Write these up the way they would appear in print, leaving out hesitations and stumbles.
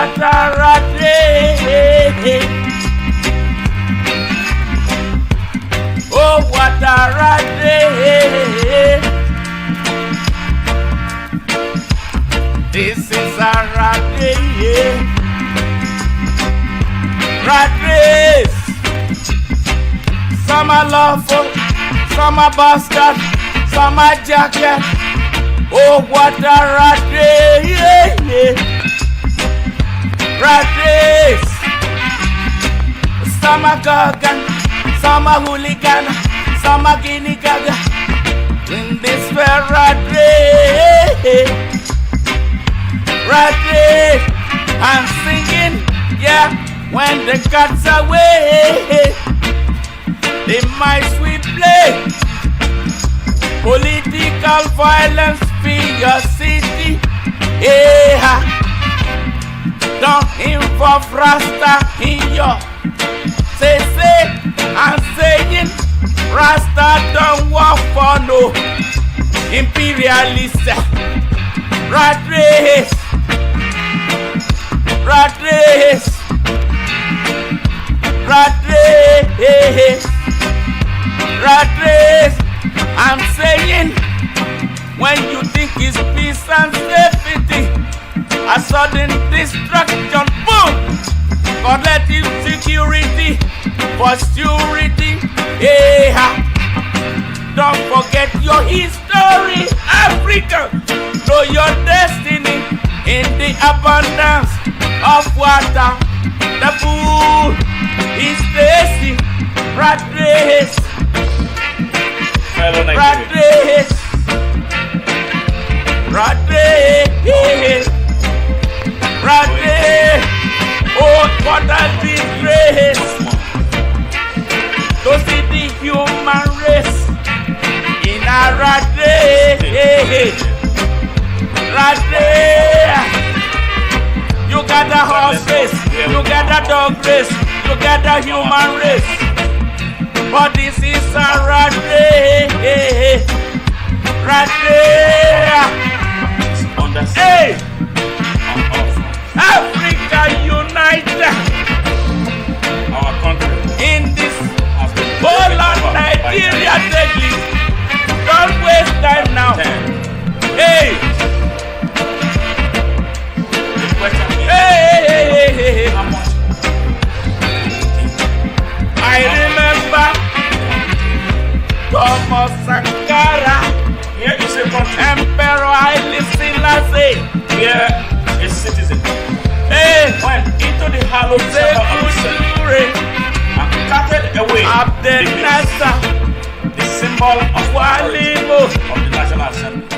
what a rat race. Oh, what a rat race. This is a rat race. Rat race. Some are lawful, some are bastard, some are jacket. Oh, what a rat race. Rat race. Some are gargan, some are hooligan, some are guinea gaga. In this fair rat race. Rat race. I'm singing, yeah, when the cat's away. The mice we play. Political violence in your city. Yeah. Don't involve Rasta in your say. I'm saying Rasta don't work for no imperialist. Rat race. Rat race. Rat race. Rat race. I'm saying when you think it's peace and safety, a sudden destruction, boom! Collective security for security. Yeah. Don't forget your history, Africa. Know your destiny in the abundance of water. The food is tasty. Rat race. Rat race. Rat race. Rat race. Oh, what a disgrace to see the human race in a rat race. Rat race. You got a horse race, you got a dog race, you got a human race. But this is a rat race. Rat race. Hey! Africa unite! Our country in this whole of Nigeria, deadly. Don't waste time now. Hey! Hey! How much? I remember Thomas Sankara. Here is a country. Emperor Haile Selassie. Here a citizen Hey! went into the hallowed temple of the city and carted away Abdel the Nasser. the symbol of Walimo. of the National Assembly.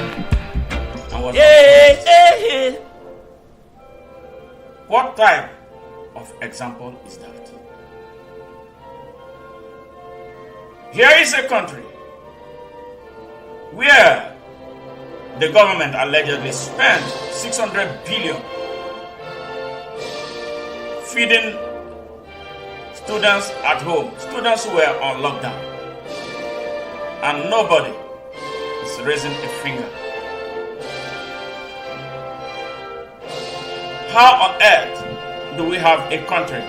And was Hey! what type of example is that? Here is a country where the government allegedly spent 600 billion feeding students at home, students who were on lockdown, and nobody is raising a finger. How on earth do we have a country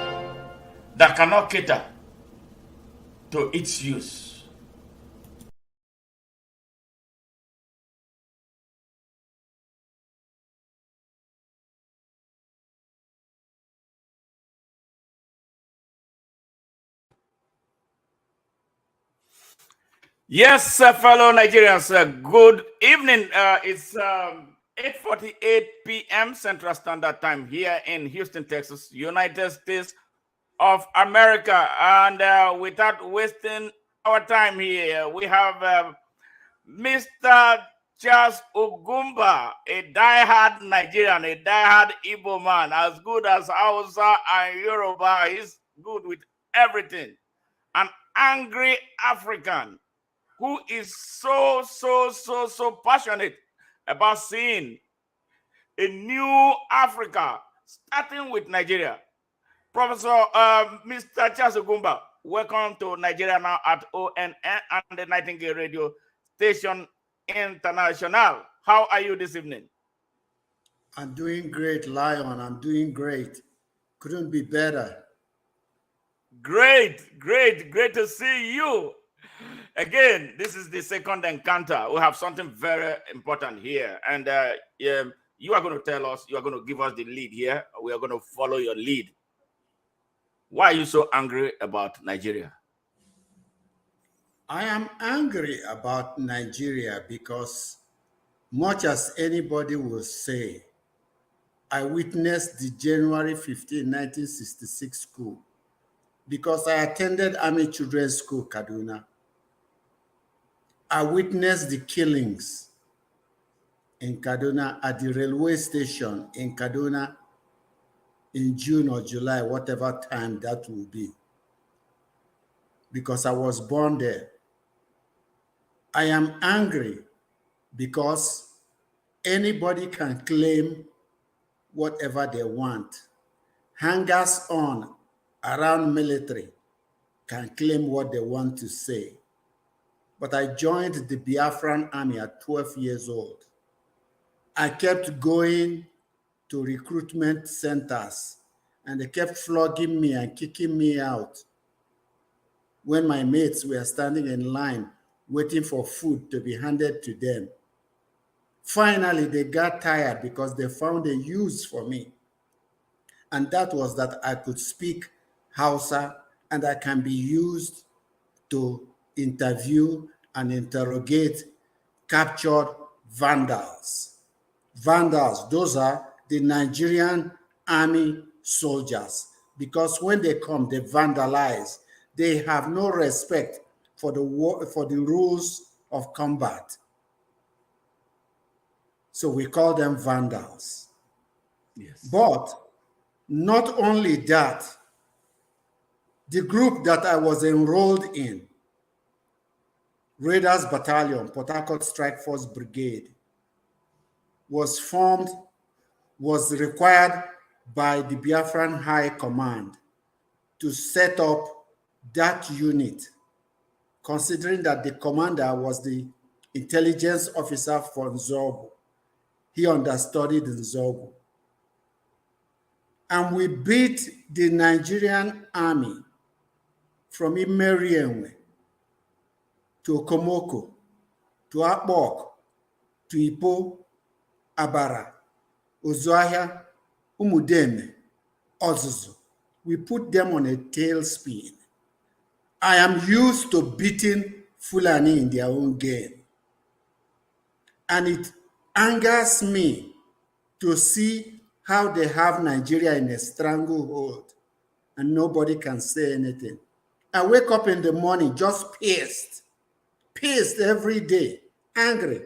that cannot cater to its use? Yes, fellow Nigerians, good evening. It's 8:48 p.m. Central Standard Time here in Houston, Texas, United States of America. And without wasting our time here, we have Mr. Charles Ugwumba, a diehard Nigerian, a diehard Igbo man, as good as Hausa and Yoruba. He's good with everything. An angry African who is so passionate about seeing a new Africa, starting with Nigeria. Professor Mr. Charles Ugwumba, welcome to Nigeria Now at ONN and the Nightingale Radio Station International. How are you this evening? I'm doing great, Lion. I'm doing great. Couldn't be better. Great, great to see you. Again, this is the second encounter. We have something very important here. And you are going to tell us, you are going to give us the lead here. We are going to follow your lead. Why are you so angry about Nigeria? I am angry about Nigeria because, much as anybody will say, I witnessed the January 15, 1966 coup because I attended Army Children's School, Kaduna. I witnessed the killings in Kaduna at the railway station in Kaduna in June or July, whatever time that will be, because I was born there. I am angry because anybody can claim whatever they want. Hangers on around military can claim what they want to say. But I joined the Biafran army at 12 years old. I kept going to recruitment centers and they kept flogging me and kicking me out when my mates were standing in line waiting for food to be handed to them. Finally, they got tired because they found a use for me. And that was that I could speak Hausa and I can be used to interview and interrogate captured vandals. Vandals, those are the Nigerian army soldiers, because when they come, they vandalize. They have no respect for the war, for the rules of combat. So we call them vandals. Yes. But not only that, the group that I was enrolled in, Raiders Battalion, Port Harcourt Strike Force Brigade, was required by the Biafran High Command to set up that unit, considering that the commander was the intelligence officer for Nzobo. He understudied Nzobo. And we beat the Nigerian army from Imerienwe to Okomoko, to Akbok, to Ipo, Abara, Ozuahia, Umudeme, Ozuzu. We put them on a tailspin. I am used to beating Fulani in their own game. And it angers me to see how they have Nigeria in a stranglehold and nobody can say anything. I wake up in the morning just pissed every day, angry.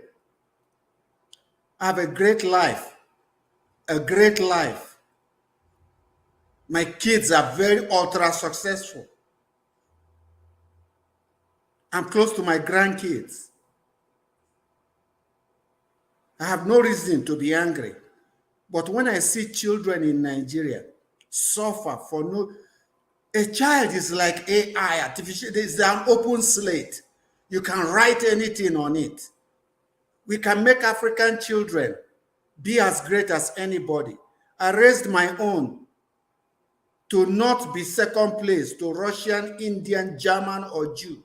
I have a great life. My kids are very ultra successful. I'm close to my grandkids. I have no reason to be angry. But when I see children in Nigeria suffer for no... A child is like AI, artificial. It's an open slate. You can write anything on it. We can make African children be as great as anybody. I raised my own to not be second place to Russian, Indian, German, or Jew.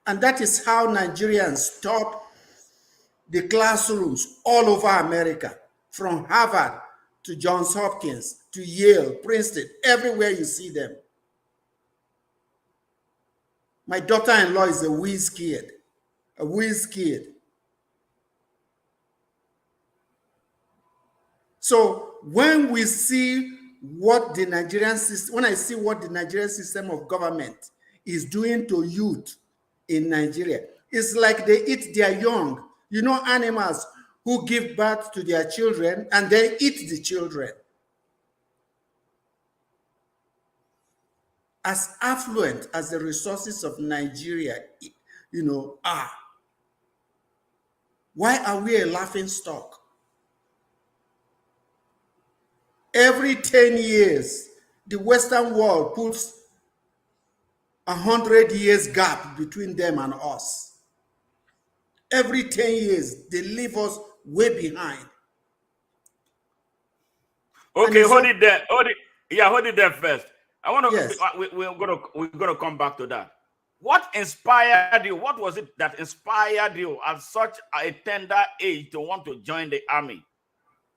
And that is how Nigerians top the classrooms all over America, from Harvard to Johns Hopkins to Yale, Princeton, everywhere you see them. My daughter-in-law is a whiz kid. So when we see what the Nigerian system, when I see what the Nigerian system of government is doing to youth in Nigeria, it's like they eat their young. You know, animals who give birth to their children and they eat the children. As affluent as the resources of Nigeria, are, why are we a laughing stock? Every 10 years, the Western world puts 100 years gap between them and us. Every 10 years, they leave us way behind. Okay, hold it there. Hold it there first. I want to. Yes. We're gonna come back to that. What inspired you? What was it that inspired you at such a tender age to want to join the army?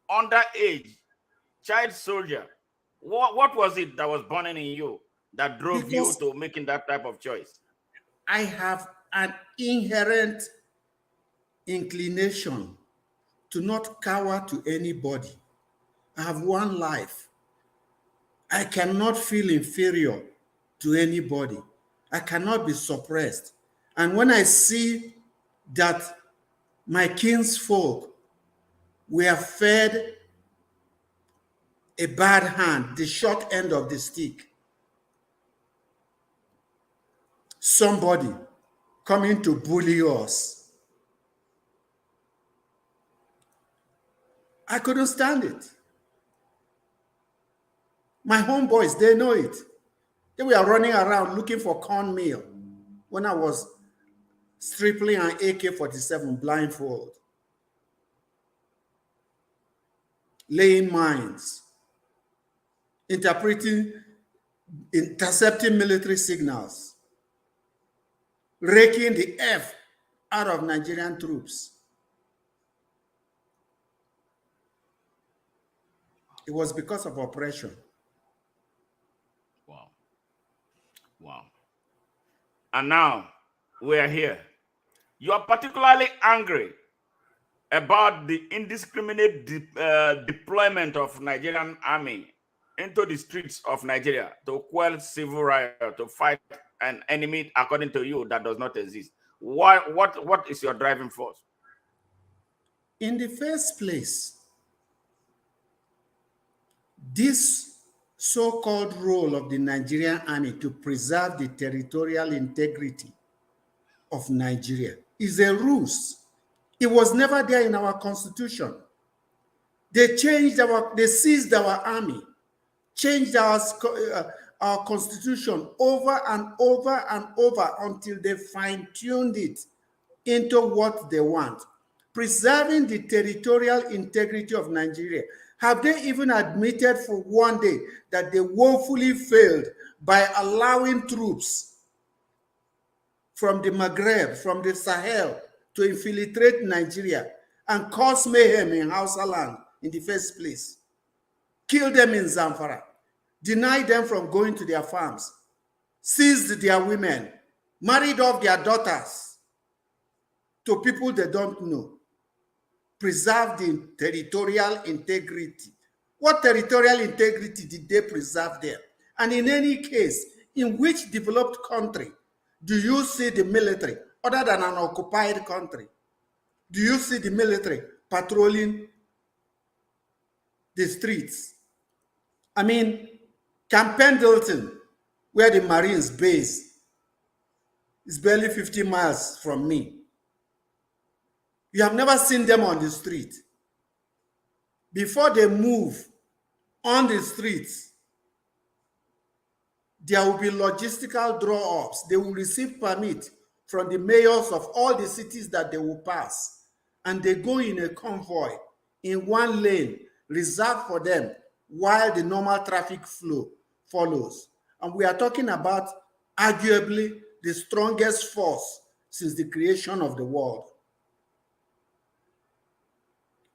Underage, child soldier. What was it that was burning in you that drove you to making that type of choice? I have an inherent inclination to not cower to anybody. I have one life. I cannot feel inferior to anybody. I cannot be suppressed. And when I see that my kinsfolk were fed a bad hand, the short end of the stick, somebody coming to bully us, I couldn't stand it. My homeboys, they know it. They were running around looking for cornmeal when I was stripling an AK-47 blindfold, laying mines, intercepting military signals, raking the F out of Nigerian troops. It was because of oppression. Wow. Wow. And now we are here. You are particularly angry about the indiscriminate deployment of Nigerian army into the streets of Nigeria to quell civil riot, to fight an enemy, according to you, that does not exist. What is your driving force? In the first place, this so-called role of the Nigerian army to preserve the territorial integrity of Nigeria is a ruse. It was never there in our constitution. They seized our army, changed our constitution over and over and over until they fine-tuned it into what they want. Preserving the territorial integrity of Nigeria. Have they even admitted for one day that they woefully failed by allowing troops from the Maghreb, from the Sahel, to infiltrate Nigeria and cause mayhem in Hausa land in the first place? Kill them in Zamfara, deny them from going to their farms, seized their women, married off their daughters to people they don't know. Preserve the territorial integrity. What territorial integrity did they preserve there? And in any case, in which developed country do you see the military, other than an occupied country, do you see the military patrolling the streets? I mean, Camp Pendleton, where the Marines base, is barely 50 miles from me. You have never seen them on the street. Before they move on the streets, there will be logistical draw-ups. They will receive permit from the mayors of all the cities that they will pass. And they go in a convoy in one lane reserved for them while the normal traffic flow follows. And we are talking about arguably the strongest force since the creation of the world.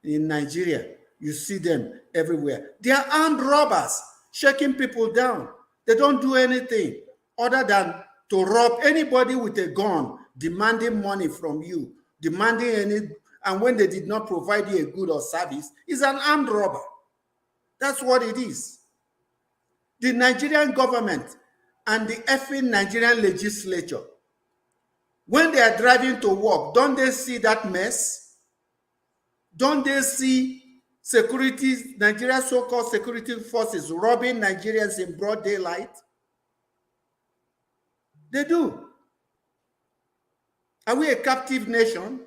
In Nigeria, you see them everywhere. They are armed robbers, shaking people down. They don't do anything other than to rob anybody with a gun, demanding money from you, and when they did not provide you a good or service, is an armed robber. That's what it is. The Nigerian government and the effing Nigerian legislature, when they are driving to work, don't they see that mess? Don't they see Nigeria's so-called security forces robbing Nigerians in broad daylight? They do. Are we a captive nation?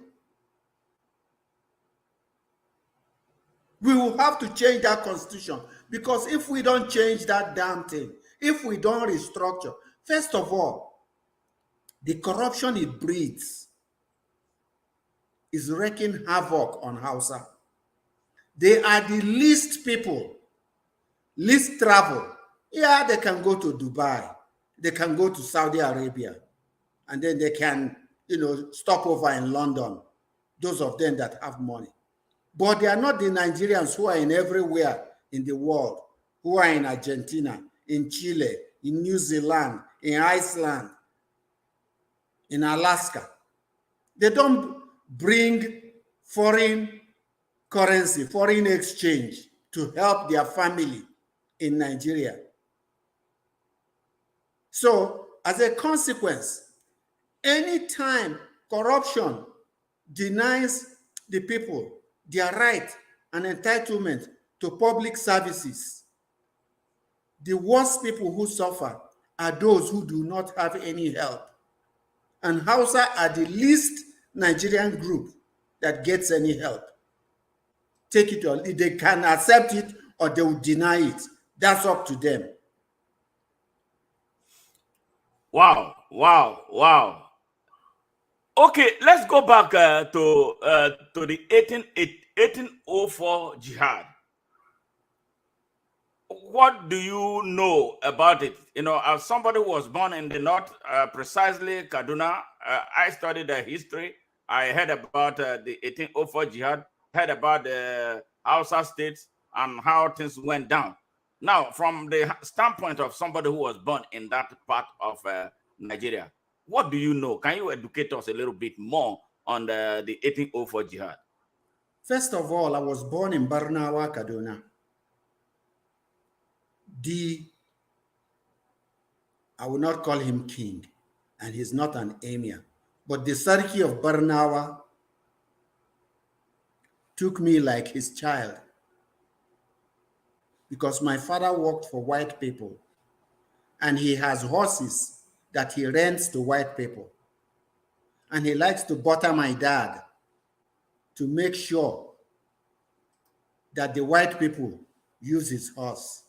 We will have to change that constitution, because if we don't change that damn thing, if we don't restructure, first of all, the corruption it breeds is wreaking havoc on Hausa. They are the least people least travel. Yeah, they can go to Dubai, they can go to Saudi Arabia, and then they can, stop over in London, those of them that have money. But they are not the Nigerians who are in everywhere in the world, who are in Argentina, in Chile, in New Zealand, in Iceland, in Alaska. They don't bring foreign currency, foreign exchange to help their family in Nigeria. So, as a consequence, anytime corruption denies the people their right and entitlement to public services, the worst people who suffer are those who do not have any help. And Hausa are the least Nigerian group that gets any help. Take it or they can accept it or they will deny it. That's up to them. Wow, wow, wow. Okay, let's go back to the 1804 Jihad. What do you know about it? As somebody who was born in the north, precisely Kaduna, I studied the history. I heard about the 1804 Jihad, heard about the Hausa states and how things went down. Now, from the standpoint of somebody who was born in that part of Nigeria, what do you know? Can you educate us a little bit more on the 1804 Jihad? First of all, I was born in Barnawa, Kaduna. I will not call him king, and he's not an emir, but the Sarki of Barnawa took me like his child because my father worked for white people and he has horses that he rents to white people. And he likes to butter my dad to make sure that the white people use his horse.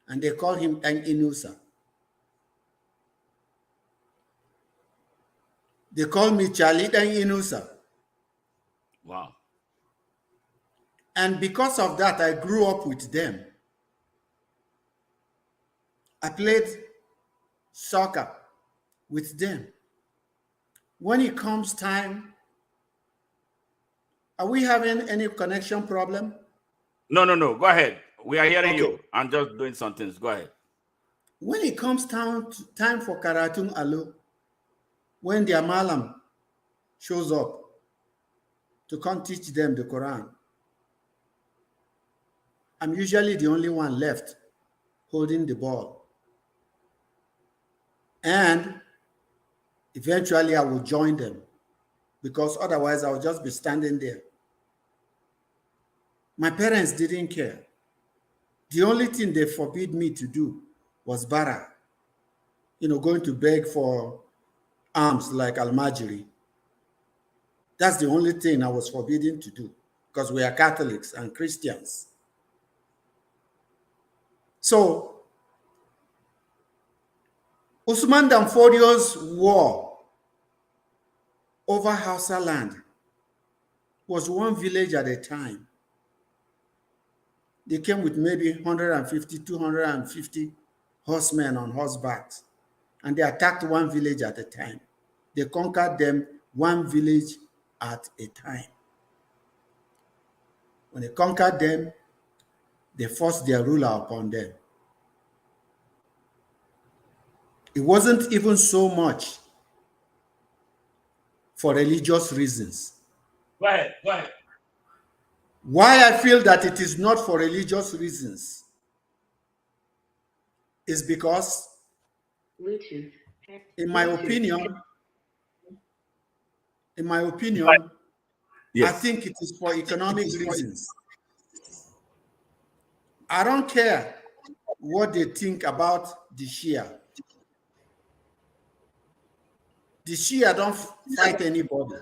And they call him an Inusa. They call me Charlie and Inusa. Wow. And because of that, I grew up with them. I played soccer with them. When it comes time, are we having any connection problem? No. Go ahead. We are hearing you. I'm just doing some things. Go ahead. When it comes time for Karatun Alu, when their Malam shows up to come teach them the Quran, I'm usually the only one left holding the ball. And eventually I will join them because otherwise I will just be standing there. My parents didn't care. The only thing they forbid me to do was bara, going to beg for alms like Almajiri. That's the only thing I was forbidden to do because we are Catholics and Christians. So, Usman Danfodio's war over Hausa land was one village at a time. They came with maybe 150, 250 horsemen on horsebacks, and they attacked one village at a time. They conquered them one village at a time. When they conquered them, they forced their ruler upon them. It wasn't even so much for religious reasons. Go ahead. Why I feel that it is not for religious reasons is because, in my opinion, yes. I think it is for economic reasons. I don't care what they think about the Shia. The Shia don't fight anybody.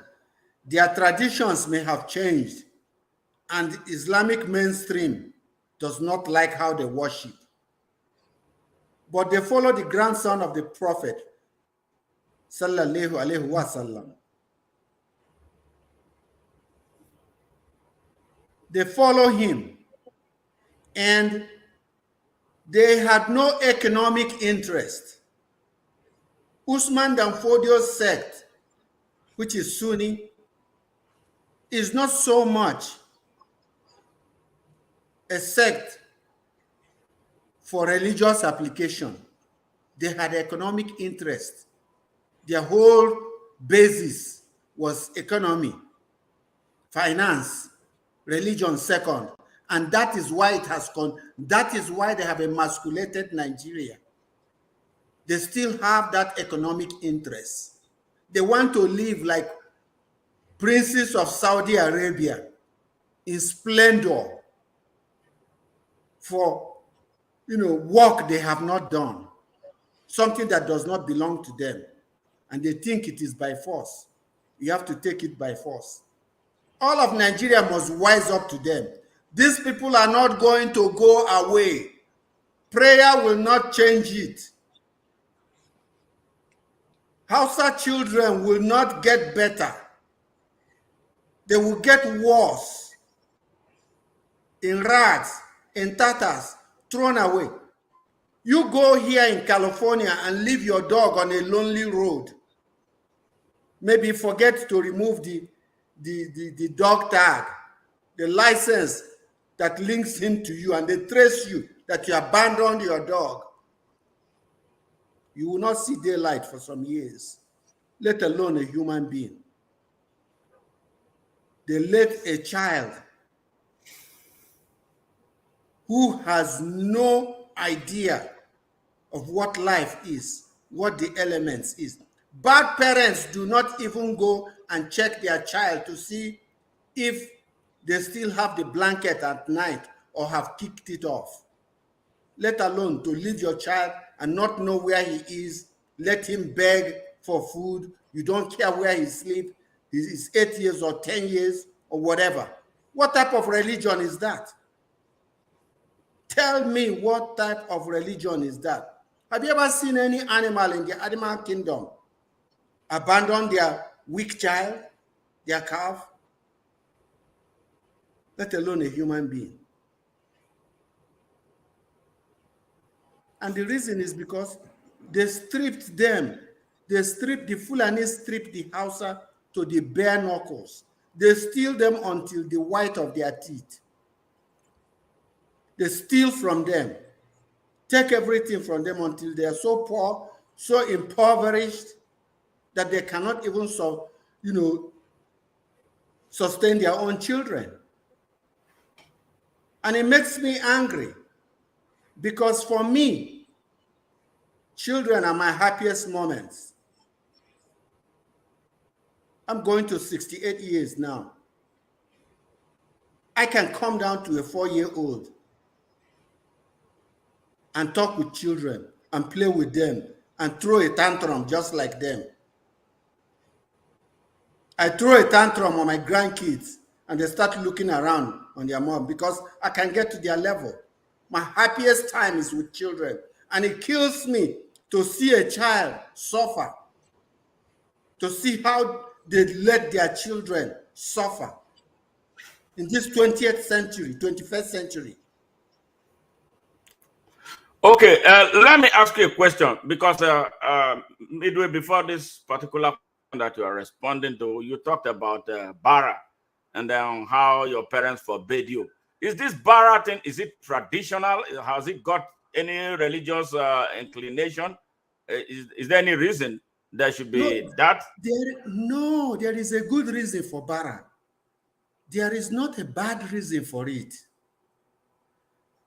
Their traditions may have changed, and Islamic mainstream does not like how they worship. But they follow the grandson of the Prophet, sallallahu alaihi wasallam. They follow him, and They had no economic interest. Usman Dan Fodio's sect, which is Sunni, is not so much a sect for religious application. They had economic interest. Their whole basis was economy, finance, religion second. And that is why that is why they have emasculated Nigeria. They still have that economic interest. They want to live like princes of Saudi Arabia in splendor for, work they have not done, something that does not belong to them. And they think it is by force. You have to take it by force. All of Nigeria must wise up to them. These people are not going to go away. Prayer will not change it. Hausa children will not get better. They will get worse. In rags, in tatters, thrown away. You go here in California and leave your dog on a lonely road. Maybe forget to remove the dog tag, the license that links him to you, and they trace you that you abandoned your dog. You will not see daylight for some years, let alone a human being. They let a child who has no idea of what life is, what the elements is. Bad parents do not even go and check their child to see if they still have the blanket at night or have kicked it off. Let alone to leave your child and not know where he is, let him beg for food. You don't care where he sleeps. He's 8 years or 10 years or whatever. What type of religion is that? Tell me, what type of religion is that? Have you ever seen any animal in the animal kingdom abandon their weak child, their calf, let alone a human being? And the reason is because they stripped them. They stripped, the Fulani stripped the Hausa to the bare knuckles. They steal them until the white of their teeth. They steal from them, take everything from them until they are so poor, so impoverished that they cannot even sustain their own children. And it makes me angry because for me, children are my happiest moments. I'm going to 68 years now. I can come down to a 4-year-old and talk with children and play with them and throw a tantrum just like them. I throw a tantrum on my grandkids and they start looking around on their mom because I can get to their level. My happiest time is with children, and it kills me to see a child suffer, to see how they let their children suffer in this 20th century, 21st century. Okay, let me ask you a question, because midway before this particular question that you are responding to, you talked about Bara and then how your parents forbade you. Is this Bara thing, is it traditional? Has it got any religious inclination? Is there any reason there should be that? There is a good reason for Bara. There is not a bad reason for it.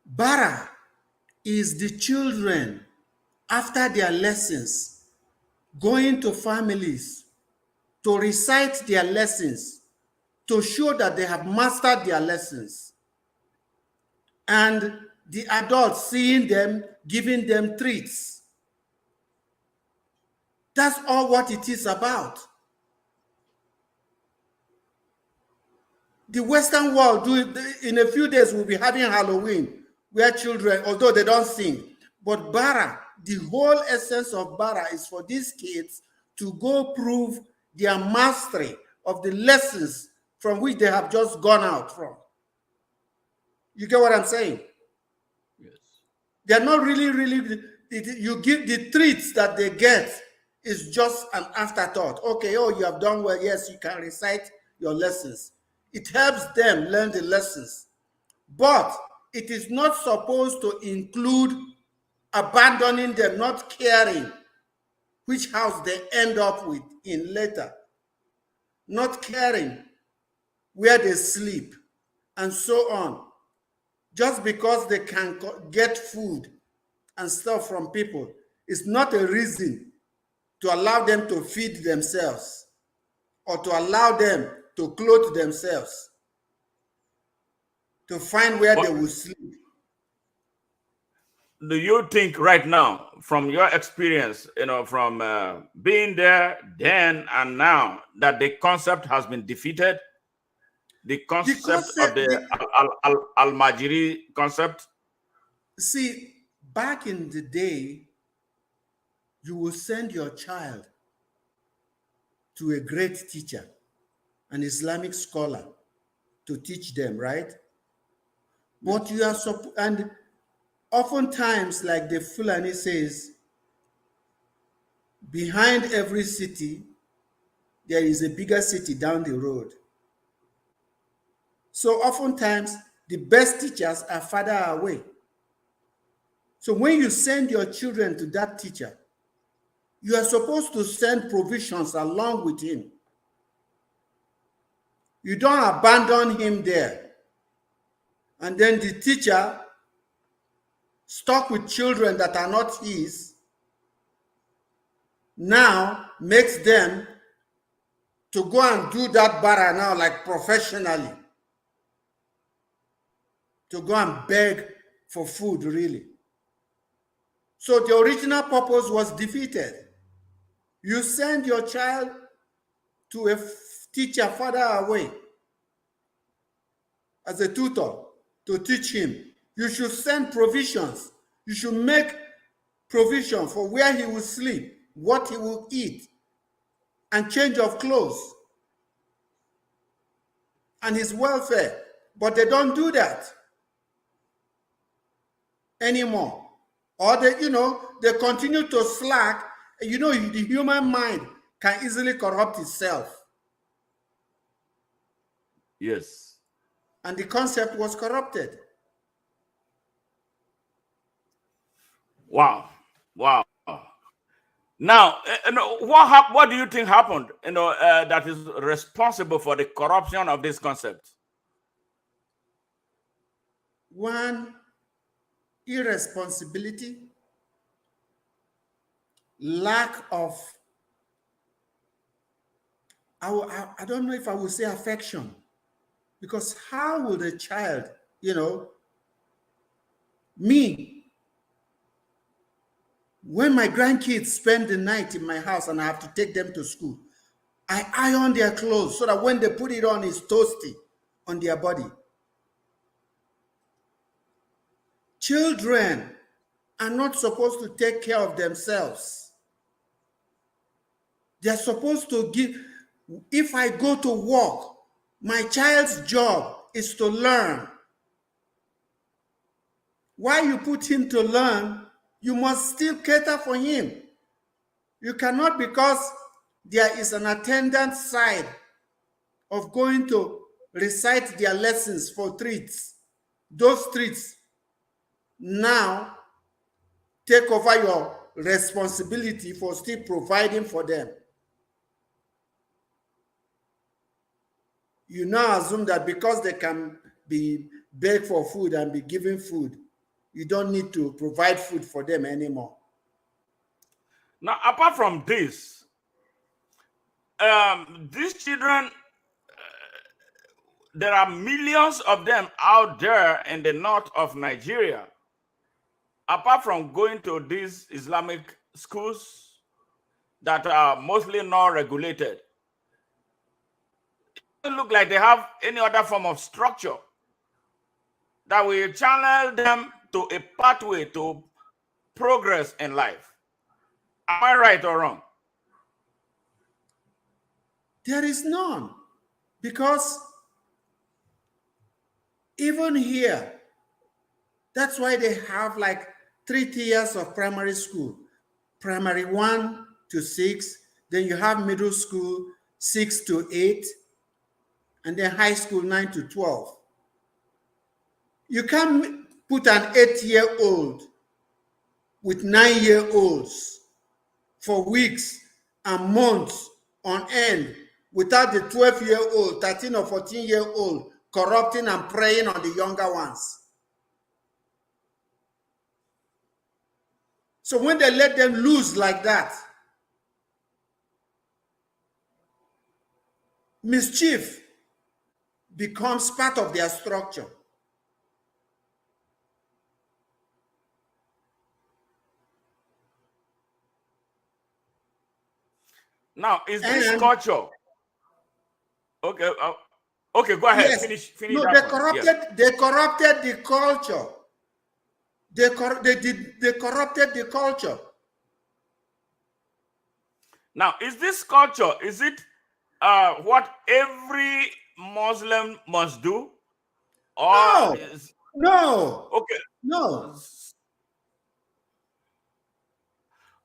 Bara is the children, after their lessons, going to families to recite their lessons, to show that they have mastered their lessons. And the adults seeing them, giving them treats. That's all what it is about. The Western world, in a few days, we'll be having Halloween, where children, although they don't sing, but Bara, the whole essence of Bara is for these kids to go prove their mastery of the lessons from which they have just gone out from. You get what I'm saying? Yes. They're not really, you give the treats that they get is just an afterthought. Okay, oh, you have done well. Yes, you can recite your lessons. It helps them learn the lessons. But it is not supposed to include abandoning them, not caring which house they end up with in later, not caring where they sleep, and so on. Just because they can get food and stuff from people is not a reason to allow them to feed themselves or to allow them to clothe themselves, to find where they will sleep. Do you think right now, from your experience, from being there then and now, that the concept has been defeated? The concept of the Al-Majiri concept? See, back in the day, you will send your child to a great teacher, an Islamic scholar, to teach them, right? But you are and oftentimes, like the Fulani says, behind every city, there is a bigger city down the road. So oftentimes, the best teachers are farther away. So when you send your children to that teacher, you are supposed to send provisions along with him. You don't abandon him there. And then the teacher, stuck with children that are not his, now makes them to go and do that bara now, like professionally, to go and beg for food, really. So the original purpose was defeated. You send your child to a teacher further away as a tutor to teach him. You should send provisions. You should make provision for where he will sleep, what he will eat, and change of clothes, and his welfare. But they don't do that anymore. Or they continue to slack. The human mind can easily corrupt itself. Yes. And the concept was corrupted. Wow. Now, what do you think happened, that is responsible for the corruption of this concept? One, irresponsibility, lack of, I don't know if I would say affection, because how would a child, me, when my grandkids spend the night in my house and I have to take them to school, I iron their clothes so that when they put it on, it's toasty on their body. Children are not supposed to take care of themselves. They're supposed to give. If I go to work, my child's job is to learn. While you put him to learn, you must still cater for him. You cannot, because there is an attendant side of going to recite their lessons for treats. Those treats now take over your responsibility for still providing for them. You now assume that because they can be begged for food and be given food, you don't need to provide food for them anymore. Now, apart from this, these children, there are millions of them out there in the north of Nigeria. Apart from going to these Islamic schools that are mostly not regulated, it doesn't look like they have any other form of structure that will channel them to a pathway to progress in life. Am I right or wrong? There is none, because even here, that's why they have like 3 tiers of primary school. Primary 1 to 6, then you have middle school 6 to 8, and then high school 9 to 12. You can't put an 8-year-old with 9-year-olds for weeks and months on end without the 12-year-old, 13 or 14-year-old corrupting and preying on the younger ones. So when they let them loose like that, mischief becomes part of their structure. Now, is this culture? Okay, okay, go ahead. Yes. Finish. No, they corrupted the culture. They corrupted the culture. Now, is this culture, is it what every Muslim must do? Or No. is, No. okay. No.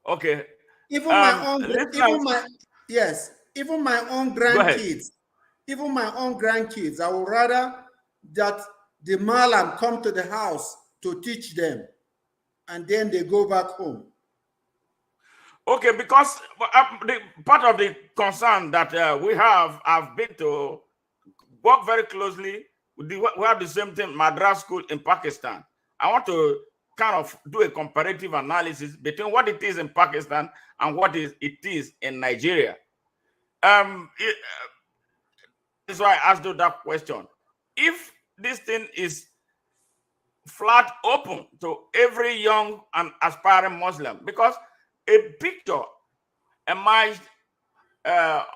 Okay. Even my own grandkids. Even my own grandkids, I would rather that the Malam come to the house to teach them, and then they go back home. Okay, because the part of the concern that we have been to work very closely with we have the same thing, Madras School in Pakistan. I want to kind of do a comparative analysis between what it is in Pakistan and what it is in Nigeria. That's why I asked you that question. If this thing is flat open to every young and aspiring Muslim, because a picture emerged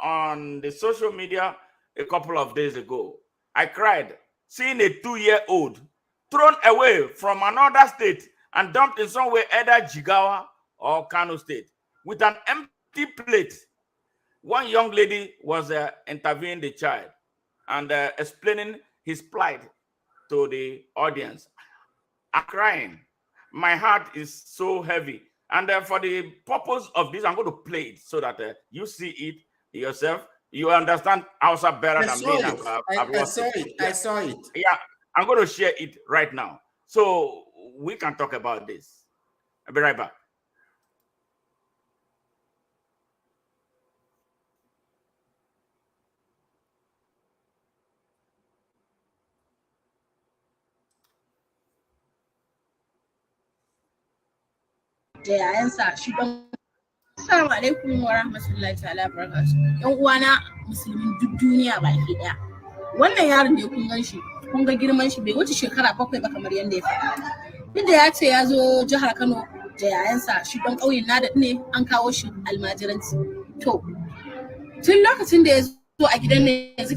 on the social media a couple of days ago. I cried seeing a 2-year-old thrown away from another state and dumped in somewhere, either Jigawa or Kano State, with an empty plate. One young lady was interviewing the child and explaining his plight to the audience. I'm crying. My heart is so heavy. And for the purpose of this, I'm going to play it so that you see it yourself. You understand Hausa better than me. I saw it. Yeah, I'm going to share it right now so we can talk about this. I'll be right back. da yayansa shi don Assalamu alaikum wa rahmatullahi ta'ala barakatuh. Yan uwana musulmin duk duniya baki daya. Wannan yaron da kun gan shi, kun ga girman shi bai wuce shekara 7 ba kamar yanda ya faɗa. Duk da ya ce ya zo jihar Kano da yayansa shi don ƙauyen Nada ne an kawo shi almajiranci. To tun lokacin da ya zo a gidan ne yanzu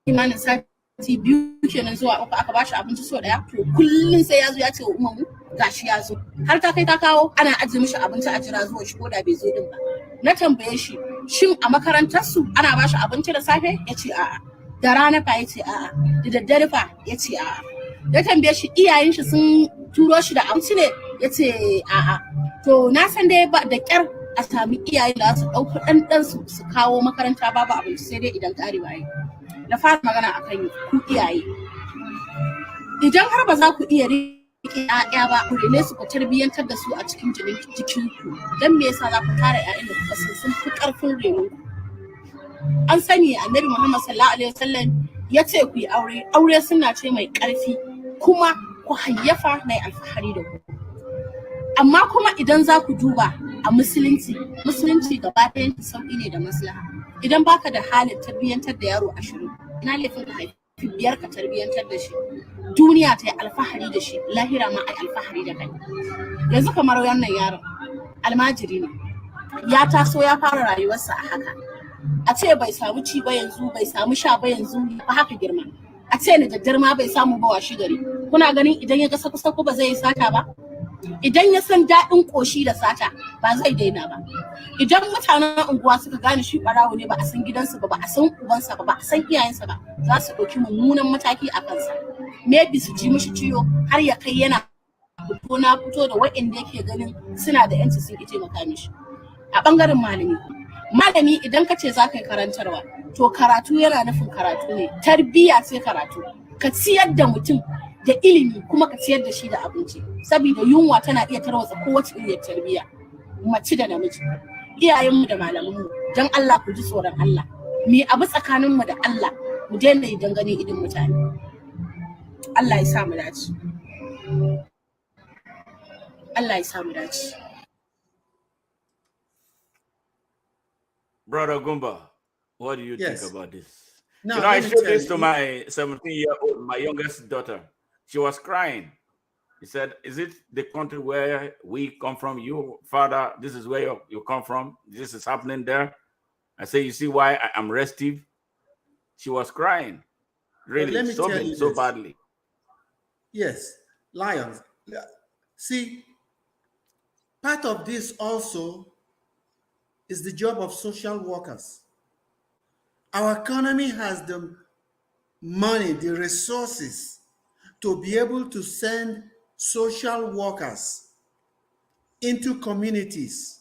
kimanin sati 2 kenan zuwa 3 aka bashi abinci so daya. To kullun sai ya zo ya ce wa umarmu gashi ya zo har ta kai ta kawo ana ajiye mishi abinci a jira zuwa shi koda bai zo din ba. Na tambaye shi shin a makarantar su ana bashi abinci da safe yace a'a, da rana fa yace a'a, da daddare fa yace a'a. Na tambaye shi iyayen shi sun turo shi da abinci ne yace a'a. To na san dai ba da kyar a sami iyayen da su dauki dan su kawo makaranta babu abinci sai dai idan karewa yi. Na fara magana akan ku iyaye. Idan har ba za ku iya ƴaƴa ba ku rene su ku tarbiyyantar da su a cikin jikinku dan me yasa za ku tara ƴaƴan da kuka san sun fi ƙarfin reno an sani annabi Muhammad sallallahu alaihi wasallam ya ce ku yi aure suna ce mai ƙarfi kuma ku hayyafa mai alfahari da ku amma kuma idan za ku duba a musulunci gaba ɗayan sauƙi ne da maslaha idan baka da halin tarbiyyantar da yaro 20 ina laifin ka haifi 5 ka tarbiyyantar da shi duniya ta yi alfahari da shi lahira ma ai alfahari da kai yanzu kamar wannan yaron almajiri ne ya taso ya fara rayuwarsa a haka a ce bai samu ci ba yanzu bai samu sha ba yanzu ba haka girma a ce ni daddar ma bai samu ba washi gari kuna ganin idan ya ga sako ba zai yi sata ba idan ya san daɗin ƙoshi da sata ba zai daina ba idan mutanen unguwa suka gane shi ɓarawo ne ba a san gidansa ba a san ubansa ba a san iyayensa ba za su ɗauki mummunan mataki a kansa maybe su ji mishi ciwo har ya kai yana fito na fito da waɗanda yake ganin suna da yanci sun ki taimaka mishi. A ɓangaren malami idan ka ce za ka yi karantarwa, to karatu yana nufin karatu ne, tarbiyya sai karatu. Ka ciyar da mutum da ilimi kuma ka ciyar da shi da abinci, saboda yunwa tana iya tarwatsa kowace iriyar tarbiyya, mace da namiji. Iyayenmu da malamanmu, don Allah ku ji tsoron Allah, mu abu tsakaninmu da Allah, mu daina yi dangane idin mutane. Allah ya sa mu dace. Allah ya sa mu dace. Brother Ugwumba, what do you think about this? No, I showed this to my 17-year-old, my youngest daughter. She was crying. He said, is it the country where we come from? You, father, this is where you come from. This is happening there. I say, you see why I am restive? She was crying, really, so badly. Yes, Lions. See, part of this also is the job of social workers. Our economy has the money, the resources to be able to send social workers into communities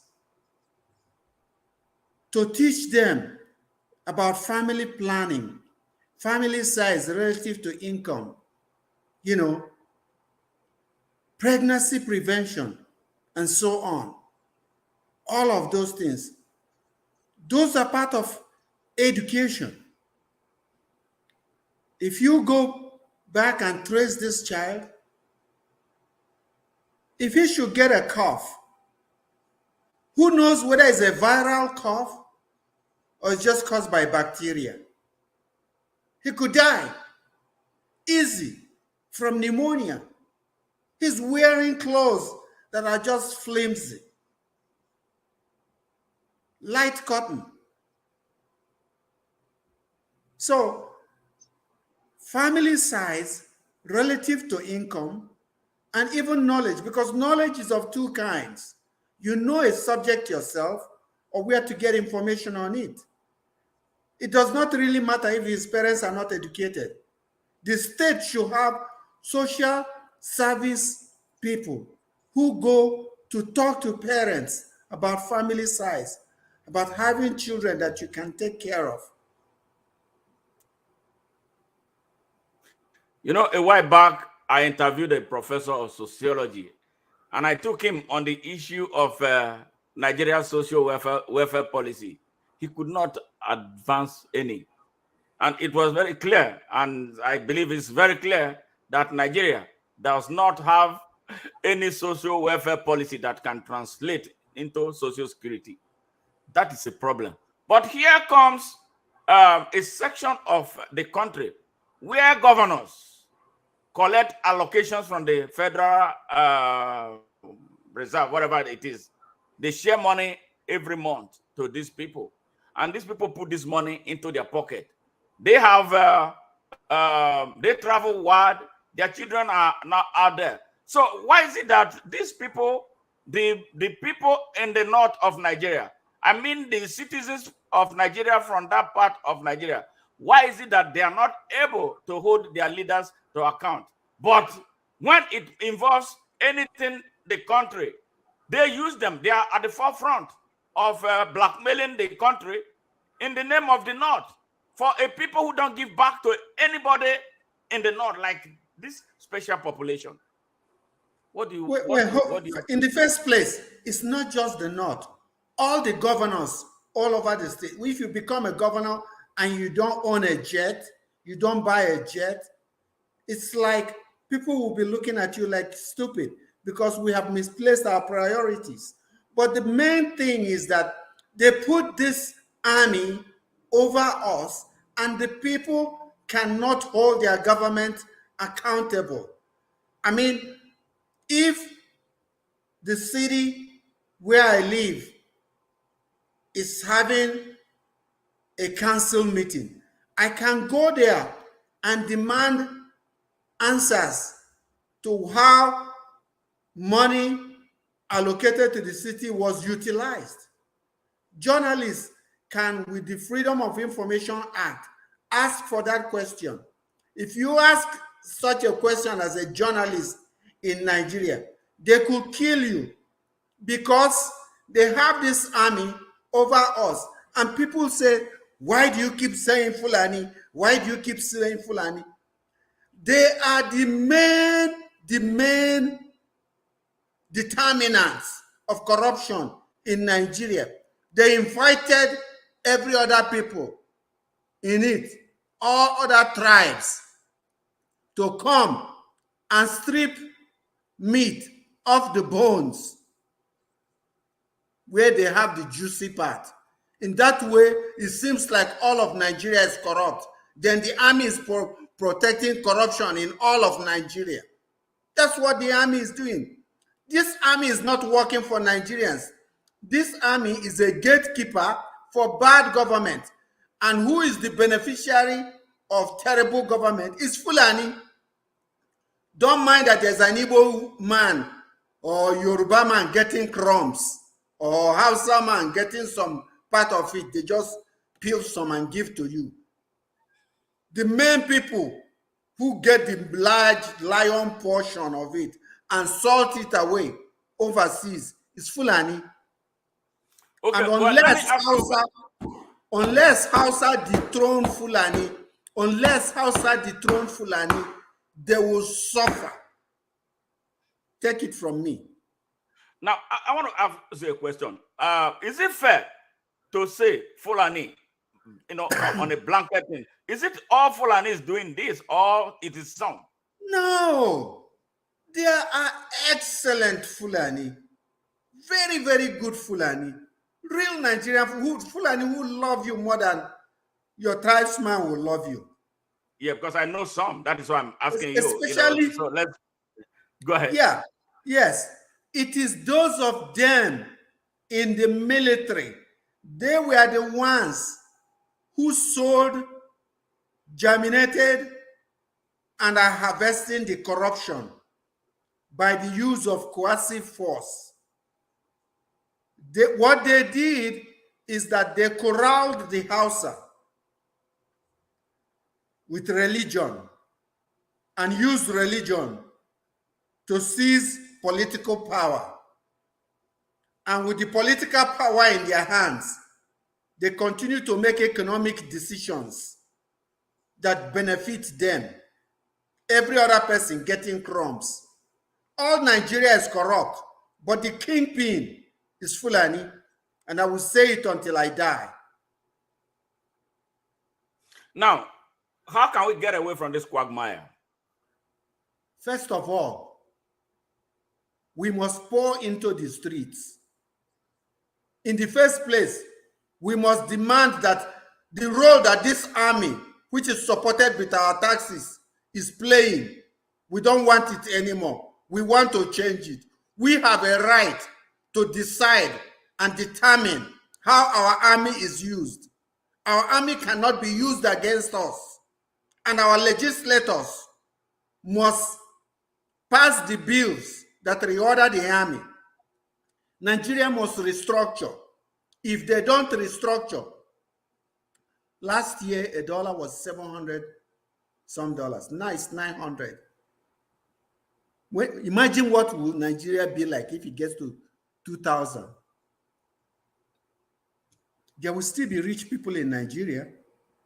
to teach them about family planning, family size relative to income, pregnancy prevention, and so on. All of those things. Those are part of education. If you go back and trace this child, if he should get a cough, who knows whether it's a viral cough or it's just caused by bacteria? He could die easy from pneumonia. He's wearing clothes that are just flimsy, light cotton. So, family size relative to income and even knowledge, because knowledge is of two kinds. You know a subject yourself or where to get information on it. It does not really matter if his parents are not educated. The state should have social service people who go to talk to parents about family size, about having children that you can take care of. A while back, I interviewed a professor of sociology, and I took him on the issue of Nigeria's social welfare policy. He could not advance any. And it was very clear, and I believe it's very clear, that Nigeria does not have any social welfare policy that can translate into social security. That is a problem. But here comes a section of the country where governors collect allocations from the federal reserve, whatever it is. They share money every month to these people. And these people put this money into their pocket. They have, they travel wide. Their children are not out there. So why is it that these people, the people in the north of Nigeria, I mean the citizens of Nigeria from that part of Nigeria, why is it that they are not able to hold their leaders to account? But when it involves anything, the country, they use them. They are at the forefront of blackmailing the country in the name of the North for a people who don't give back to anybody in the North, like this special population. What do you in the first place, it's not just the North. All the governors all over the state, if you become a governor and you don't own a jet, you don't buy a jet, it's like people will be looking at you like stupid because we have misplaced our priorities. But the main thing is that they put this army over us and the people cannot hold their government accountable. I mean, if the city where I live is having a council meeting, I can go there and demand answers to how money allocated to the city was utilized. Journalists can, with the Freedom of Information Act, ask for that question. If you ask such a question as a journalist in Nigeria, they could kill you because they have this army over us. And people say, why do you keep saying Fulani? Why do you keep saying Fulani? They are the main determinants of corruption in Nigeria. They invited every other people in it, all other tribes, to come and strip meat off the bones where they have the juicy part. In that way, it seems like all of Nigeria is corrupt. Then the army is protecting corruption in all of Nigeria. That's what the army is doing. This army is not working for Nigerians. This army is a gatekeeper for bad government. And who is the beneficiary of terrible government? It's Fulani. Don't mind that there's an Igbo man or Yoruba man getting crumbs or Hausa man getting some part of it. They just peel some and give to you. The main people who get the large lion portion of it and salt it away overseas is Fulani. Okay, and unless Hausa dethrone Fulani, they will suffer. Take it from me. Now, I want to ask you a question. Is it fair to say Fulani, on a blanket thing? Is it all Fulanis doing this, or it is some? No. There are excellent Fulani. Very, very good Fulani. Real Nigerian Fulani who love you more than your tribesman will love you. Yeah, because I know some. That is why I'm asking Especially, you. So let's go ahead. Yeah, yes. It is those of them in the military. They were the ones who sowed, germinated, and are harvesting the corruption by the use of coercive force. What they did is that they corralled the Hausa with religion and used religion to seize political power. And with the political power in their hands, they continue to make economic decisions that benefit them. Every other person getting crumbs. All Nigeria is corrupt, but the kingpin is Fulani, and I will say it until I die. Now, how can we get away from this quagmire? First of all, we must pour into the streets. In the first place, we must demand that the role that this army, which is supported with our taxes, is playing, we don't want it anymore. We want to change it. We have a right to decide and determine how our army is used. Our army cannot be used against us. And our legislators must pass the bills that reorder the army. Nigeria must restructure. If they don't restructure, last year a dollar was 700 some dollars. Now it's 900. Imagine what will Nigeria be like if it gets to 2,000. There will still be rich people in Nigeria.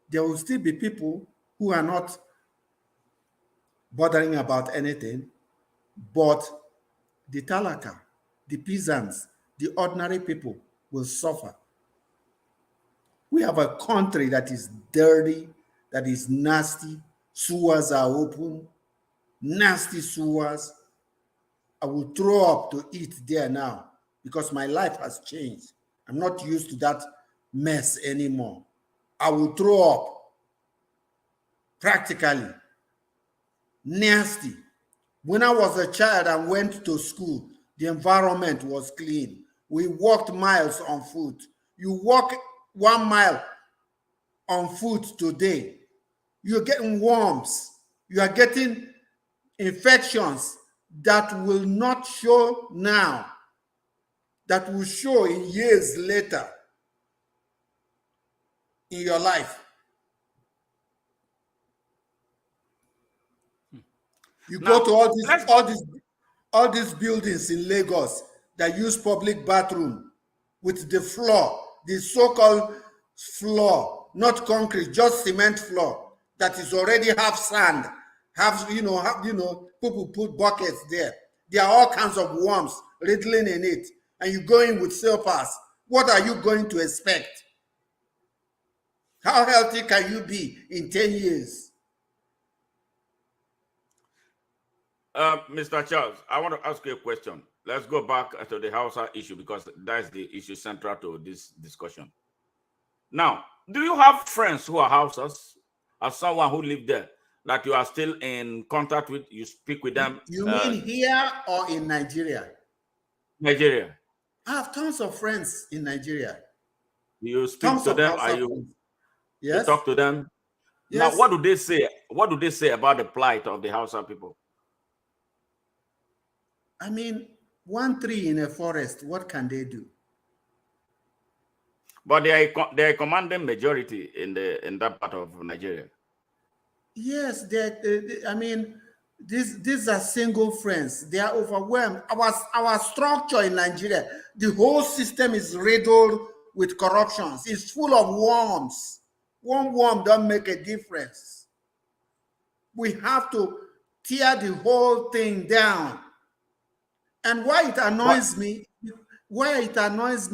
There will still be people who are not bothering about anything, but the talaka, the peasants, the ordinary people will suffer. We have a country that is dirty, that is nasty. Sewers are open, nasty sewers. I will throw up to eat there now because my life has changed. I'm not used to that mess anymore. I will throw up practically. Nasty. When I was a child and went to school, the environment was clean. We walked miles on foot. You walk 1 mile on foot today, you're getting worms. You are getting infections that will not show now, that will show in years later in your life. You go to all these buildings in Lagos that use public bathroom with the floor, the so-called floor, not concrete, just cement floor that is already half sand, people put buckets there. There are all kinds of worms riddling in it, and you go in with slippers. What are you going to expect? How healthy can you be in 10 years? Mr. Charles, I want to ask you a question. Let's go back to the Hausa issue because that's the issue central to this discussion. Now, do you have friends who are Hausas, as someone who lived there, that you are still in contact with? You speak with them? You mean here or in Nigeria? Nigeria. I have tons of friends in Nigeria. You speak to them? Are you? Friends. Yes. You talk to them? Yes. Now, what do they say? What do they say about the plight of the Hausa people? I mean, one tree in a forest, what can they do? But they are a commanding majority in that part of Nigeria. Yes, I mean, these are single friends. They are overwhelmed. Our structure in Nigeria, the whole system is riddled with corruptions. It's full of worms. One worm don't make a difference. We have to tear the whole thing down. And why it annoys me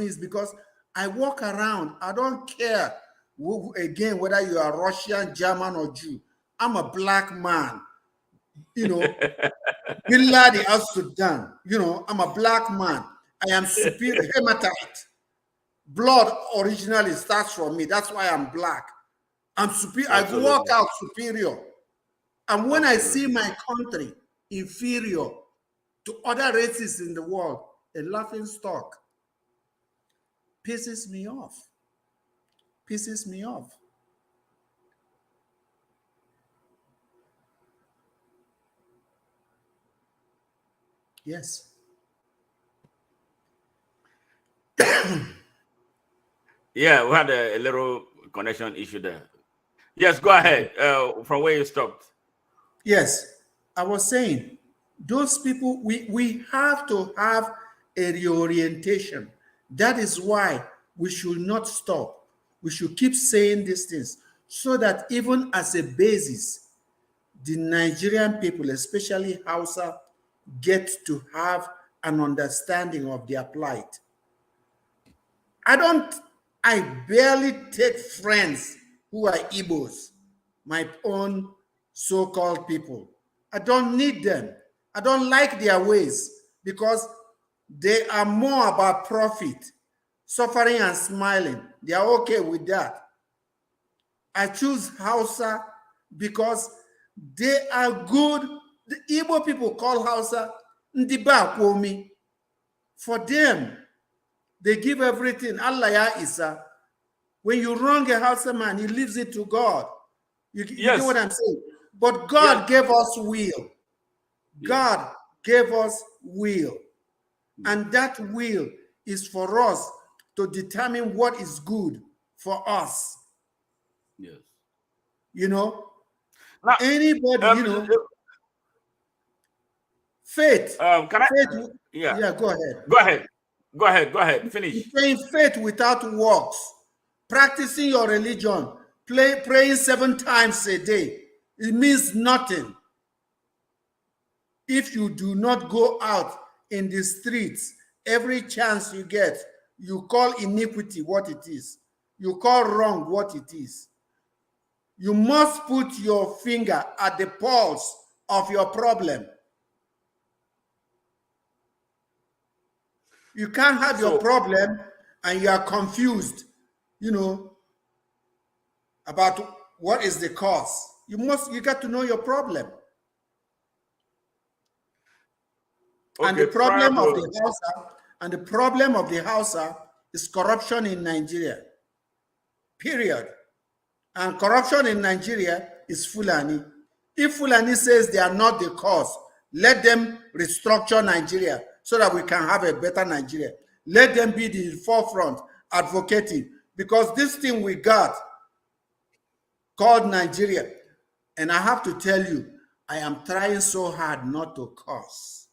is because I walk around. I don't care, again, whether you are Russian, German, or Jew. I'm a black man. Biladi al Sudan. I'm a black man. I am superior. Hematite. Blood originally starts from me. That's why I'm black. I'm superior. I walk out superior. And when I see my country inferior to other races in the world, a laughing stock, pisses me off. Pisses me off. Yes. Yeah, we had a little connection issue there. Yes, go ahead. From where you stopped. Yes, I was saying, those people, we have to have a reorientation. That is why we should not stop. We should keep saying these things so that even as a basis, the Nigerian people, especially Hausa, get to have an understanding of their plight. I barely take friends who are Igbos, my own so-called people. I don't need them. I don't like their ways because they are more about profit, suffering and smiling. They are okay with that. I choose Hausa because they are good. The Igbo people call Hausa Ndiba Kwomi. For them, they give everything. Allah ya Isa. When you wrong a Hausa man, he leaves it to God. You know what I'm saying? But God gave us will. God gave us will. And that will is for us to determine what is good for us. Yes. Now, faith. anybody, faith. Faith, yeah, go ahead. Go ahead. Finish. Praying faith without works, practicing your religion, praying 7 times a day, it means nothing if you do not go out in the streets every chance you get. You call iniquity what it is. You call wrong what it is. You must put your finger at the pulse of your problem. You can't have your problem and you are confused, about what is the cause. You got to know your problem. Okay, and the problem of the Hausa is corruption in Nigeria. Period. And corruption in Nigeria is Fulani. If Fulani says they are not the cause, let them restructure Nigeria so that we can have a better Nigeria. Let them be the forefront advocating, because this thing we got called Nigeria, and I have to tell you, I am trying so hard not to curse.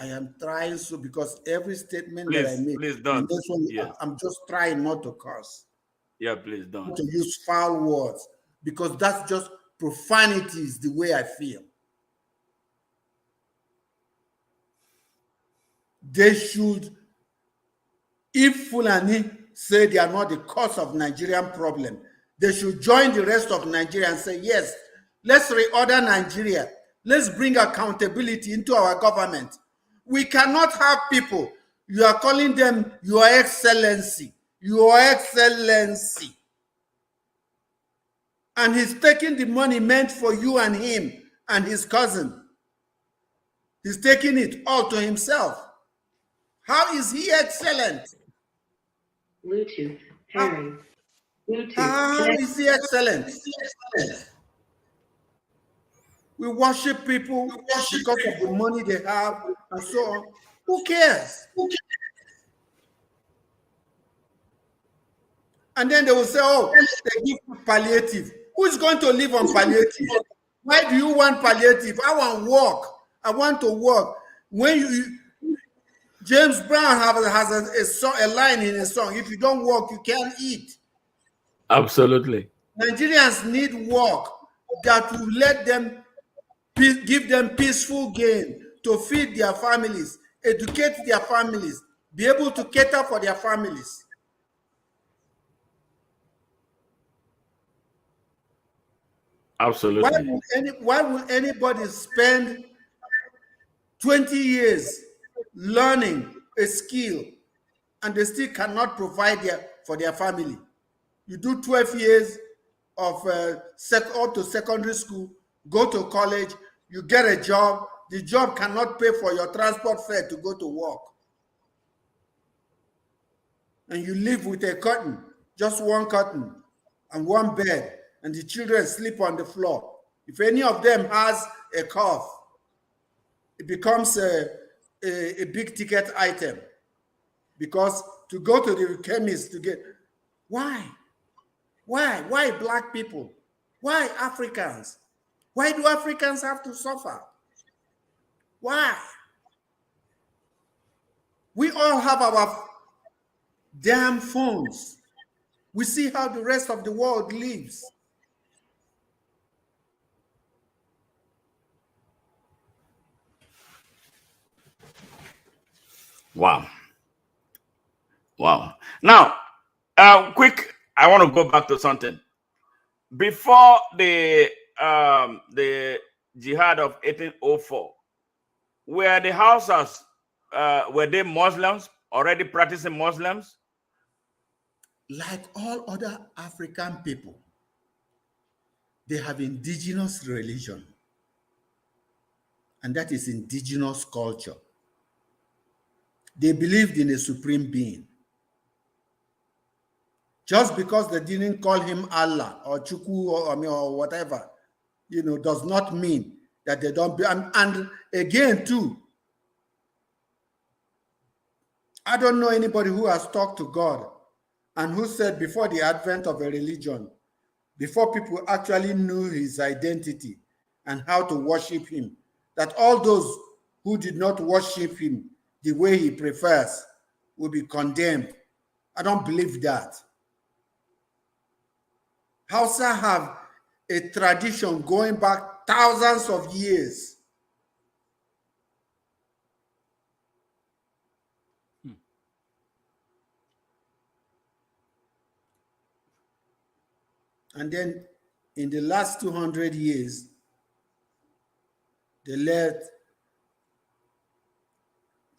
I am trying so because every statement Please, that I make, please don't. in this one, Yes. I'm just trying not to curse. Yeah, please don't. Not to use foul words because that's just profanity is the way I feel. They should, if Fulani say they are not the cause of Nigerian problem, they should join the rest of Nigeria and say, yes, let's reorder Nigeria. Let's bring accountability into our government. We cannot have people, you are calling them Your Excellency, Your Excellency. And he's taking the money meant for you and him and his cousin. He's taking it all to himself. How is he excellent? Bluetooth pairing. Bluetooth. How is he excellent? We worship people because of the money they have and so on. Who cares? And then they will say, oh, they give palliative. Who is going to live on palliative? Why do you want palliative? I want work. I want to work. When you James Brown has a line in his song, if you don't work, you can't eat. Absolutely. Nigerians need work that will let them, give them peaceful gain to feed their families, educate their families, be able to cater for their families. Absolutely. Why would anybody spend 20 years learning a skill and they still cannot provide for their family? You do 12 years of up to secondary school, go to college, you get a job, the job cannot pay for your transport fare to go to work. And you live with a curtain, just one curtain and one bed, and the children sleep on the floor. If any of them has a cough, it becomes a big ticket item, because to go to the chemist to get, why black people? Why Africans? Why do Africans have to suffer? Why? We all have our damn phones. We see how the rest of the world lives. Wow. Wow. Now, quick, I want to go back to something. Before the Jihad of 1804, were the Hausas, were they Muslims, already practicing Muslims? Like all other African people, they have indigenous religion, and that is indigenous culture. They believed in a supreme being. Just because they didn't call him Allah or Chukwu or whatever, does not mean that they don't be. And again, too, I don't know anybody who has talked to God and who said before the advent of a religion, before people actually knew his identity and how to worship him, that all those who did not worship him the way he prefers will be condemned. I don't believe that. Hausa have a tradition going back thousands of years. And then in the last 200 years, they let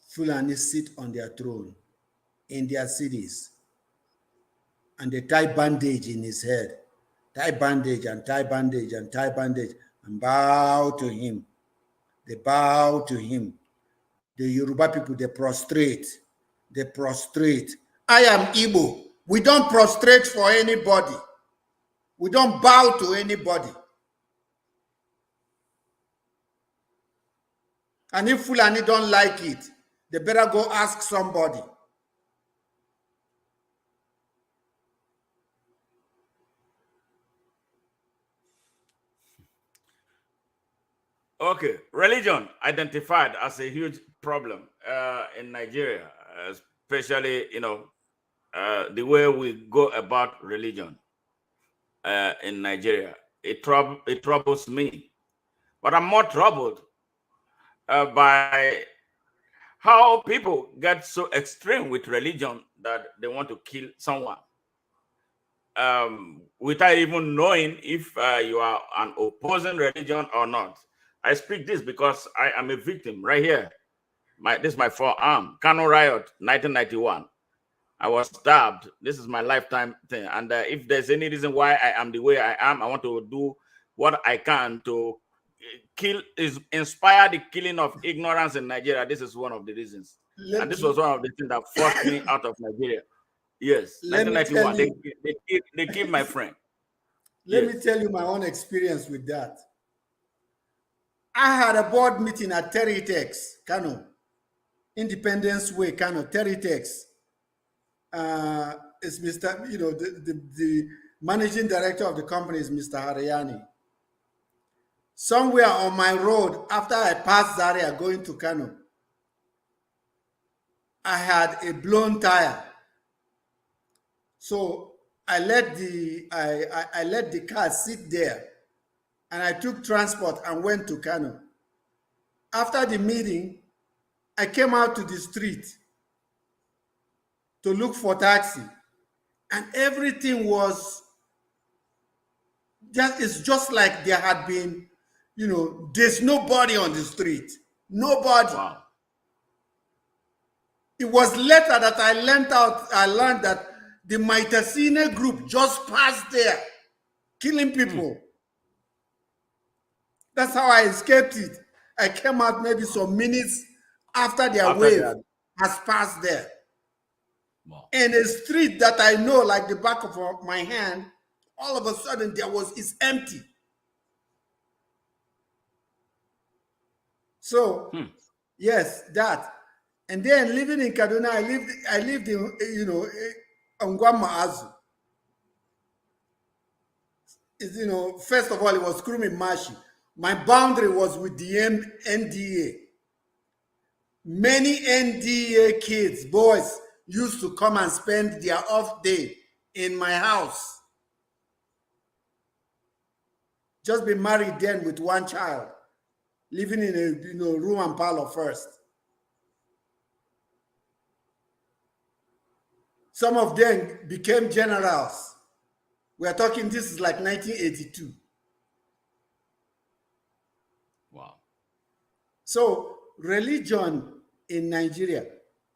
Fulani sit on their throne in their cities. And they tie bandage in his head. Tie bandage and tie bandage and tie bandage and bow to him. They bow to him. The Yoruba people, they prostrate. They prostrate. I am Igbo. We don't prostrate for anybody. We don't bow to anybody. And if Fulani don't like it, they better go ask somebody. Okay, religion identified as a huge problem in Nigeria, especially, the way we go about religion in Nigeria. It troubles me. But I'm more troubled by how people get so extreme with religion that they want to kill someone without even knowing if you are an opposing religion or not. I speak this because I am a victim right here. This is my forearm. Kano riot, 1991. I was stabbed. This is my lifetime thing. And if there's any reason why I am the way I am, I want to do what I can to inspire the killing of ignorance in Nigeria. This is one of the reasons. And this was one of the things that forced me out of Nigeria. Yes, 1991. They killed my friend. Let me tell you my own experience with that. I had a board meeting at Teritex, Kano, Independence Way, Kano, Teritex. It's Mr. The managing director of the company is Mr. Harayani. Somewhere on my road, after I passed Zaria going to Kano, I had a blown tire. So I let the car sit there, and I took transport and went to Kano. After the meeting, I came out to the street to look for taxi, and everything was just like there had been, there's nobody on the street. Nobody. Wow. It was later that I learned that the Maitasine group just passed there, killing people. That's how I escaped it. I came out maybe some minutes after their wave has passed there. Wow. In a street that I know like the back of my hand, all of a sudden it's empty. So, yes, that. And then living in Kaduna, I lived in, Ugwumba Azu. First of all, it was Krumi Mashi. My boundary was with the NDA. Many NDA kids, boys, used to come and spend their off day in my house. Just been married then with one child, living in a room and parlor first. Some of them became generals. We are talking, this is like 1982. Wow. So religion in Nigeria,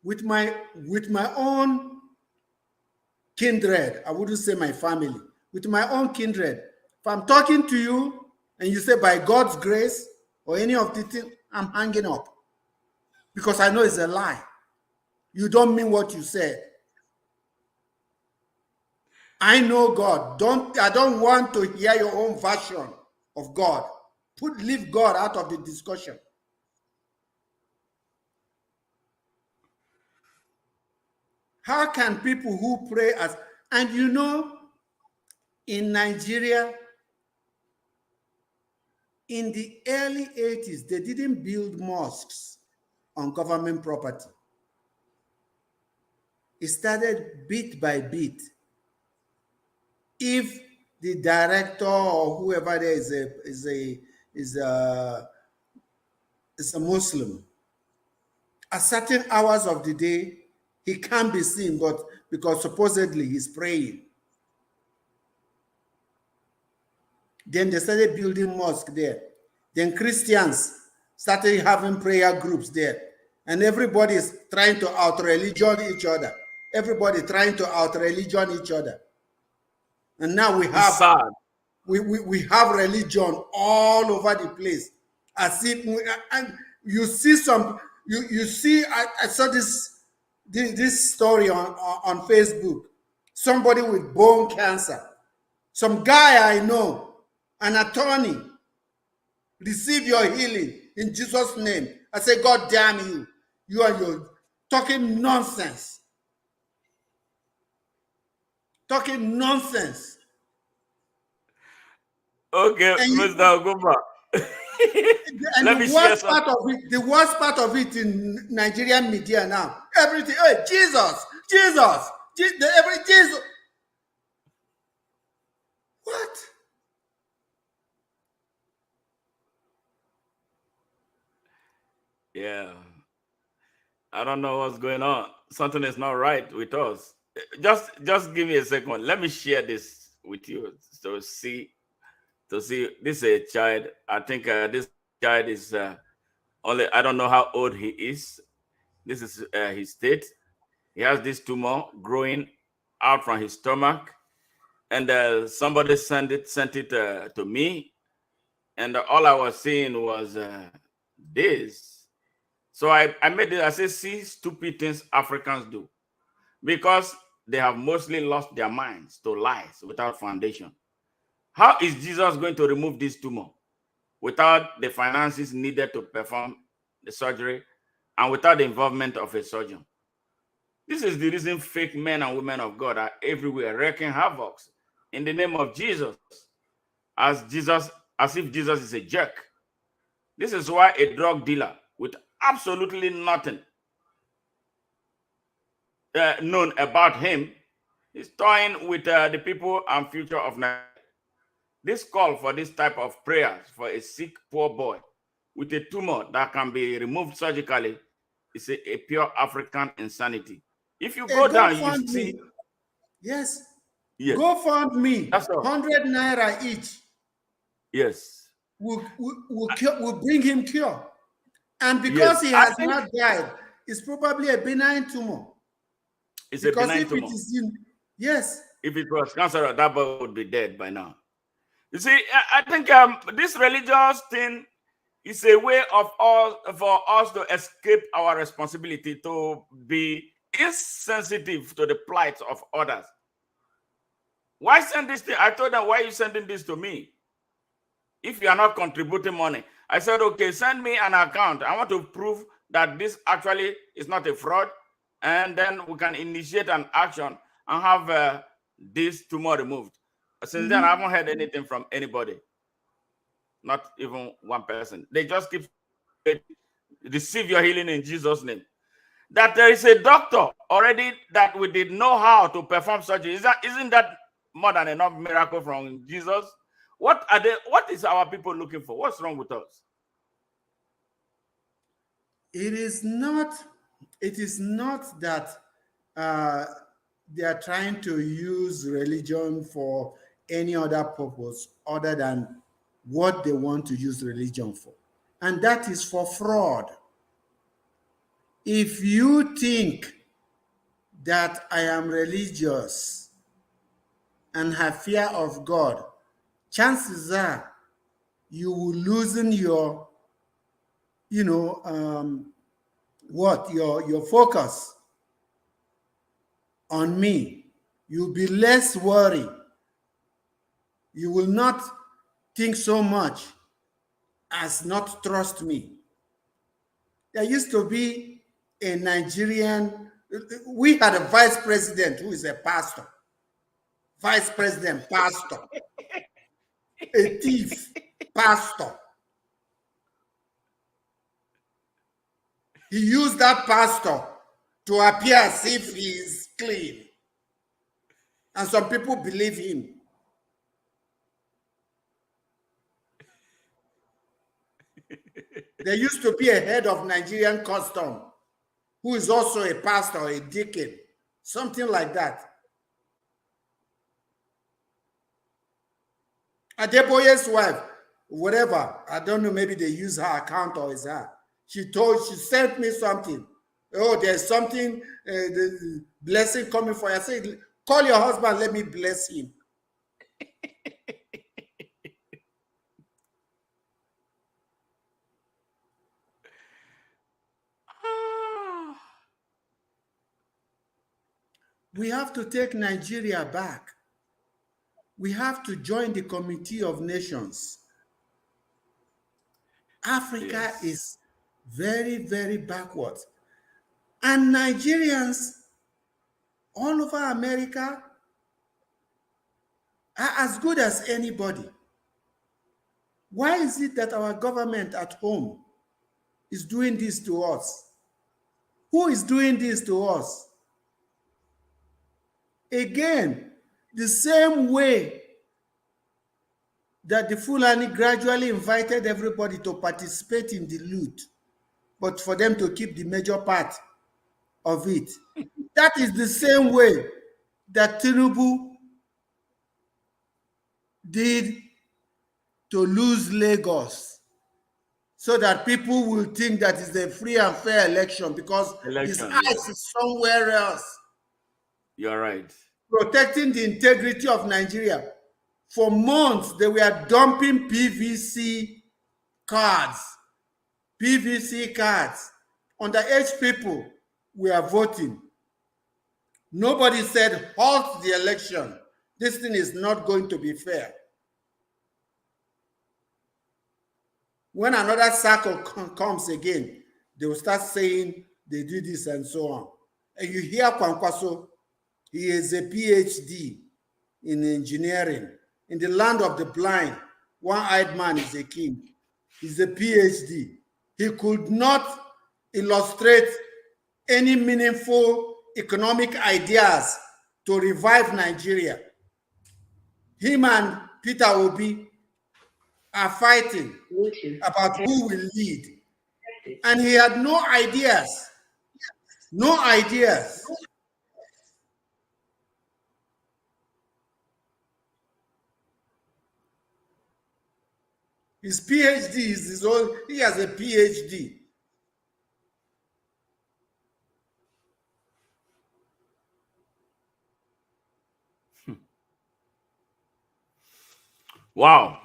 with my own kindred, I wouldn't say my family, with my own kindred, if I'm talking to you and you say by God's grace or any of the things, I'm hanging up because I know it's a lie. You don't mean what you said. I know God. I don't want to hear your own version of God. Leave God out of the discussion. How can people who pray and in Nigeria, in the early 80s, they didn't build mosques on government property. It started bit by bit. If the director or whoever there is a Muslim, at certain hours of the day, he can't be seen, but because supposedly he's praying. Then they started building mosque there. Then Christians started having prayer groups there. And everybody is trying to out-religion each other. Everybody trying to out-religion each other. And now we have we have religion all over the place. As if and you see I saw this story on Facebook. Somebody with bone cancer. Some guy I know, an attorney, receive your healing in Jesus' name. I say, God damn you. You're talking nonsense. Talking nonsense. Okay, Mr. Ugwumba. And Let me share some. the worst part of it in Nigerian media now, everything, hey, Jesus, Jesus, every Jesus. What? Yeah. I don't know what's going on. Something is not right with us. Just give me a second. Let me share this with you to see. This is a child. I think this child is only, I don't know how old he is. This is his state. He has this tumor growing out from his stomach, and somebody sent it to me, and all I was seeing was this. So I made it. I said, see stupid things Africans do, because they have mostly lost their minds to lies without foundation. How is Jesus going to remove this tumor without the finances needed to perform the surgery and without the involvement of a surgeon? This is the reason fake men and women of God are everywhere wreaking havoc in the name of Jesus, as if Jesus is a jerk. This is why a drug dealer with absolutely nothing known about him is toying with the people and future of Nigeria. This call for this type of prayers for a sick, poor boy with a tumor that can be removed surgically is a pure African insanity. If you go down, you see. Yes. Yes. Go fund me. That's all. 100 naira each. Yes. Will bring him cure. And because he has not died, it's probably a benign tumor. It's a benign tumor. Yes. If it was cancer, that boy would be dead by now. You see, I think this religious thing is a way for us to escape our responsibility to be insensitive to the plight of others. Why send this thing? I told them, why are you sending this to me? If you are not contributing money. I said, okay, send me an account. I want to prove that this actually is not a fraud. And then we can initiate an action and have this tumor removed. Since then, I haven't heard anything from anybody. Not even one person. They just keep saying, receive your healing in Jesus' name. That there is a doctor already that we did know how to perform surgery. Isn't that more than enough miracle from Jesus? What is our people looking for? What's wrong with us? It is not that they are trying to use religion for any other purpose other than what they want to use religion for. And that is for fraud. If you think that I am religious and have fear of God, chances are you will loosen your, your focus on me. You'll be less worried. You will not think so much as not trust me. There used to be a Nigerian, we had a vice president who is a pastor. Vice president, pastor. A thief, pastor. He used that pastor to appear as if he is clean. And some people believe him. There used to be a head of Nigerian custom who is also a pastor, a deacon, something like that. Adeboye's wife, whatever, I don't know, maybe they use her account or it's her. She sent me something. Oh, there's something, the blessing coming for you. I said, call your husband, let me bless him. We have to take Nigeria back. We have to join the Committee of Nations. Africa is very, very backward. And Nigerians all over America are as good as anybody. Why is it that our government at home is doing this to us? Who is doing this to us? Again, the same way that the Fulani gradually invited everybody to participate in the loot, but for them to keep the major part of it. That is the same way that Tinubu did to lose Lagos, so that people will think that it's a free and fair election because his eyes is somewhere else. You're right. Protecting the integrity of Nigeria. For months, they were dumping PVC cards. Underage people were voting. Nobody said, halt the election. This thing is not going to be fair. When another cycle comes again, they will start saying they do this and so on. And you hear Kwankwaso, he is a PhD in engineering. In the land of the blind, one-eyed man is a king. He's a PhD. He could not illustrate any meaningful economic ideas to revive Nigeria. Him and Peter Obi are fighting about who will lead. And he had no ideas. No ideas. His PhD is his own, he has a PhD. Wow.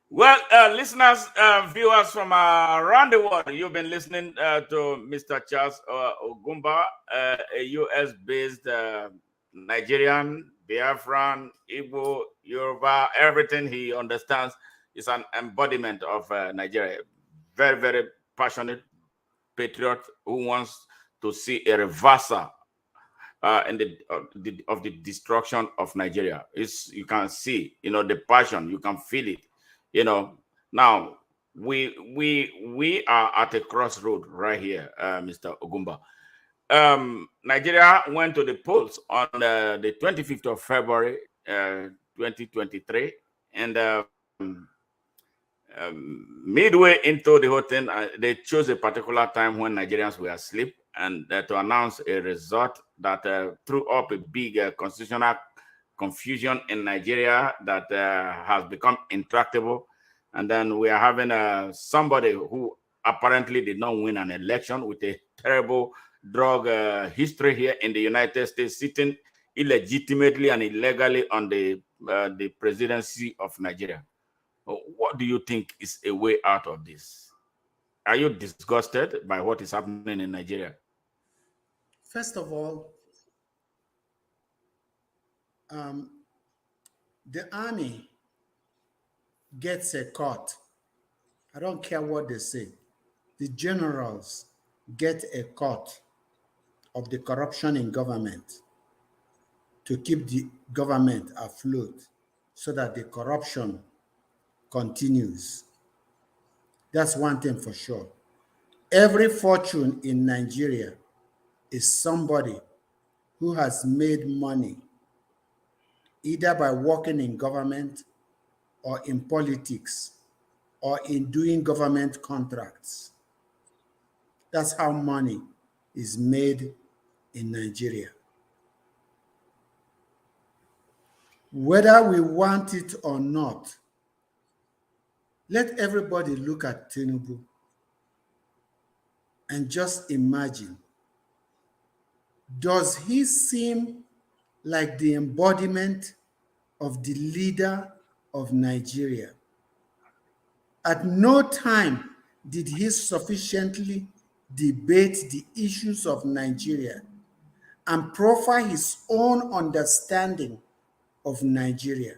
Well, listeners, viewers from around the world, you've been listening to Mr. Charles Ugwumba, a US-based Nigerian, Biafran, Igbo, Yoruba, everything he understands is an embodiment of Nigeria. Very, very passionate patriot who wants to see a reversal of the destruction of Nigeria. You can see, the passion, you can feel it. Now we are at a crossroad right here, Mr. Ugwumba. Nigeria went to the polls on the 25th of February, 2023, and midway into the whole thing, they chose a particular time when Nigerians were asleep, and to announce a result that threw up a big constitutional confusion in Nigeria that has become intractable. And then we are having somebody who apparently did not win an election with a terrible drug history here in the United States, sitting illegitimately and illegally on the presidency of Nigeria. What do you think is a way out of this? Are you disgusted by what is happening in Nigeria? First of all, the army gets a cut. I don't care what they say. The generals get a cut of the corruption in government to keep the government afloat so that the corruption continues. That's one thing for sure. Every fortune in Nigeria is somebody who has made money either by working in government or in politics or in doing government contracts. That's how money is made in Nigeria. Whether we want it or not, let everybody look at Tinubu and just imagine, does he seem like the embodiment of the leader of Nigeria? At no time did he sufficiently debate the issues of Nigeria and profile his own understanding of Nigeria.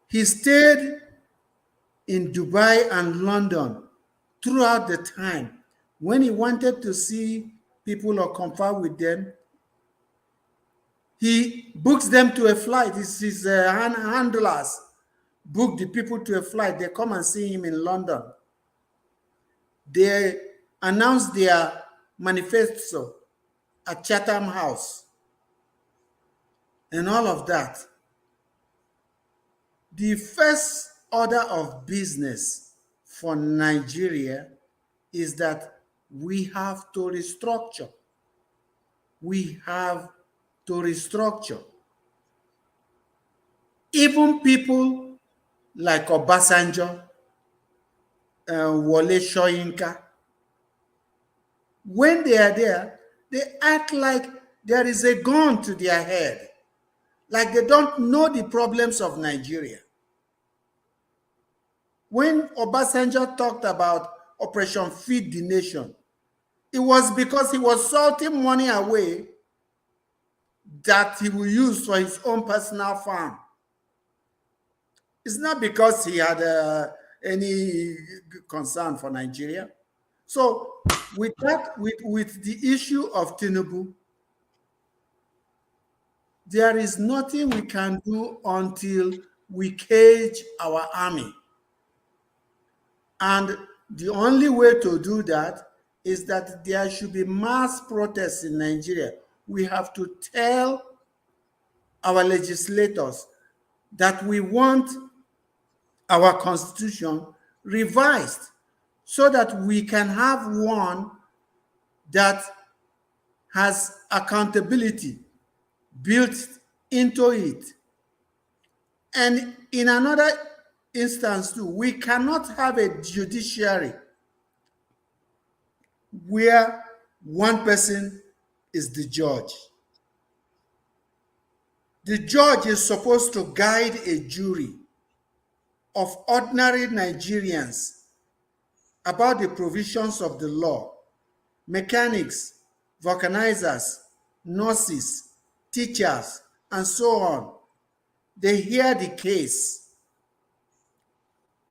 He stayed in Dubai and London throughout the time. When he wanted to see people or confer with them, he books them to a flight. It's his handlers book the people to a flight. They come and see him in London. They announce their manifesto at Chatham House and all of that. The first order of business for Nigeria is that we have to restructure. We have to restructure. Even people like Obasanjo, Wole Soyinka, when they are there, they act like there is a gun to their head, like they don't know the problems of Nigeria. When Obasanjo talked about Operation Feed the Nation, it was because he was salting money away that he will use for his own personal farm. It's not because he had any concern for Nigeria. So with that, with the issue of Tinubu, there is nothing we can do until we cage our army. And the only way to do that is that there should be mass protests in Nigeria. We have to tell our legislators that we want our constitution revised so that we can have one that has accountability built into it. And in another instance too, we cannot have a judiciary where one person is the judge. The judge is supposed to guide a jury of ordinary Nigerians about the provisions of the law. Mechanics, vulcanizers, nurses, teachers, and so on. They hear the case,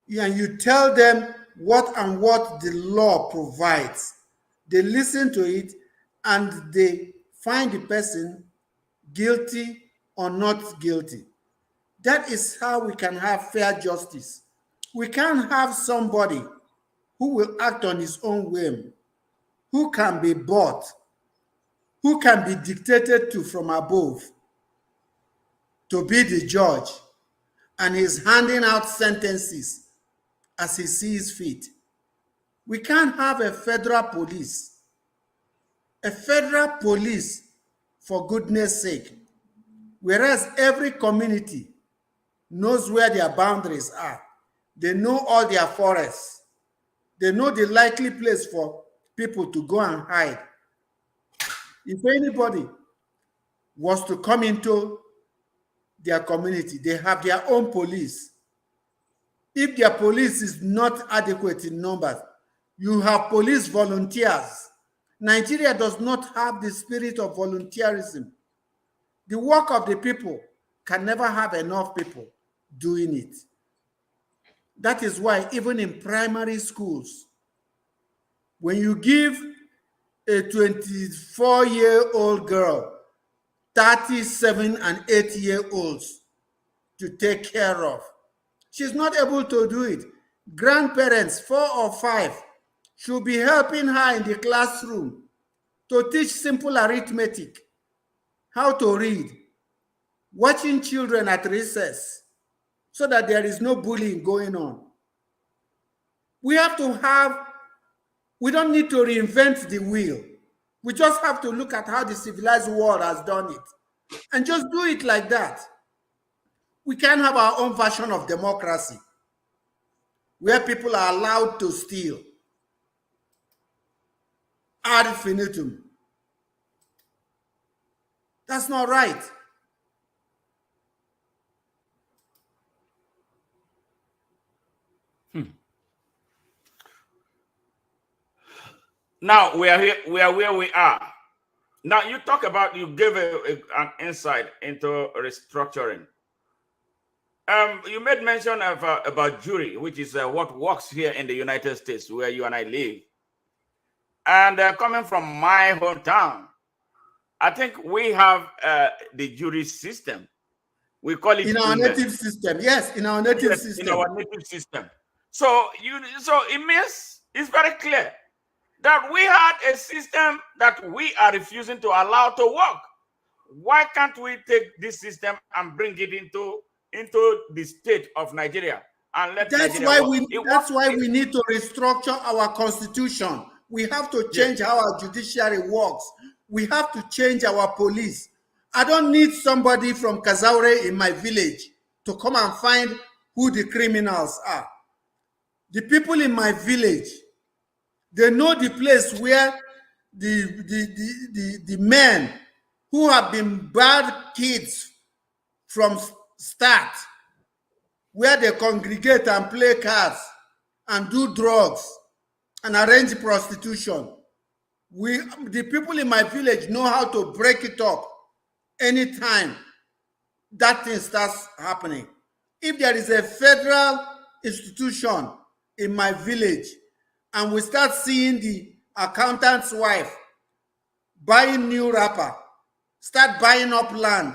and you tell them what the law provides. They listen to it and they find the person guilty or not guilty. That is how we can have fair justice. We can't have somebody who will act on his own whim, who can be bought, who can be dictated to from above to be the judge, and he's handing out sentences as he sees fit. We can't have a federal police. A federal police, for goodness sake, whereas every community knows where their boundaries are. They know all their forests. They know the likely place for people to go and hide. If anybody was to come into their community, they have their own police. If their police is not adequate in numbers, you have police volunteers. Nigeria does not have the spirit of volunteerism. The work of the people can never have enough people doing it. That is why even in primary schools, when you give a 24-year-old girl 37 and 8-year-olds to take care of, she's not able to do it. Grandparents, 4 or 5, should be helping her in the classroom to teach simple arithmetic, how to read, watching children at recess, so that there is no bullying going on. We don't need to reinvent the wheel. We just have to look at how the civilized world has done it and just do it like that. We can have our own version of democracy where people are allowed to steal ad infinitum. That's not right. Now we are here. We are where we are. Now you talk about, you gave an insight into restructuring. You made mention of about jury, which is what works here in the United States, where you and I live. And coming from my hometown, I think we have the jury system We call it in our women. native system. Yes, in our native Yes, system. in our native system. So it means it's very clear that we had a system that we are refusing to allow to work. Why can't we take this system and bring it into the state of Nigeria and let That's Nigeria work? That's why we need to restructure our constitution. We have to change how our judiciary works. We have to change our police. I don't need somebody from Kazaure in my village to come and find who the criminals are. The people in my village, they know the place where the men who have been bad kids from start, where they congregate and play cards and do drugs and arrange prostitution. The people in my village know how to break it up anytime that thing starts happening. If there is a federal institution in my village and we start seeing the accountant's wife buying new wrapper, start buying up land,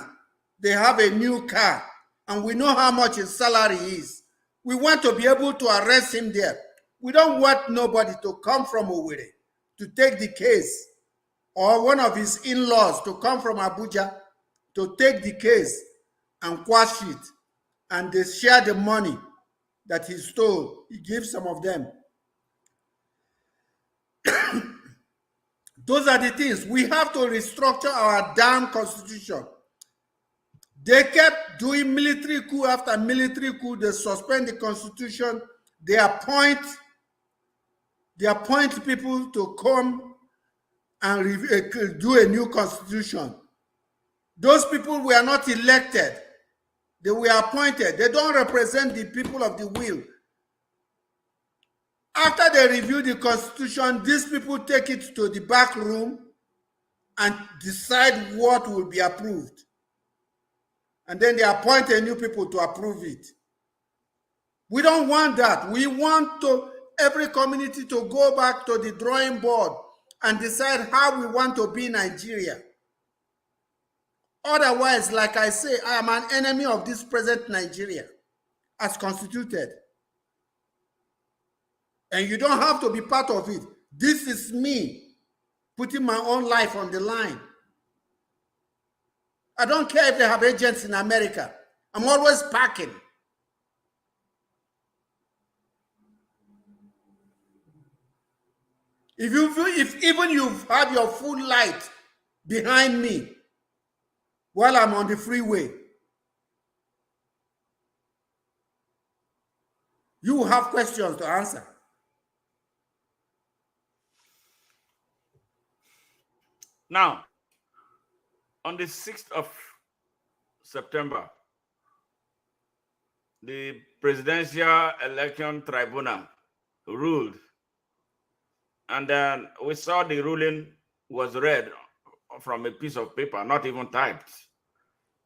they have a new car, and we know how much his salary is, we want to be able to arrest him there. We don't want nobody to come from Owerri to take the case, or one of his in-laws to come from Abuja to take the case and quash it, and they share the money that he stole. He gives some of them. Those are the things. We have to restructure our damn constitution. They kept doing military coup after military coup. They suspend the constitution. They appoint people to come and do a new constitution. Those people were not elected. They were appointed. They don't represent the people of the will. After they review the constitution, these people take it to the back room and decide what will be approved. And then they appoint a new people to approve it. We don't want that. We want every community to go back to the drawing board and decide how we want to be Nigeria. Otherwise, like I say, I am an enemy of this present Nigeria as constituted. And you don't have to be part of it. This is me putting my own life on the line. I don't care if they have agents in America. I'm always packing. If even you have your full light behind me while I'm on the freeway, you will have questions to answer. Now, on the 6th of September, the Presidential Election Tribunal ruled, and then we saw the ruling was read from a piece of paper, not even typed.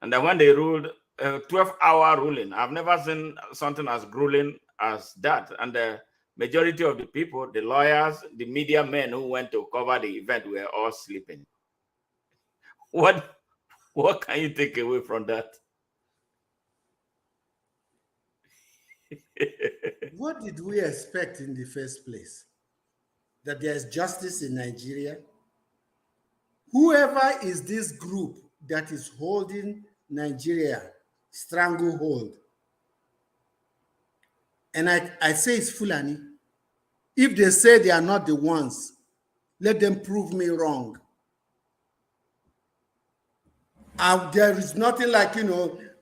And then when they ruled, a 12-hour ruling, I've never seen something as grueling as that. And the majority of the people, the lawyers, the media men who went to cover the event were all sleeping. What can you take away from that? What did we expect in the first place? That there's justice in Nigeria? Whoever is this group that is holding Nigeria stranglehold, and I say it's Fulani. If they say they are not the ones, let them prove me wrong. There is nothing like,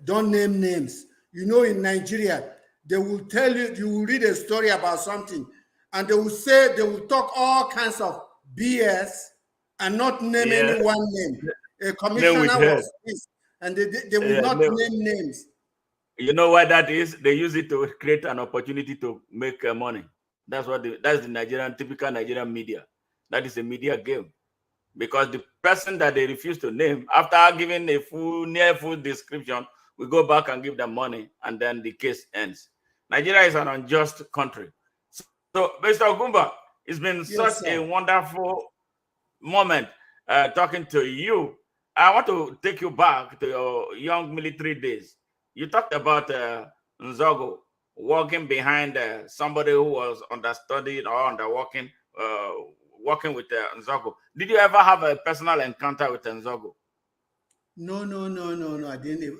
don't name names. In Nigeria, they will tell you, you will read a story about something, and they will talk all kinds of BS and not name any one name. A commissioner was this, and they will not name names. You know why that is? They use it to create an opportunity to make money. That's the typical Nigerian media. That is a media game. Because the person that they refuse to name, after giving a near full description, we go back and give them money, and then the case ends. Nigeria is an unjust country. So Mr. Ugwumba, it's been such a wonderful moment talking to you. I want to take you back to your young military days. You talked about Nzogo walking behind somebody who was understudied or underworking, working with Nzogo. Did you ever have a personal encounter with Nzogo? No, no, no, no, no. I didn't.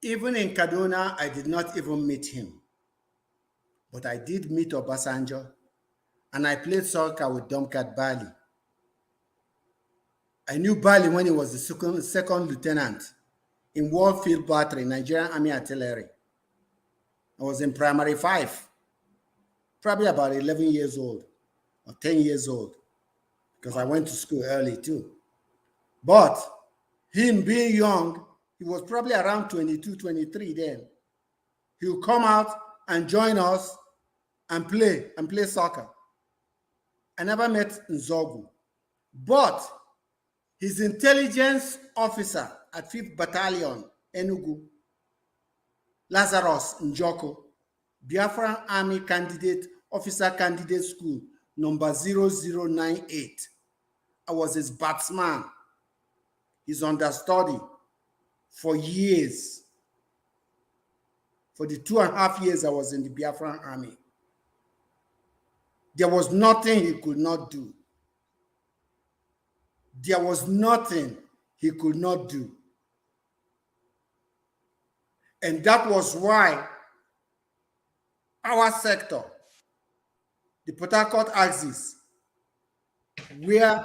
Even in Kaduna, I did not even meet him. But I did meet Obasanjo, and I played soccer with Domkat Bali. I knew Bali when he was the second lieutenant in Warfield Battery, Nigerian Army Artillery. I was in primary 5, probably about 11 years old or 10 years old, because I went to school early too. But him being young, he was probably around 22, 23 then. He would come out and join us and play soccer. I never met Nzogu, but his intelligence officer at 5th Battalion, Enugu, Lazarus Njoko, Biafran Army Candidate, Officer Candidate School, number 0098. I was his batsman, his understudy for years. For the 2.5 years I was in the Biafran Army. There was nothing he could not do. There was nothing he could not do. And that was why our sector, the Port Harcourt axis, where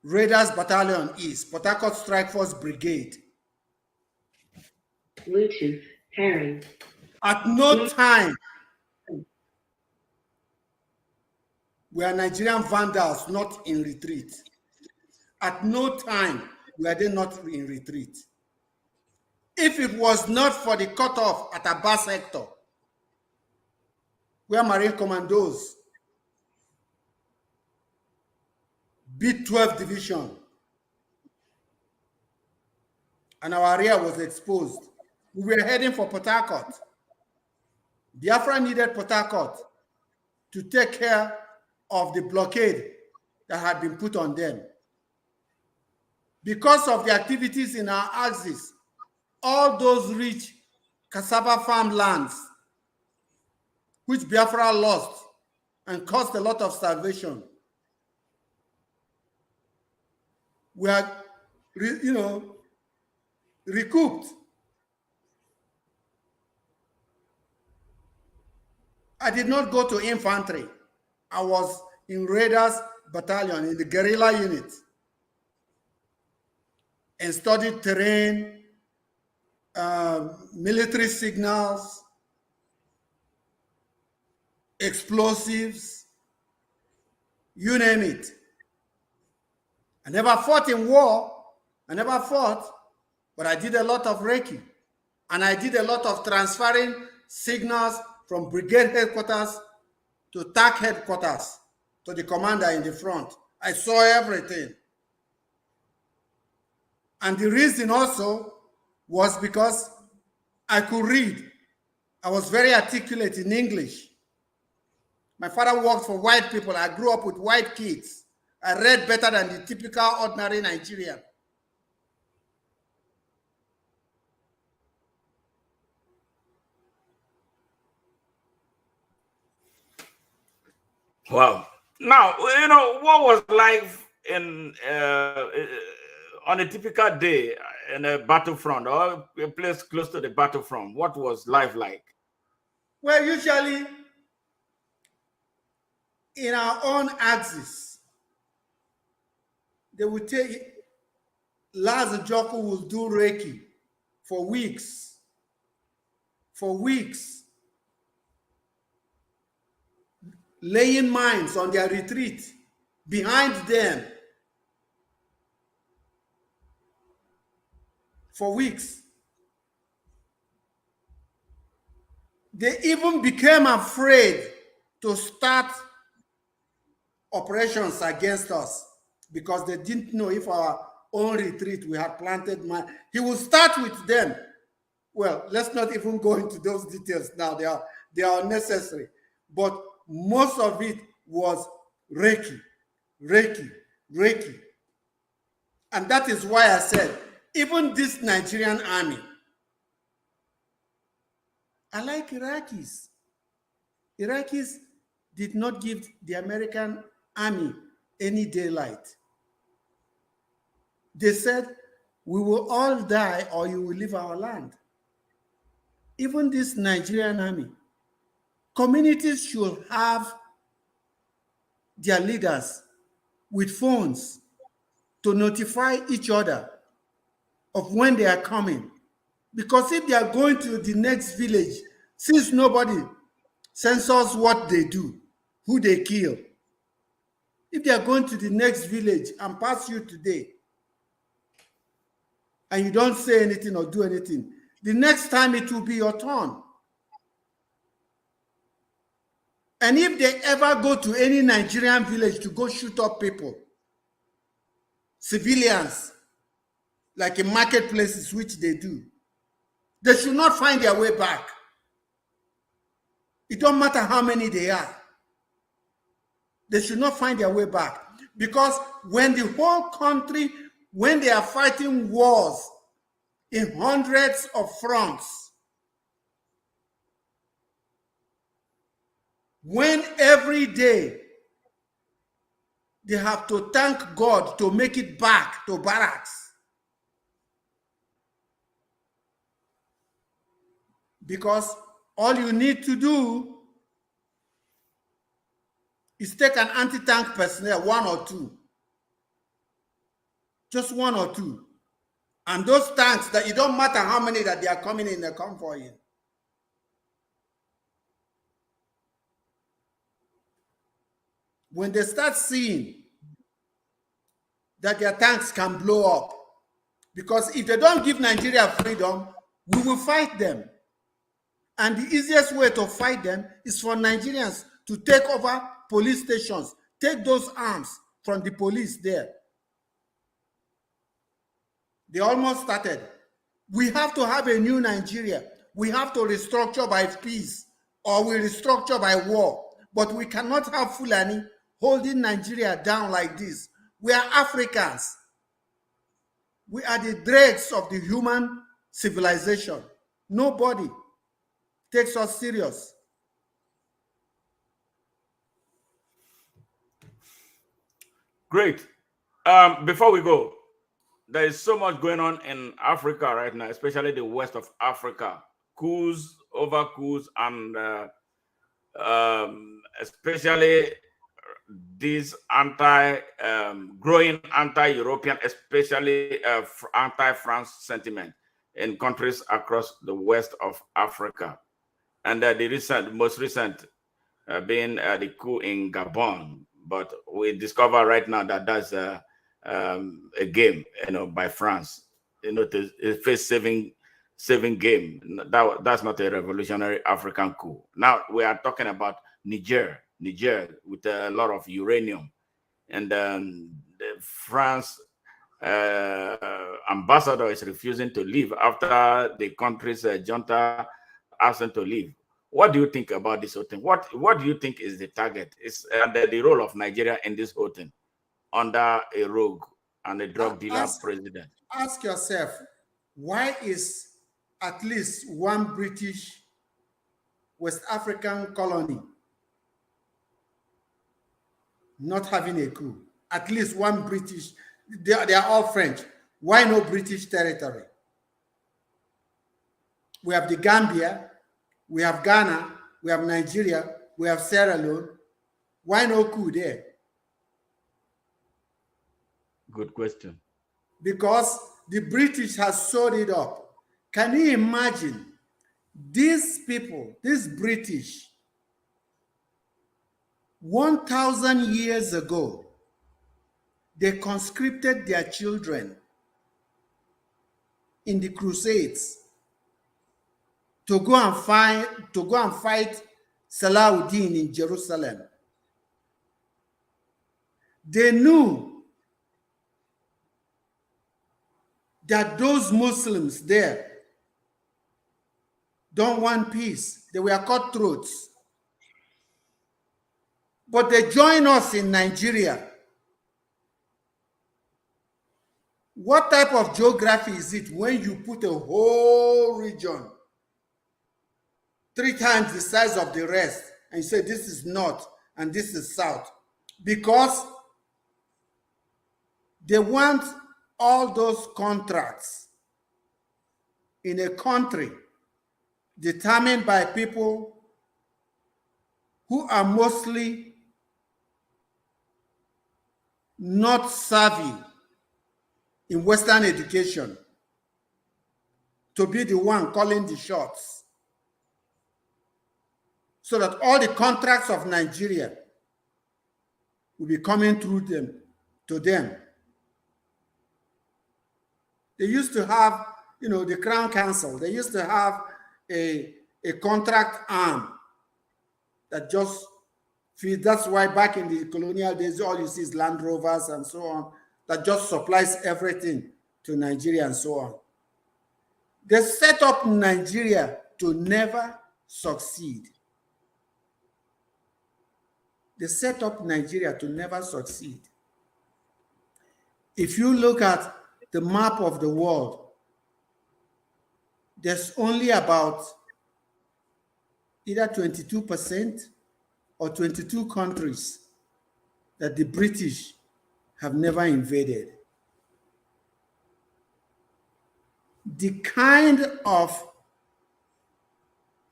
Raiders Battalion is, Port Harcourt Strike Force Brigade. Bluetooth pairing. At no time were Nigerian vandals not in retreat. At no time were they not in retreat. If it was not for the cutoff at Aba sector, where Marine Commandos beat 12th Division and our area was exposed, we were heading for Port Harcourt. Biafra needed Port Harcourt to take care of the blockade that had been put on them. Because of the activities in our axis, all those rich cassava farmlands, which Biafra lost and caused a lot of starvation, were, recouped. I did not go to infantry. I was in Raiders Battalion in the guerrilla unit and studied terrain, military signals, explosives, you name it. I never fought in war. I never fought, but I did a lot of Reiki. And I did a lot of transferring signals from brigade headquarters to TAC headquarters to the commander in the front. I saw everything. And the reason also was because I could read. I was very articulate in English. My father worked for white people. I grew up with white kids. I read better than the typical ordinary Nigerian. Wow. Now, what was life in on a typical day in a battlefront or a place close to the battlefront? What was life like? Well, usually in our own axis, they would take Laz Joko will do Reiki for weeks. For weeks. Laying mines on their retreat behind them for weeks. They even became afraid to start operations against us because they didn't know if our own retreat we had planted mine. He will start with them. Well, let's not even go into those details now. They are unnecessary. But most of it was Reiki, Reiki, Reiki. And that is why I said Even this Nigerian army, I like Iraqis. Iraqis did not give the American army any daylight. They said, we will all die or you will leave our land. Even this Nigerian army, communities should have their leaders with phones to notify each other of when they are coming. Because if they are going to the next village, since nobody censors what they do, who they kill, if they are going to the next village and pass you today, and you don't say anything or do anything, the next time it will be your turn. And if they ever go to any Nigerian village to go shoot up people, civilians, like in marketplaces, which they do, they should not find their way back. It don't matter how many they are. They should not find their way back. Because when the whole country, when they are fighting wars in hundreds of fronts, when every day they have to thank God to make it back to barracks, because all you need to do is take an anti-tank personnel, one or two, just one or two, and those tanks that it don't matter how many that they are coming in, they come for you. When they start seeing that their tanks can blow up, because if they don't give Nigeria freedom, we will fight them. And the easiest way to fight them is for Nigerians to take over police stations, take those arms from the police there. They almost started. We have to have a new Nigeria. We have to restructure by peace, or we restructure by war. But we cannot have Fulani holding Nigeria down like this. We are Africans. We are the dregs of the human civilization. Nobody takes us serious. Great. Before we go, there is so much going on in Africa right now, especially the west of Africa. Coups over coups, and especially this growing anti-European, especially anti-France sentiment in countries across the west of Africa. And the most recent being the coup in Gabon. But we discover right now that that's a game, by France, a face-saving game. That's not a revolutionary African coup. Now we are talking about Niger with a lot of uranium, and the France ambassador is refusing to leave after the country's junta asked him to leave. What do you think about this whole thing? What do you think is the target? Is the role of Nigeria in this whole thing under a rogue and a drug dealer president? Ask yourself, why is at least one British West African colony not having a coup? At least one British, they are all French. Why no British territory? We have the Gambia, we have Ghana, we have Nigeria, we have Sierra Leone. Why no coup there? Good question. Because the British has sewed it up. Can you imagine these people, these British, 1,000 years ago, they conscripted their children in the Crusades to go and fight Salahuddin in Jerusalem. They knew that those Muslims there don't want peace. They were cutthroats. But they join us in Nigeria. What type of geography is it when you put a whole region 3 times the size of the rest and you say this is north and this is south? Because they want all those contracts in a country determined by people who are mostly not savvy in Western education to be the one calling the shots, so that all the contracts of Nigeria will be coming through them to them. They used to have, you know, the Crown Council. They used to have a contract arm that just feeds. That's why back in the colonial days, all you see is Land Rovers and so on, that just supplies everything to Nigeria and so on. They set up Nigeria to never succeed. They set up Nigeria to never succeed. If you look at the map of the world, there's only about either 22% or 22 countries that the British have never invaded. The kind of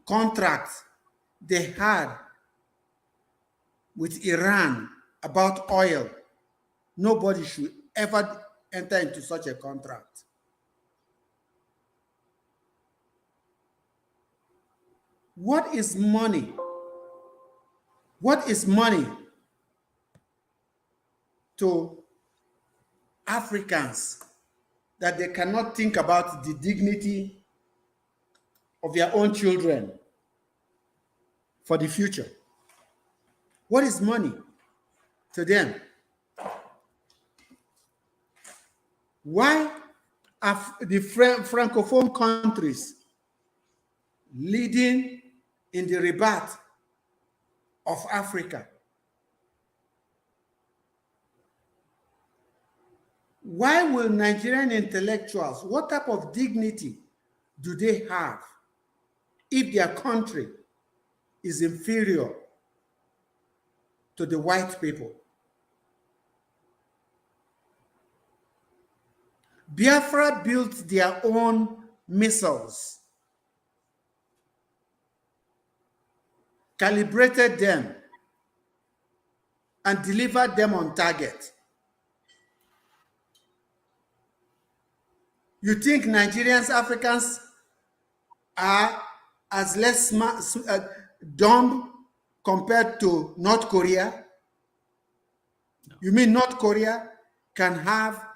contract they had with Iran about oil, nobody should ever enter into such a contract. What is money? What is money to Africans that they cannot think about the dignity of their own children for the future? What is money to them? Why are the Francophone countries leading in the rebirth of Africa? Why will Nigerian intellectuals, what type of dignity do they have if their country is inferior to the white people? Biafra built their own missiles, calibrated them, and delivered them on target. You think Nigerians, Africans are as less dumb compared to North Korea? No. You mean North Korea can have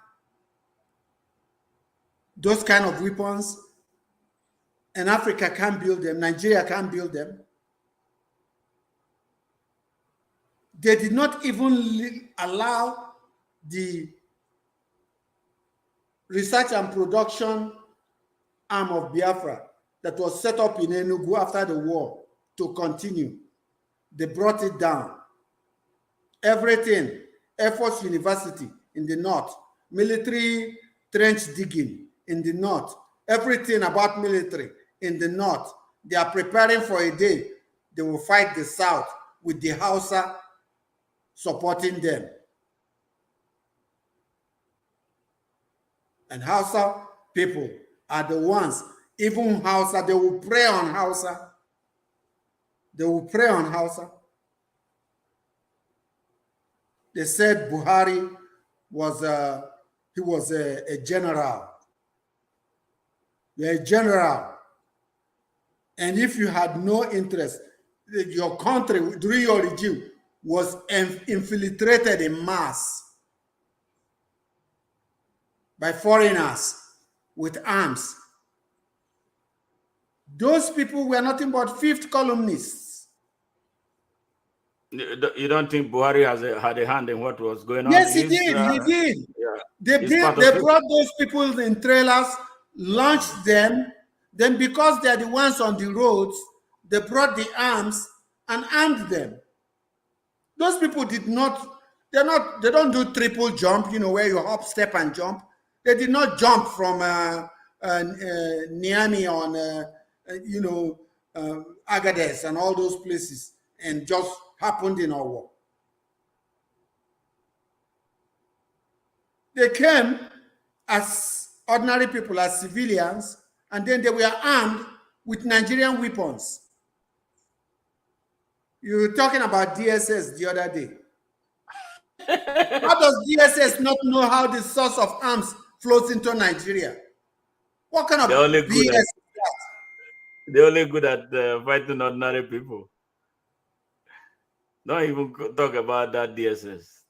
those kind of weapons and Africa can't build them, Nigeria can't build them? They did not even allow the research and production arm of Biafra that was set up in Enugu after the war to continue. They brought it down. Everything, Air Force University in the north, military trench digging in the north, everything about military in the north. They are preparing for a day they will fight the south with the Hausa supporting them. And Hausa people are the ones, even Hausa, they will pray on Hausa. They will pray on Hausa. They said Buhari was a general. You're a general. And if you had no interest, your country during your regime was infiltrated in mass by foreigners with arms. Those people were nothing but fifth columnists. You don't think Buhari had a hand in what was going on? Yes, he did. He did. Yeah. They brought those people in trailers, launched them. Then because they're the ones on the roads, they brought the arms and armed them. Those people did not, they don't do triple jump, you know, where you hop, step, and jump. They did not jump from Niamey on, Agadez and all those places and just happened in our war. They came as ordinary people, as civilians, and then they were armed with Nigerian weapons. You were talking about DSS the other day. How does DSS not know how the source of arms flows into Nigeria? What kind of BS is that? They're only good at fighting ordinary people. Don't even talk about that DSS.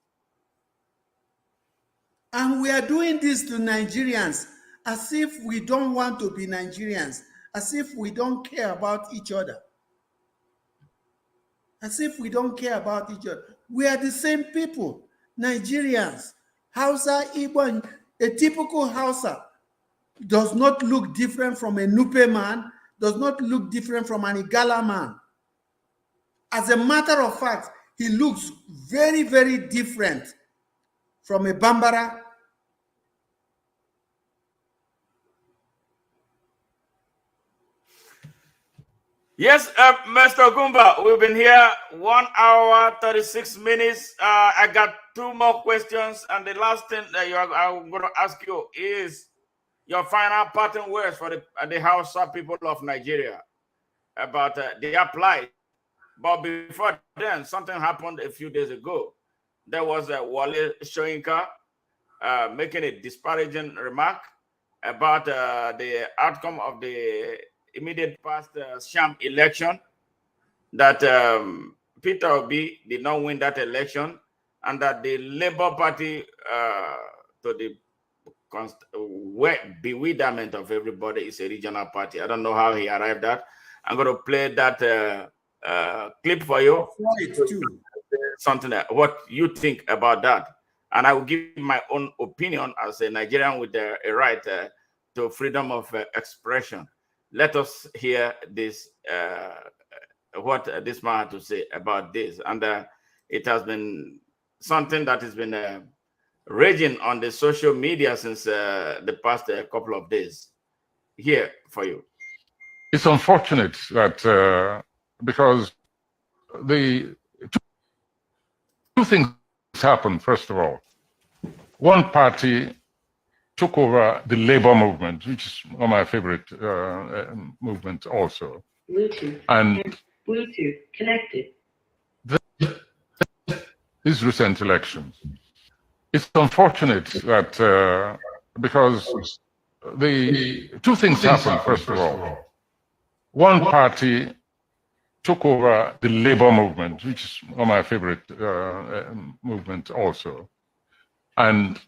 And we are doing this to Nigerians as if we don't want to be Nigerians, as if we don't care about each other. As if we don't care about each other. We are the same people, Nigerians. Hausa, Igbo, a typical Hausa does not look different from a Nupe man, does not look different from an Igala man. As a matter of fact, he looks very, very different from a Bambara. Yes, Mr. Ugwumba, we've been here 1 hour, 36 minutes. I got 2 more questions. And the last thing that I'm going to ask you is your final parting words for the Hausa people of Nigeria about their plight. But before then, something happened a few days ago. There was a Wale Soyinka making a disparaging remark about the outcome of the immediate past sham election, that Peter Obi did not win that election, and that the Labour Party, to the bewilderment of everybody, is a regional party. I don't know how he arrived at. I'm going to play that clip for you. Something what you think about that, and I will give my own opinion as a Nigerian with a right to freedom of expression. Let us hear this, what this man had to say about this. And it has been something that has been raging on the social media since the past couple of days. Here for you. It's unfortunate that because the two things happened, first of all. One party took over the labor movement, which is one of my favorite movements also. Bluetooth. And Bluetooth connected. These recent elections. It's unfortunate that because the 2 things happened, first of all. One party took over the labor movement, which is one of my favorite movements also. And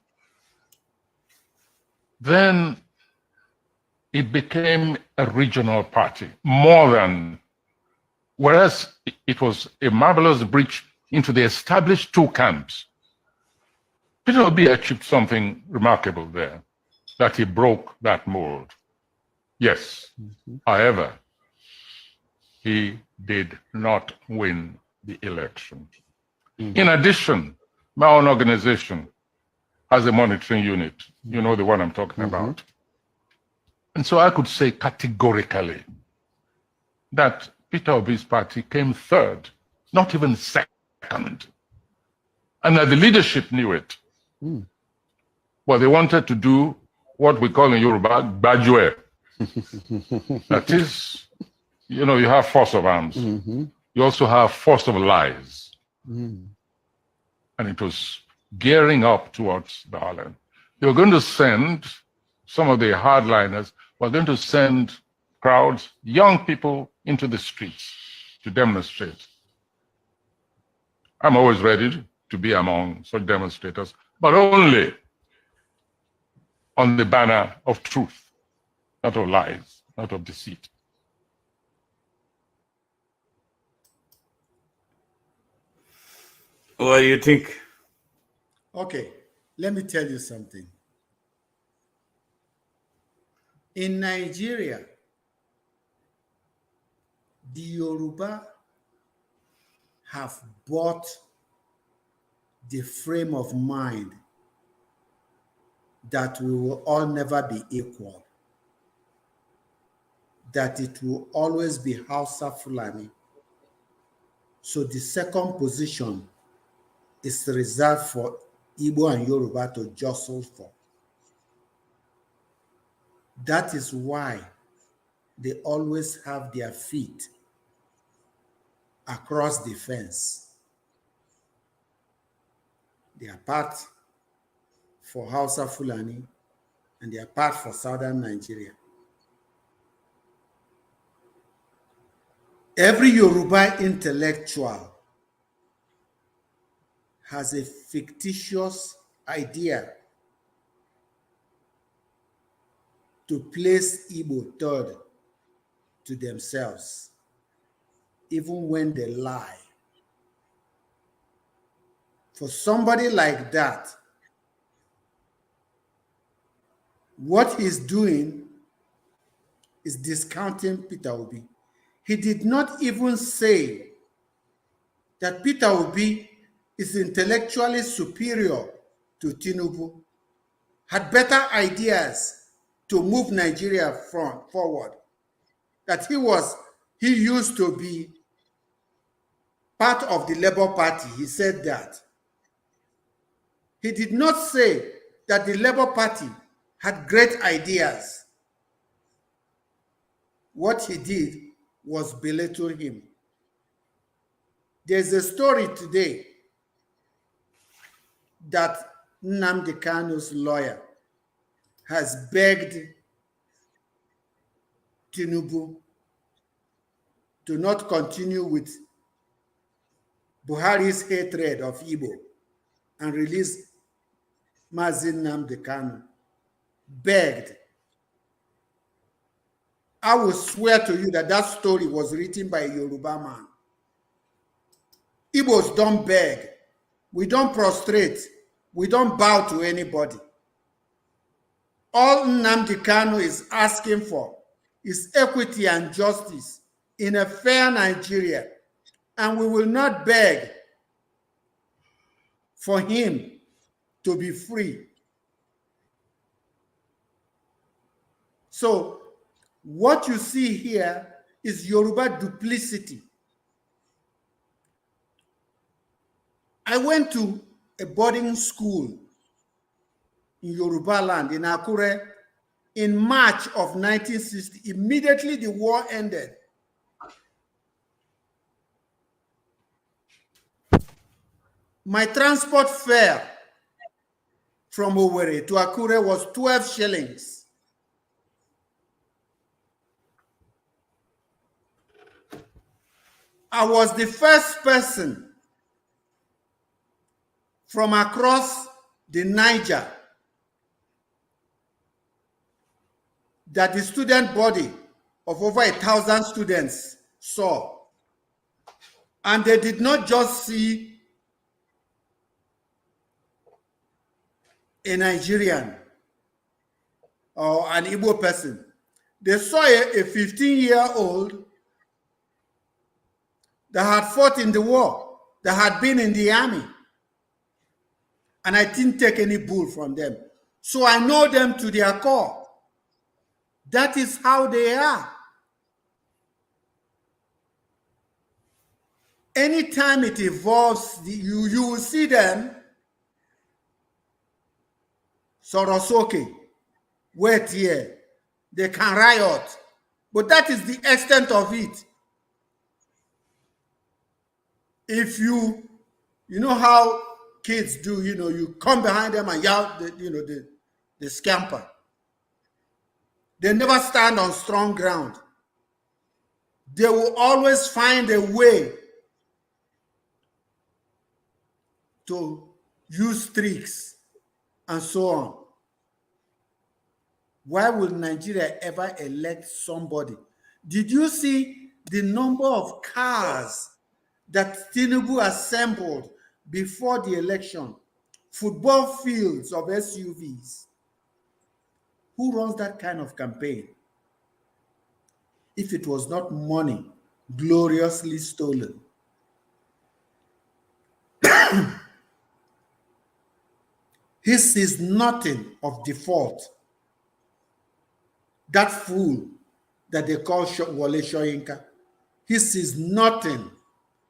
then it became a regional party, more than, whereas it was a marvelous breach into the established 2 camps. Peter Obi achieved something remarkable there, that he broke that mold. Yes, however, he did not win the election. In addition, my own organization has a monitoring unit, you know the one I'm talking about. And so I could say categorically that Peter Obi's party came 3rd, not even 2nd. And that the leadership knew it. Well, they wanted to do what we call in Yoruba, Bajue. That is, you know, you have force of arms. You also have force of lies. And it was gearing up towards the Harlem. They were going to send some of the hardliners, were going to send crowds, young people into the streets to demonstrate. I'm always ready to be among such demonstrators, but only on the banner of truth, not of lies, not of deceit. What do you think? Okay, let me tell you something. In Nigeria, the Yoruba have bought the frame of mind that we will all never be equal, that it will always be Hausa Fulani. So the second position is reserved for Igbo and Yoruba to jostle for. That is why they always have their feet across the fence. They are part for Hausa Fulani and they are part for Southern Nigeria. Every Yoruba intellectual has a fictitious idea to place Igbo third to themselves, even when they lie. For somebody like that, what he's doing is discounting Peter Obi. He did not even say that Peter Obi is intellectually superior to Tinubu, had better ideas to move Nigeria forward, that he used to be part of the Labour Party. He said that. He did not say that the Labour Party had great ideas. What he did was belittle him. There's a story today that Nnamdi Kanu's lawyer has begged Tinubu to not continue with Buhari's hatred of Igbo and release Mazi Nnamdi Kanu. Begged. I will swear to you that that story was written by a Yoruba man. Igbos don't beg. We don't prostrate. We don't bow to anybody. All Nnamdi Kanu is asking for is equity and justice in a fair Nigeria. And we will not beg for him to be free. So, what you see here is Yoruba duplicity. I went to a boarding school in Yoruba land, in Akure, in March of 1960. Immediately the war ended. My transport fare from Owerri to Akure was 12 shillings. I was the first person from across the Niger that the student body of over 1,000 students saw. And they did not just see a Nigerian or an Igbo person. They saw a 15-year-old that had fought in the war, that had been in the army. And I didn't take any bull from them. So I know them to their core. That is how they are. Anytime it evolves, you will see them Sorosoke, wait here. They can riot. But that is the extent of it. If you know how kids do, you come behind them and yell, they scamper. They never stand on strong ground. They will always find a way to use tricks and so on. Why will Nigeria ever elect somebody? Did you see the number of cars that Tinubu assembled before the election? Football fields of SUVs. Who runs that kind of campaign? If it was not money gloriously stolen. He sees nothing of default. That fool that they call Wole Soyinka, he sees nothing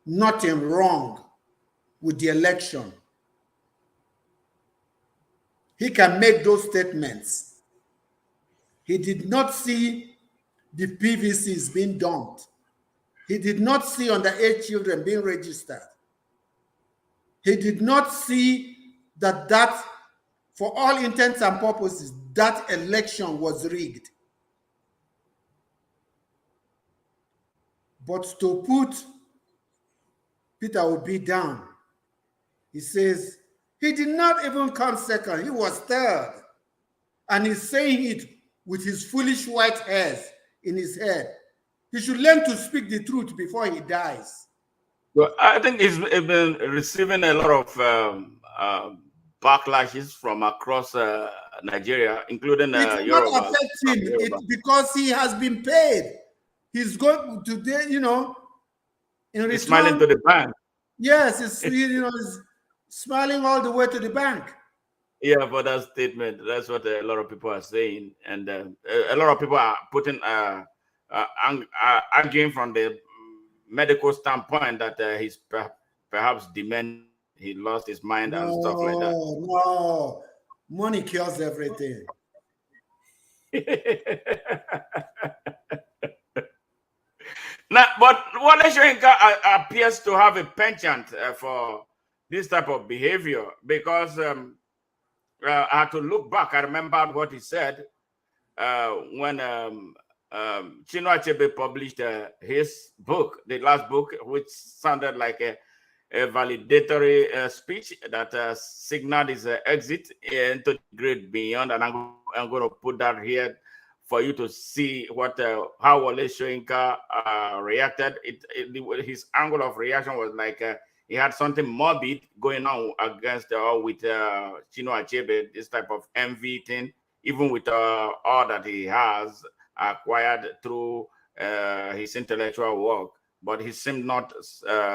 wrong with the election. He can make those statements. He did not see the PVCs being dumped. He did not see underage children being registered. He did not see that for all intents and purposes, that election was rigged. But to put Peter Obi down, he says, he did not even come second, he was third. And he's saying it with his foolish white hairs in his head. He should learn to speak the truth before he dies. Well, I think he's been receiving a lot of backlashes from across Nigeria, including It Yoruba. will not affect him because he has been paid. He's going today, in return, he's smiling to the bank. Yes, he's smiling all the way to the bank. Yeah, for that statement, that's what a lot of people are saying, and a lot of people are putting arguing from the medical standpoint that he's perhaps demented, he lost his mind and stuff like that. No, money cures everything. Now, but Wole Soyinka appears to have a penchant for this type of behavior because I had to look back. I remember what he said when Chinua Achebe published his book, the last book, which sounded like a validatory speech that signaled his exit into the great beyond. And I'm going to put that here for you to see what how Wole Soyinka reacted. His angle of reaction was like he had something morbid going on against with Chinua Achebe, this type of envy thing, even with all that he has acquired through his intellectual work, but he seemed not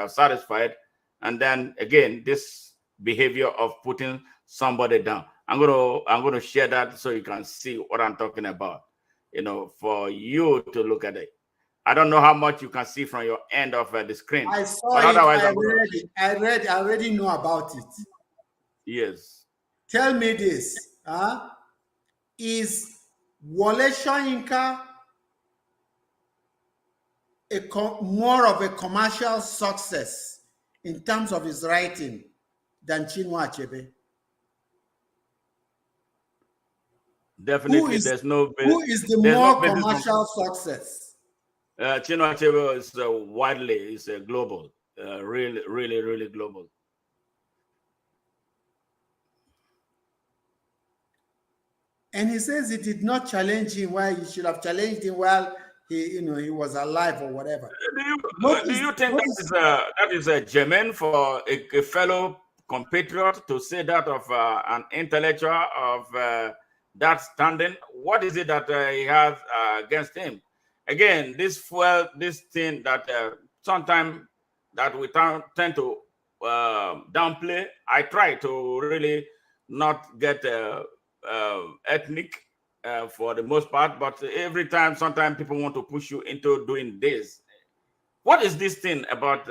satisfied. And then again, this behavior of putting somebody down. I'm gonna share that so you can see what I'm talking about. For you to look at it. I don't know how much you can see from your end of the screen. I saw it. I already know about it. Yes. Tell me this. Is Wole Soyinka more of a commercial success in terms of his writing than Chinua Achebe? Definitely, who is the more commercial success? Chinua Achebe is widely, global, really global. And he says he did not challenge him while he should have challenged him while he was alive or whatever. Do you think that is germane for a fellow compatriot to say that of an intellectual of that standing? What is it that he has against him? Again, this thing that sometimes that we tend to downplay. I try to really not get ethnic for the most part, but every time, sometimes people want to push you into doing this. What is this thing about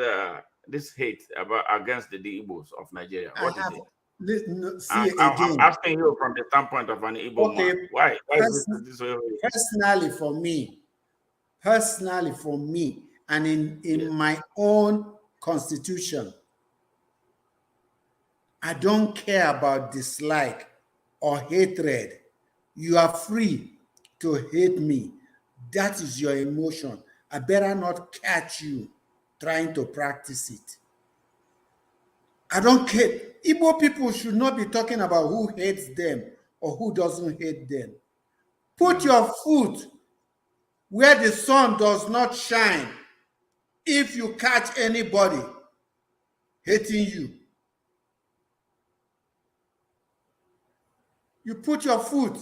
this hate against the Igbos of Nigeria? What is it? I'm asking you from the standpoint of an Igbo man. Why is this way? Personally for me, and in my own constitution, I don't care about dislike or hatred. You are free to hate me. That is your emotion. I better not catch you trying to practice it. I don't care. Igbo people should not be talking about who hates them or who doesn't hate them. Put your foot where the sun does not shine if you catch anybody hating you. You put your foot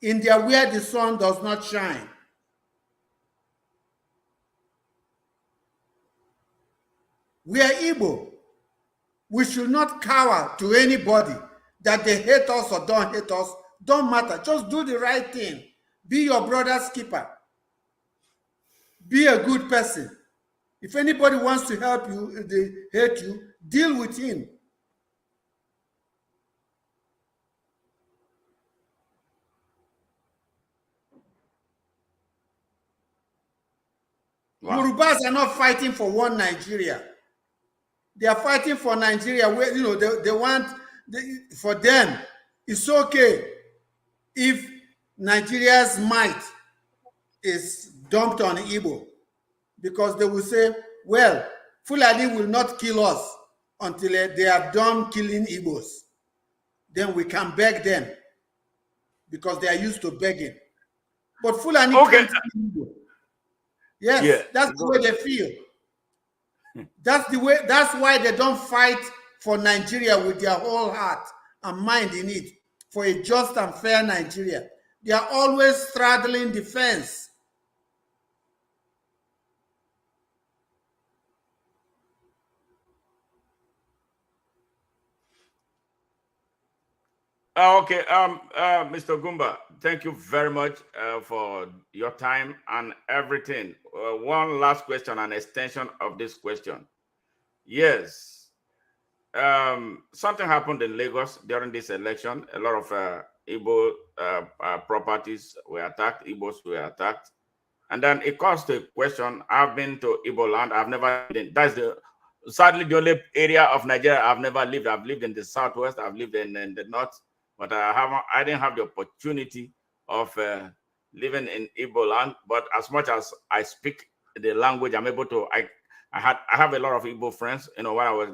in there where the sun does not shine. We are Igbo. We should not cower to anybody That they hate us or don't hate us, don't matter. Just do the right thing. Be your brother's keeper. Be a good person. If anybody wants to help you, if they hate you, deal with him. Wow. Yorubas are not fighting for one Nigeria. They are fighting for Nigeria where, you know, they want, for them, it's okay if Nigeria's might is dumped on Igbo, because they will say, well, Fulani will not kill us until they are done killing Igbos. Then we can beg them, because they are used to begging. But Fulani can't kill Igbo. Yes, yeah, that's the way they feel. That's the way. That's why they don't fight for Nigeria with their whole heart and mind in it, for a just and fair Nigeria. They are always straddling the fence. Okay, Mr. Ugwumba, thank you very much for your time and everything. One last question, an extension of this question. Yes, something happened in Lagos during this election. A lot of Igbo properties were attacked, Igbos were attacked. And then it caused a question. I've been to Igbo land. I've never been. That's sadly the only area of Nigeria I've never lived. I've lived in the southwest. I've lived in the north. But I didn't have the opportunity of living in Igbo land. But as much as I speak the language, I'm able to. I have a lot of Igbo friends. You know, when I was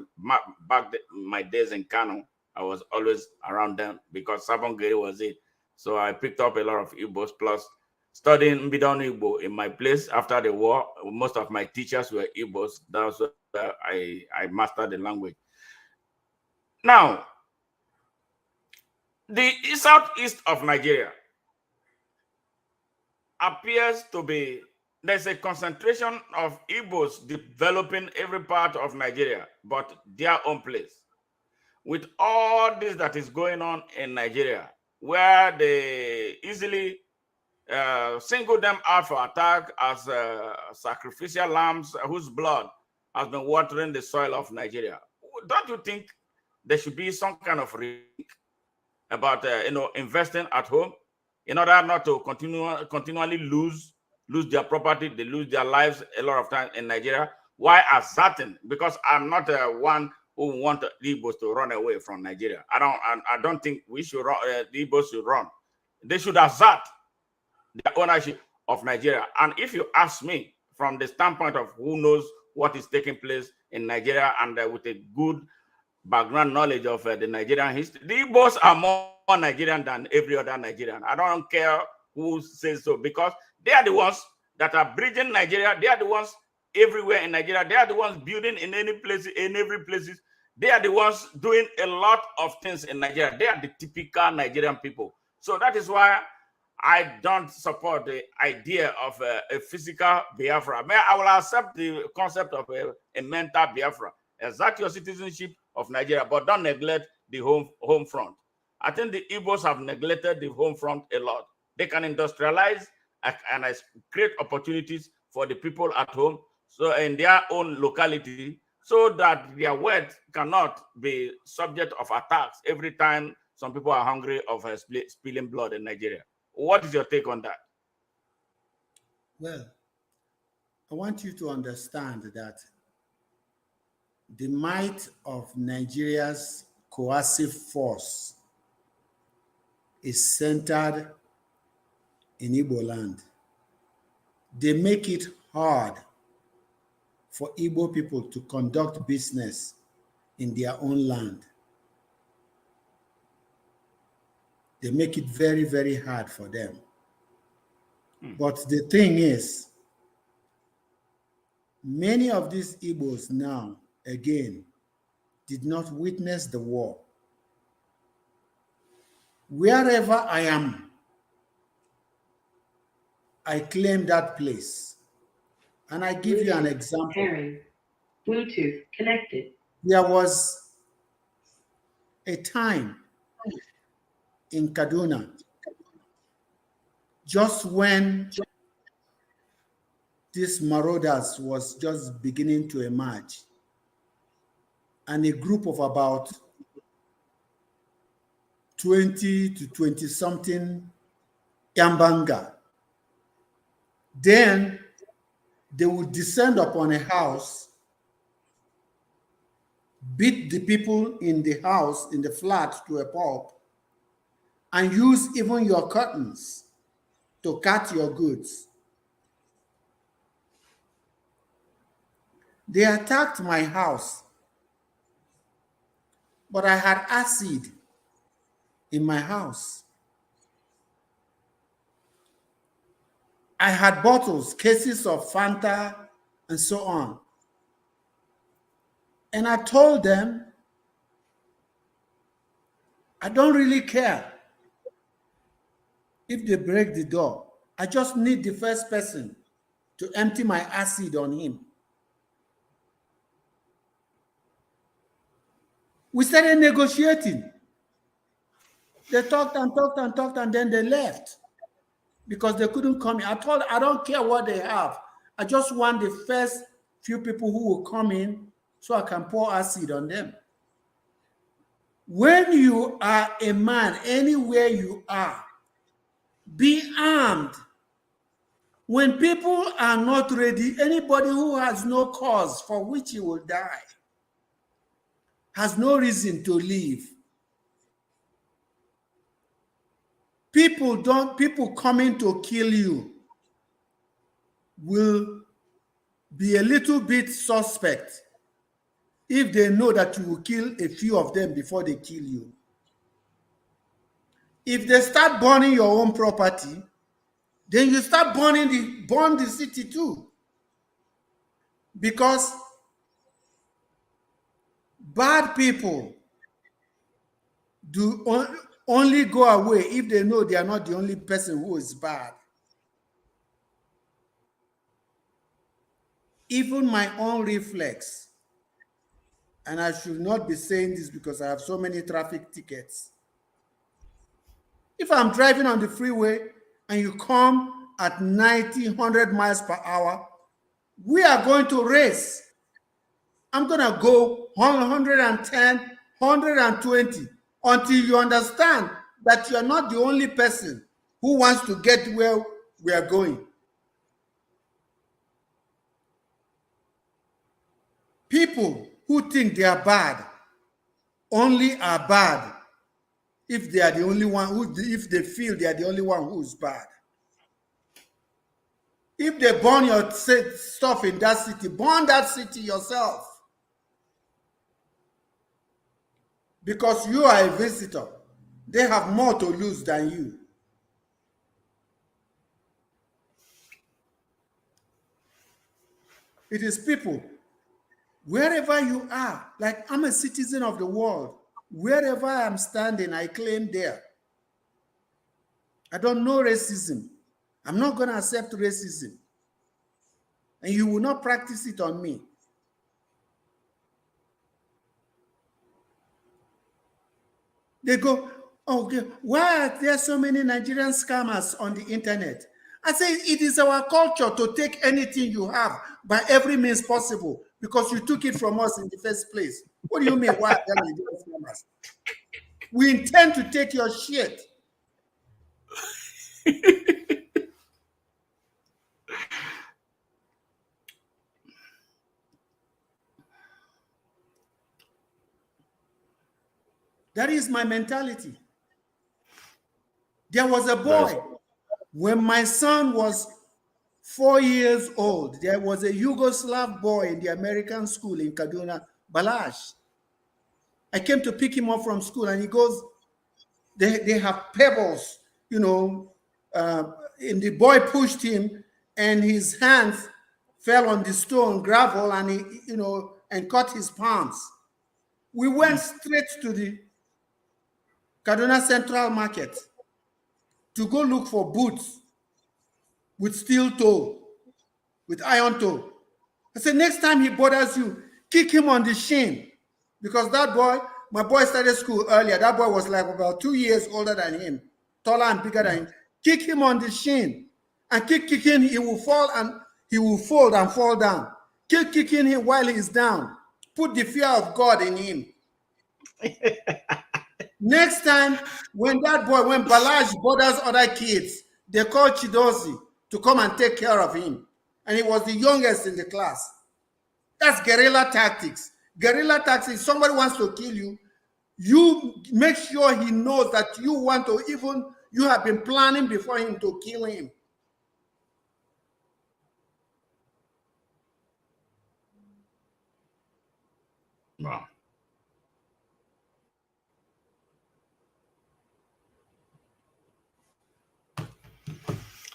back my days in Kano, I was always around them because Sabongere was it. So I picked up a lot of Igbos. Plus, studying Mbidon Igbo in my place after the war, most of my teachers were Igbos. That's where I mastered the language. Now, the southeast of Nigeria appears to be, there's a concentration of Igbos developing every part of Nigeria, but their own place. With all this that is going on in Nigeria, where they easily single them out for attack as sacrificial lambs whose blood has been watering the soil of Nigeria. Don't you think there should be some kind of risk about investing at home in order not to continually lose their property, they lose their lives a lot of times in Nigeria? Why asserting? Because I'm not one who want the Igbos to run away from Nigeria. I don't think we should run, the Igbos should run. They should assert the ownership of Nigeria. And if you ask me, from the standpoint of who knows what is taking place in Nigeria and with a good background knowledge of the Nigerian history, the Igbos are more Nigerian than every other Nigerian. I don't care who says so, because they are the ones that are bridging Nigeria. They are the ones everywhere in Nigeria. They are the ones building in any place, in every places. They are the ones doing a lot of things in Nigeria. They are the typical Nigerian people. So that is why I don't support the idea of a physical Biafra. I will accept the concept of a mental Biafra. Exert your citizenship of Nigeria, but don't neglect the home front. I think the Igbos have neglected the home front a lot. They can industrialize and create opportunities for the people at home, so in their own locality, so that their wealth cannot be subject of attacks every time some people are hungry of spilling blood in Nigeria. What is your take on that? Well, I want you to understand that the might of Nigeria's coercive force is centered in Igbo land. They make it hard for Igbo people to conduct business in their own land. They make it very, very hard for them. But the thing is, many of these Igbos now, again, did not witness the war. Wherever I am, I claim that place. And I give you an example. Pairing. Bluetooth connected. There was a time in Kaduna, just when these marauders was just beginning to emerge, and a group of about 20 to 20 something Yambanga, then they would descend upon a house, beat the people in the house, in the flat, to a pulp, and use even your curtains to cut your goods. They attacked my house, but I had acid in my house. I had bottles, cases of Fanta, and so on. And I told them, I don't really care if they break the door. I just need the first person to empty my acid on him. We started negotiating. They talked and talked and talked, and then they left because they couldn't come in. I told them, I don't care what they have. I just want the first few people who will come in so I can pour acid on them. When you are a man, anywhere you are, be armed. When people are not ready, anybody who has no cause for which he will die has no reason to live. People coming to kill you will be a little bit suspect if they know that you will kill a few of them before they kill you. If they start burning your own property, then you start burn the city too. Because bad people do only go away if they know they are not the only person who is bad. Even my own reflex, and I should not be saying this because I have so many traffic tickets. If I'm driving on the freeway and you come at 90, 100 miles per hour, we are going to race. I'm going to go 110, 120 until you understand that you're not the only person who wants to get where we are going. People who think they are bad only are bad if they are the only one if they feel they are the only one who is bad. If they burn your stuff in that city, burn that city yourself. Because you are a visitor. They have more to lose than you. It is people, wherever you are, like I'm a citizen of the world. Wherever I'm standing, I claim there. I don't know racism. I'm not going to accept racism. And you will not practice it on me. They go, oh, okay, why are there so many Nigerian scammers on the internet? I say it is our culture to take anything you have by every means possible because you took it from us in the first place. What do you mean, why are there Nigerian scammers? We intend to take your shit. That is my mentality. There was a boy, when my son was 4 years old, there was a Yugoslav boy in the American school in Kaduna, Balash. I came to pick him up from school and he goes, they have pebbles, you know, and the boy pushed him and his hands fell on the stone gravel and he, you know, and cut his palms. We went straight to the Kaduna Central Market to go look for boots with steel toe, with iron toe. I said, next time he bothers you, kick him on the shin, because that boy, My boy started school earlier. That boy was like about 2 years older than him, taller and bigger than him. Kick him on the shin, and keep kicking. He will fall and he will fold and fall down. Keep kicking him while he's down. Put the fear of God in him. Next time, when Balaj bothers other kids, they call Chidozi to come and take care of him. And he was the youngest in the class. That's guerrilla tactics. Guerrilla tactics, somebody wants to kill you, you make sure he knows that you have been planning before him to kill him. Wow.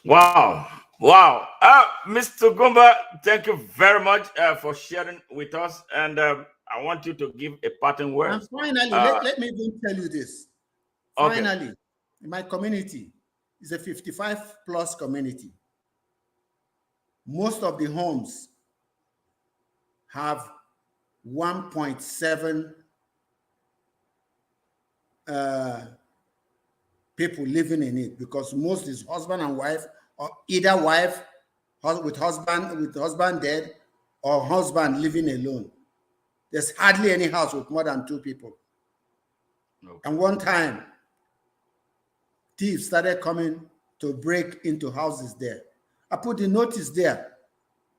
Wow. Wow. Mr. Ugwumba, thank you very much for sharing with us. And I want you to give a parting word. And finally, let me even tell you this. Finally, okay. In my community is a 55+ community. Most of the homes have 1.7 people living in it, because most is husband and wife, or either wife with husband dead, or husband living alone. There's hardly any house with more than 2 people. Okay. And one time, thieves started coming to break into houses there. I put the notice there.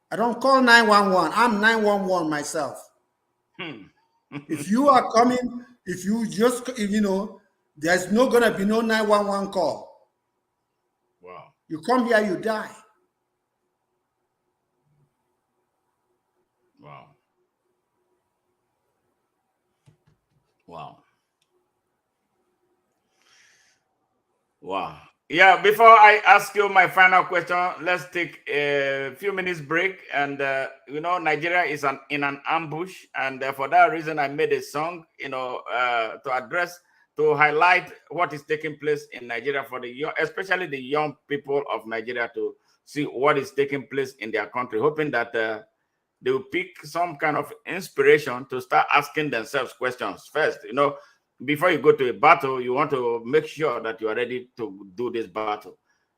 I don't call 911. I'm 911 myself. If you are coming, there's not going to be no 911 call. Wow. You come here, you die. Wow. Wow. Wow. Yeah, before I ask you my final question, let's take a few minutes break. And, Nigeria is in an ambush. And for that reason, I made a song, to highlight what is taking place in Nigeria for especially the young people of Nigeria, to see what is taking place in their country, hoping that they will pick some kind of inspiration to start asking themselves questions first. Before you go to a battle, you want to make sure that you are ready to do this battle.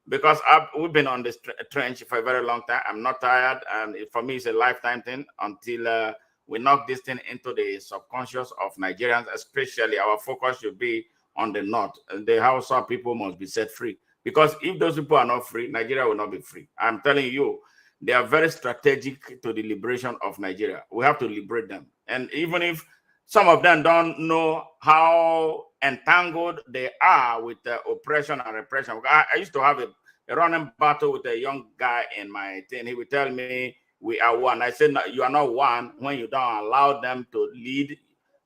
Because we've been on this trench for a very long time. I'm not tired. And for me, it's a lifetime thing until we knock this thing into the subconscious of Nigerians, especially. Our focus should be on the north. The Hausa people must be set free. Because if those people are not free, Nigeria will not be free. I'm telling you, they are very strategic to the liberation of Nigeria. We have to liberate them. And even if some of them don't know how entangled they are with oppression and repression. I used to have a running battle with a young guy in my thing. He would tell me, we are one. I said, no, you are not one when you don't allow them to lead.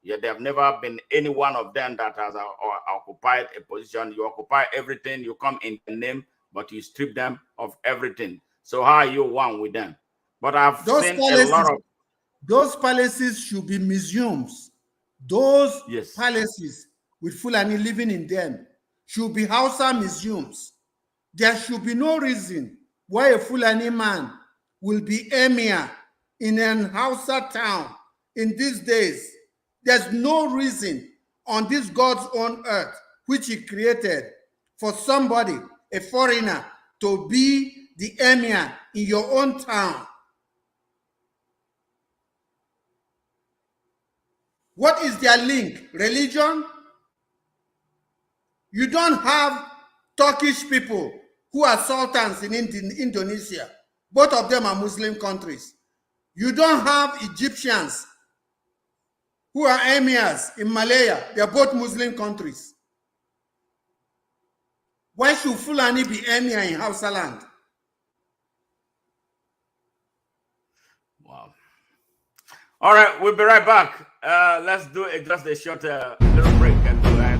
Yeah, there have never been any one of them that has occupied a position. You occupy everything. You come in the name, but you strip them of everything. So how are you one with them? But I've seen a lot of... Those palaces should be museums. Those yes. palaces with Fulani living in them should be Hausa museums. There should be no reason why a Fulani man will be emir in an Hausa town in these days. There's no reason on this God's own earth, which he created, for somebody, a foreigner, to be the emir in your own town. What is their link? Religion? You don't have Turkish people who are sultans in Indonesia. Both of them are Muslim countries. You don't have Egyptians who are emirs in Malaya. They are both Muslim countries. Why should Fulani be emir in Hausa land? Wow. All right, we'll be right back. Let's do just a short little break and go ahead.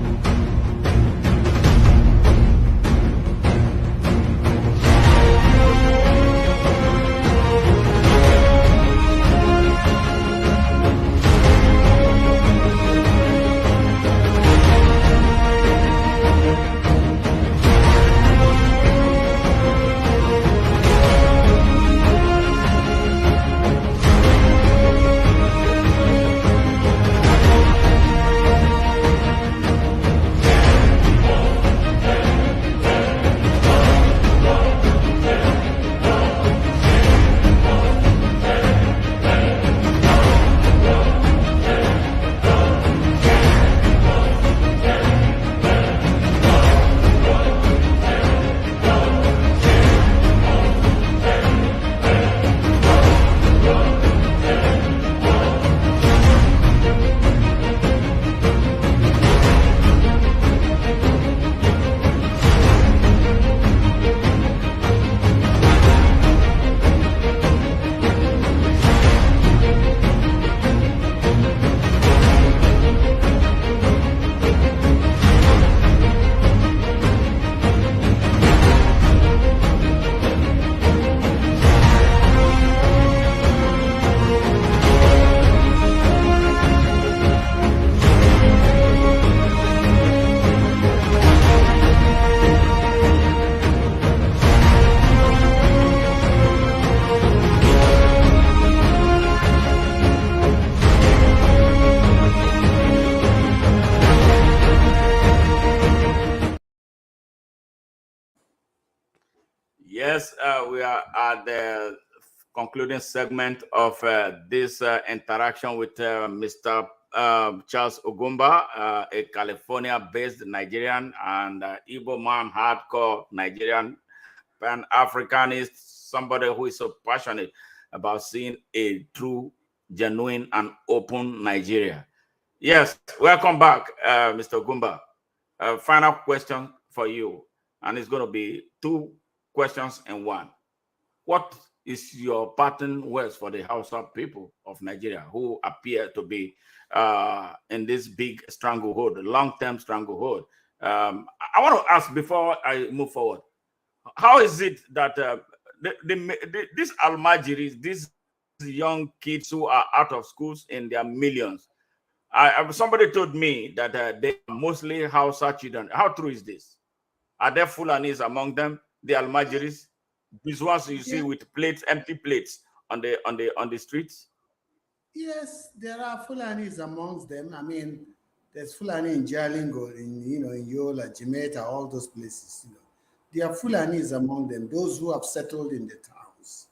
Yes, we are at the concluding segment of this interaction with Mr. Charles Ugwumba, a California-based Nigerian and Igbo man, hardcore Nigerian, Pan-Africanist, somebody who is so passionate about seeing a true, genuine, and open Nigeria. Yes, welcome back, Mr. Ugwumba. Final question for you, and it's going to be 2 questions in one. What is your parting words for the Hausa people of Nigeria who appear to be in this big stranglehold, long-term stranglehold? I want to ask before I move forward, how is it that these Almajiris, these young kids who are out of schools in their millions, somebody told me that they are mostly Hausa children. How true is this? Are there Fulanis among them, the Almajiris? These ones you see with plates, empty plates on the streets? Yes, there are Fulanis amongst them. I mean, there's Fulani in Jalingo, in Yola, Jamaica, all those places. There are Fulanis among them, those who have settled in the towns.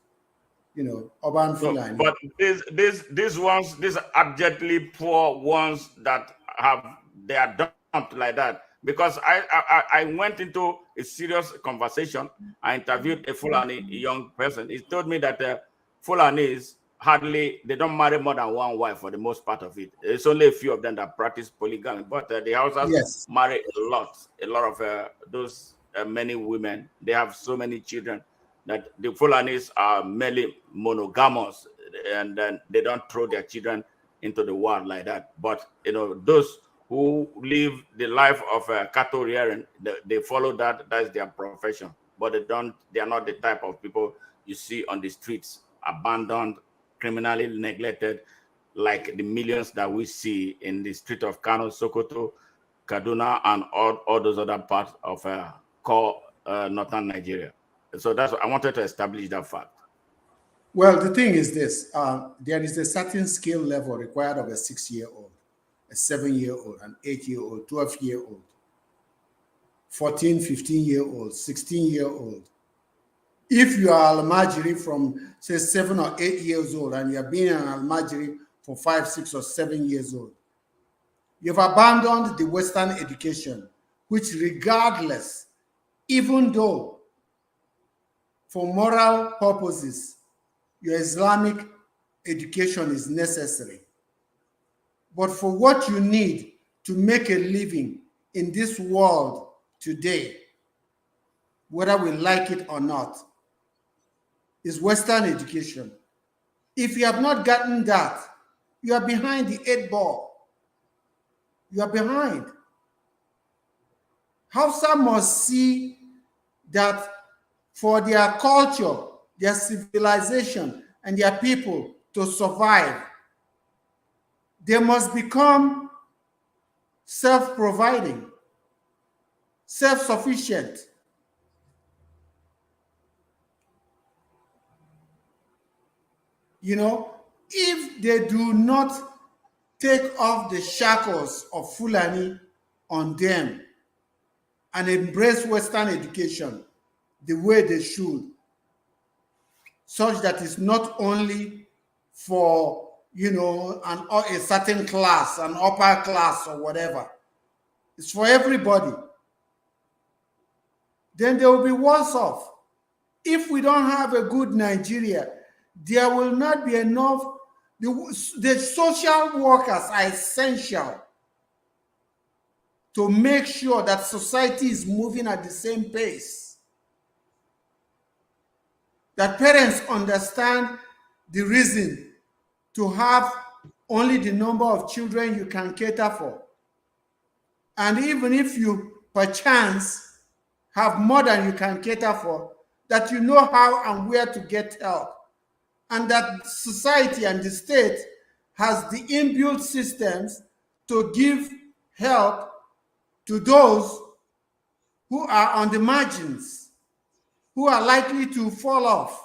Urban Fulani. But these ones, these abjectly poor ones that they are dumped like that. Because I went into a serious conversation. I interviewed a Fulani young person. He told me that Fulanis they don't marry more than one wife for the most part of it. It's only a few of them that practice polygamy. But the Hausas marry a lot of those many women. They have so many children that the Fulanis are merely monogamous, and then they don't throw their children into the world like that. But those who live the life of cattle rearing, they follow that. That's their profession. But they are not the type of people you see on the streets, abandoned, criminally neglected, like the millions that we see in the street of Kano, Sokoto, Kaduna, and all those other parts of core northern Nigeria. So that's what I wanted to establish that fact. Well, the thing is this: there is a certain skill level required of a 6-year-old, a 7-year-old, an 8-year-old, 12-year-old, 14, 15-year-old, 16-year-old. If you are Almajiri from, say, 7 or 8 years old, and you have been an Almajiri for 5, 6, or 7 years old, you've abandoned the Western education, which regardless, even though for moral purposes, your Islamic education is necessary, but for what you need to make a living in this world today, whether we like it or not, is Western education. If you have not gotten that, you are behind the 8 ball. You are behind. Hausa must see that for their culture, their civilization, and their people to survive, they must become self-providing, self-sufficient. If they do not take off the shackles of Fulani on them and embrace Western education the way they should, such that it's not only for, a certain class, an upper class or whatever, it's for everybody, then they will be worse off. If we don't have a good Nigeria, there will not be enough. The social workers are essential to make sure that society is moving at the same pace, that parents understand the reason to have only the number of children you can cater for. And even if you perchance have more than you can cater for, that you know how and where to get help. And that society and the state has the inbuilt systems to give help to those who are on the margins, who are likely to fall off.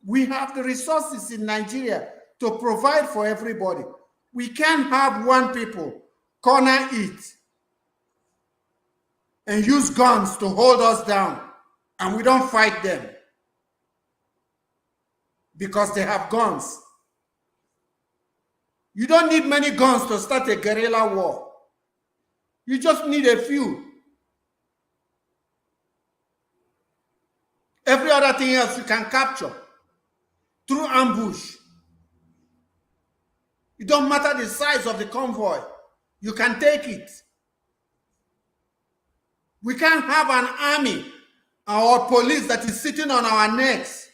We have the resources in Nigeria to provide for everybody. We can't have one people corner it and use guns to hold us down and we don't fight them because they have guns. You don't need many guns to start a guerrilla war. You just need a few. Every other thing else you can capture through ambush. It don't matter the size of the convoy. You can take it. We can't have an army or police that is sitting on our necks,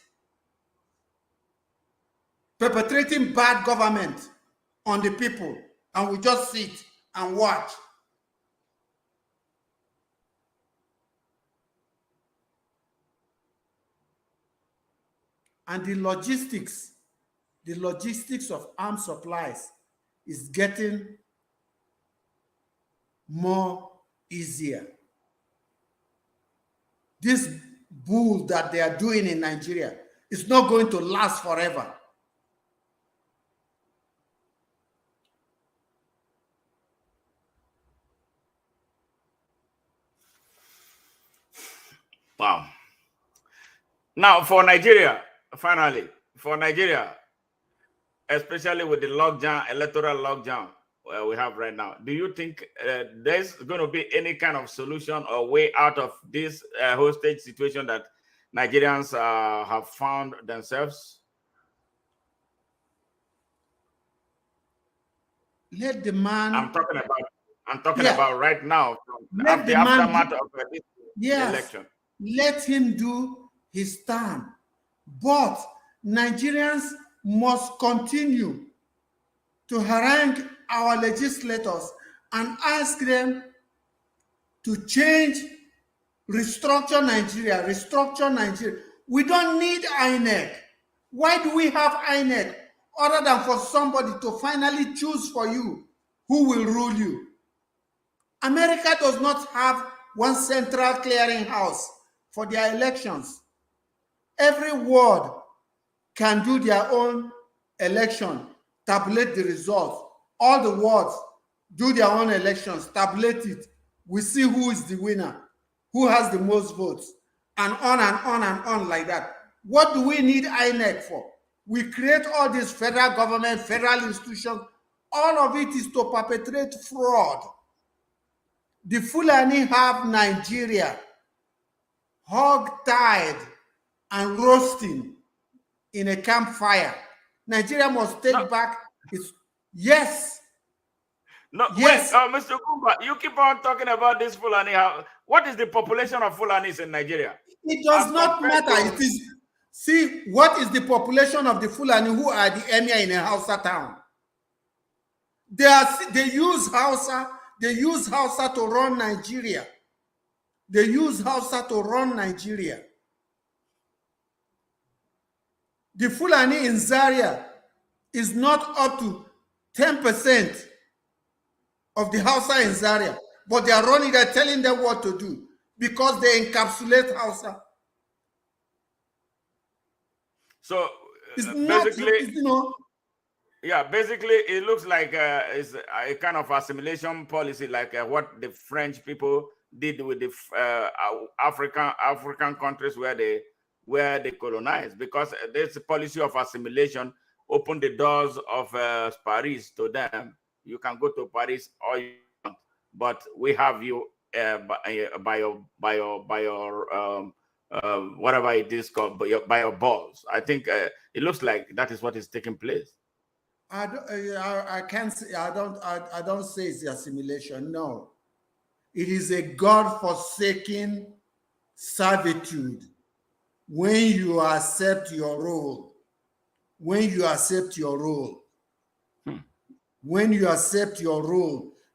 perpetrating bad government on the people, and we just sit and watch. And the logistics of armed supplies is getting more easier. This bull that they are doing in Nigeria is not going to last forever. Wow. Now, for Nigeria, finally, for Nigeria, especially with the lockdown, electoral lockdown we have right now, do you think there's going to be any kind of solution or way out of this hostage situation that Nigerians have found themselves? Let the man. I'm talking about right now, Let the aftermath of this election. Let him do his time. But Nigerians must continue to harangue our legislators and ask them to change, restructure Nigeria. We don't need INEC. Why do we have INEC other than for somebody to finally choose for you who will rule you? America does not have one central clearinghouse for their elections. Every ward can do their own election, tabulate the results. All the wards do their own elections, tabulate it. We see who is the winner, who has the most votes, and on and on and on like that. What do we need INEC for? We create all these federal government, federal institutions. All of it is to perpetrate fraud. The Fulani have Nigeria hog-tied and roasting in a campfire. Nigeria must take back its... Yes. No, yes. Wait, Mr. Ugwumba, you keep on talking about this Fulani. What is the population of Fulanis in Nigeria? It does not matter. It is... See, what is the population of the Fulani who are the emir in a Hausa town? They use Hausa to run Nigeria. They use Hausa to run Nigeria. The Fulani in Zaria is not up to 10% of the Hausa in Zaria, but they are running, they're telling them what to do because they encapsulate Hausa. So it's basically, not, yeah, basically it looks like it's a kind of assimilation policy, like what the French people did with the African countries where they colonized, because this policy of assimilation opened the doors of Paris to them. You can go to Paris all you want, but we have you by your whatever it is called, by your balls. I think it looks like that is what is taking place. I can't say. I don't say it's assimilation. No, it is a God-forsaken servitude. When you accept your role, when you accept your role,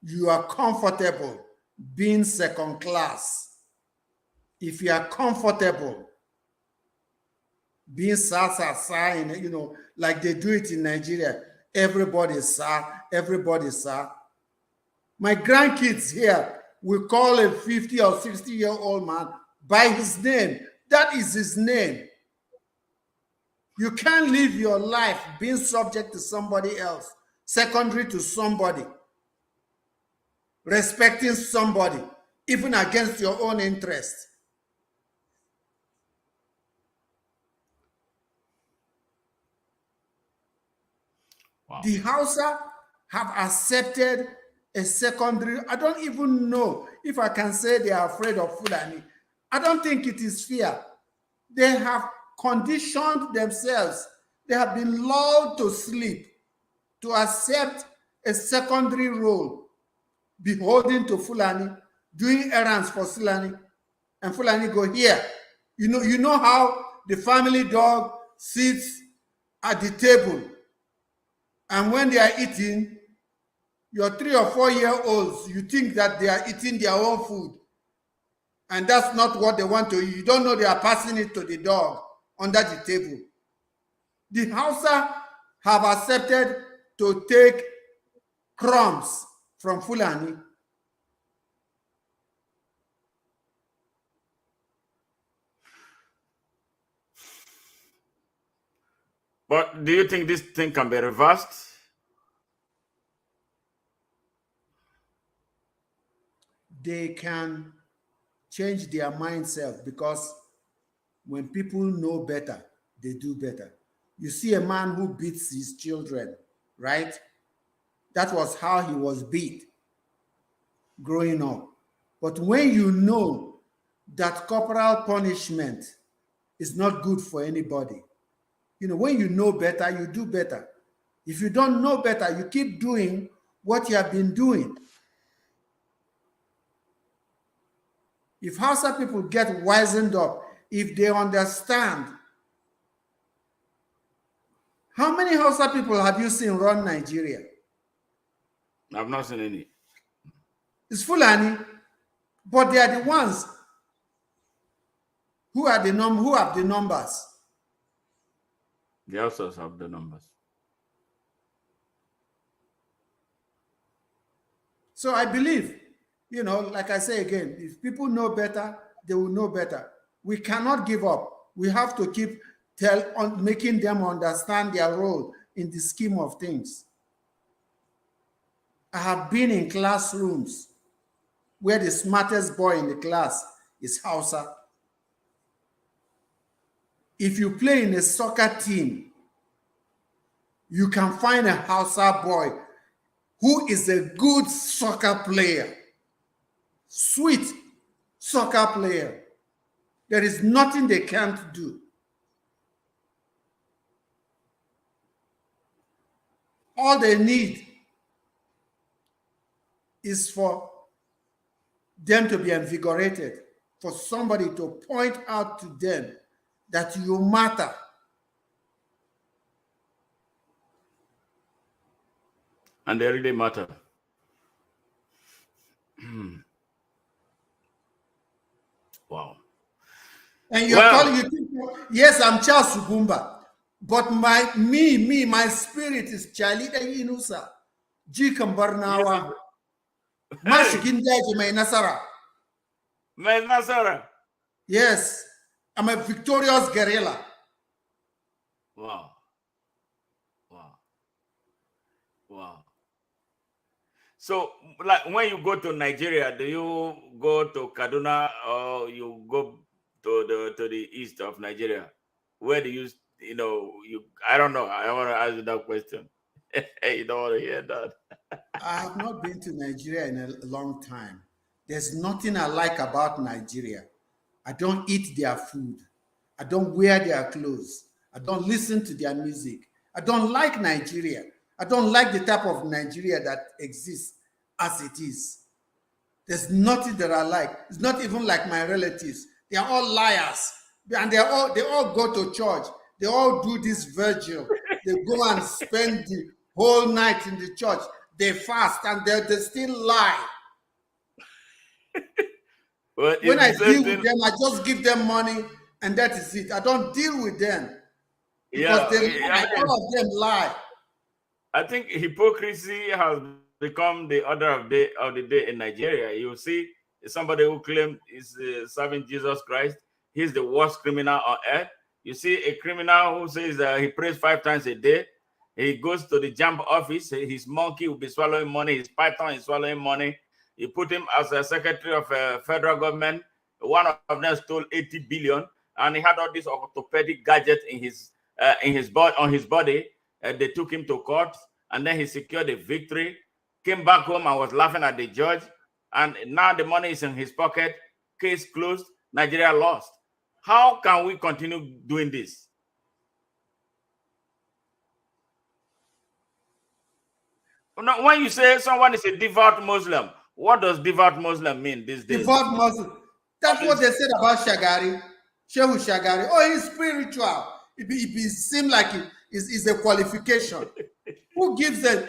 you are comfortable being second class. If you are comfortable being sir, like they do it in Nigeria, everybody sir. My grandkids here will call a 50 or 60-year-old man by his name. That is his name. You can't live your life being subject to somebody else, secondary to somebody, respecting somebody, even against your own interest. Wow. The Hausa have accepted a secondary. I don't even know if I can say they are afraid of Fulani. I don't think it is fear. They have conditioned themselves. They have been lulled to sleep to accept a secondary role, beholden to Fulani, doing errands for Fulani, and Fulani go here. You know how the family dog sits at the table, and when they are eating, your 3 or 4 year olds, you think that they are eating their own food, and that's not what they want to eat. You don't know they are passing it to the dog under the table. The Hausa have accepted to take crumbs from Fulani. But do you think this thing can be reversed? They can change their mindset, because when people know better, they do better. You see a man who beats his children, right? That was how he was beat growing up. But when you know that corporal punishment is not good for anybody, when you know better, you do better. If you don't know better, you keep doing what you have been doing. If Hausa people get wizened up, if they understand, how many Hausa people have you seen run Nigeria? I've not seen any. It's Fulani, but they are the ones who have the numbers. The Hausas have the numbers. So I believe, like I say again, if people know better, they will know better. We cannot give up. We have to keep making them understand their role in the scheme of things. I have been in classrooms where the smartest boy in the class is Hausa. If you play in a soccer team, you can find a Hausa boy who is a good soccer player, sweet soccer player. There is nothing they can't do. All they need is for them to be invigorated, for somebody to point out to them that you matter. And they really matter. Wow. And you're calling, you think, yes, I'm Charles Ugwumba, but my spirit is Charlie Inusa, Jikam Barnawa, Mashikin Daji, my Nasara. My Nasara. Yes, I'm a victorious guerrilla. Wow. Wow. Wow. So, like, when you go to Nigeria, do you go to Kaduna or you go to the east of Nigeria? Where do you I don't know. I want to ask you that question. You don't want to hear that. I have not been to Nigeria in a long time. There's nothing I like about Nigeria. I don't eat their food. I don't wear their clothes. I don't listen to their music. I don't like Nigeria. I don't like the type of Nigeria that exists as it is. There's nothing that I like. It's not even like my relatives. They are all liars. And they all go to church. They all do this virgil. They go and spend the whole night in the church. They fast and they still lie. Well, when I deal with them, I just give them money and that is it. I don't deal with them because all of them lie. I think hypocrisy has become the order of the day in Nigeria. You see somebody who claims is serving Jesus Christ. He's the worst criminal on earth. You see a criminal who says he prays 5 times a day. He goes to the jump office. His monkey will be swallowing money. His python is swallowing money. You put him as a secretary of federal government. One of them stole 80 billion, and he had all these orthopedic gadgets in his body. They took him to court. and then he secured a victory, came back home and was laughing at the judge, and now the money is in his pocket, case closed, Nigeria lost. How can we continue doing this? Now, when you say someone is a devout Muslim, what does devout Muslim mean these days? Devout Muslim. That's what they said about Shagari, Shehu Shagari. Oh, he's spiritual. It seems like it's a qualification. Who gives a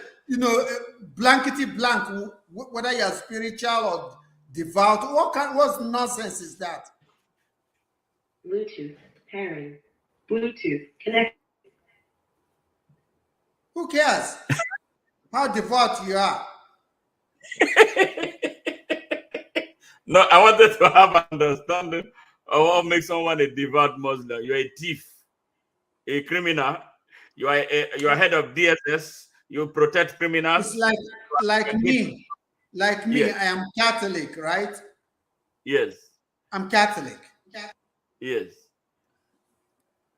blankety blank whether you're spiritual or devout? What nonsense is that? Bluetooth pairing. Bluetooth connect. Who cares how devout you are? No, I wanted to have an understanding of what makes someone a devout Muslim. You're a thief, a criminal. You are head of DSS. You protect criminals. It's like me. Yes. I am Catholic, right? Yes. I'm Catholic. Yes.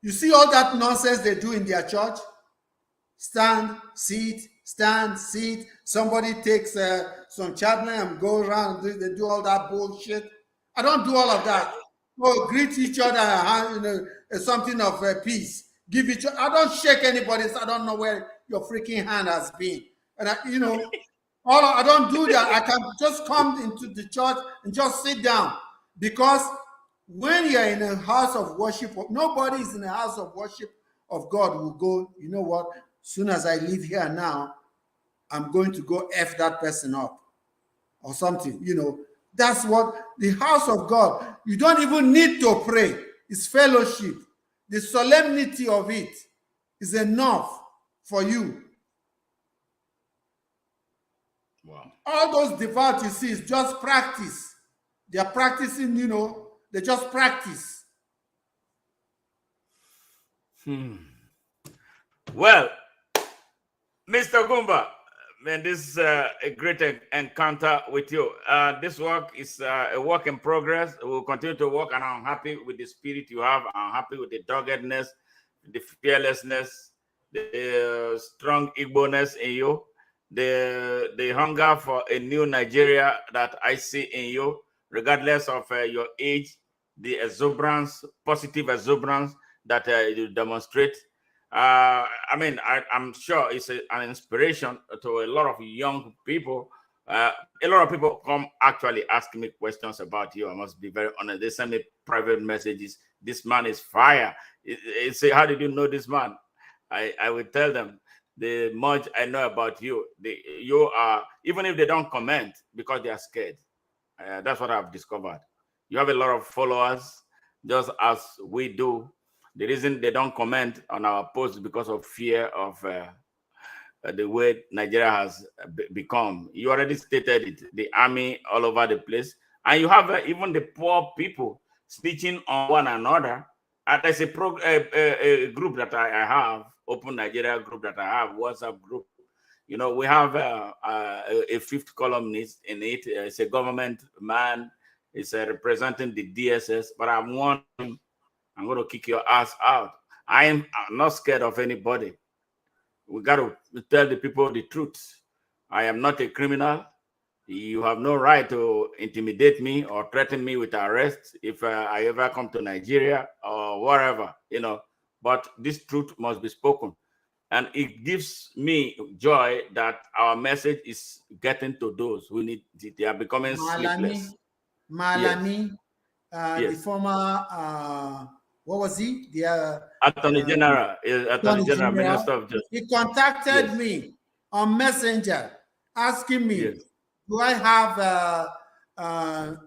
You see all that nonsense they do in their church? Stand, sit, stand, sit. Somebody takes some chaplain and go around. They do all that bullshit. I don't do all of that. Oh, greet each other, something of peace. Give each other. I don't shake anybody. So I don't know where your freaking hand has been. And I don't do that. I can just come into the church and just sit down, because when you're in a house of worship, nobody is in a house of worship of God will go, you know what? Soon as I leave here now, I'm going to go F that person up or something. That's what the house of God, you don't even need to pray. It's fellowship. The solemnity of it is enough for you. Wow. All those devout you see is just practice. They are practicing, they just practice. Well, Mr. Ugwumba, man, this is a great encounter with you. This work is a work in progress. We'll continue to work, and I'm happy with the spirit you have. I'm happy with the doggedness, the fearlessness, the strong Igbo-ness in you, the hunger for a new Nigeria that I see in you, regardless of your age, the exuberance, positive exuberance that you demonstrate. I'm sure it's an inspiration to a lot of young people. A lot of people come actually asking me questions about you. I must be very honest. They send me private messages. This man is fire. They say, how did you know this man? I will tell them the much I know about you. You are, even if they don't comment because they are scared. That's what I've discovered. You have a lot of followers, just as we do. The reason they don't comment on our posts because of fear of the way Nigeria has become. You already stated it, the army all over the place. And you have even the poor people snitching on one another. There's a group that I have, Open Nigeria group that I have, WhatsApp group. We have a fifth columnist in it. It's a government man. It's representing the DSS, but I'm going to kick your ass out. I'm not scared of anybody. We got to tell the people the truth. I am not a criminal. You have no right to intimidate me or threaten me with arrest if I ever come to Nigeria or wherever, But this truth must be spoken. And it gives me joy that our message is getting to those who need it. They are becoming sleepless. Malami, Yes. the former, what was he? The Attorney General, Minister of Justice. He contacted me on Messenger, asking me, do I have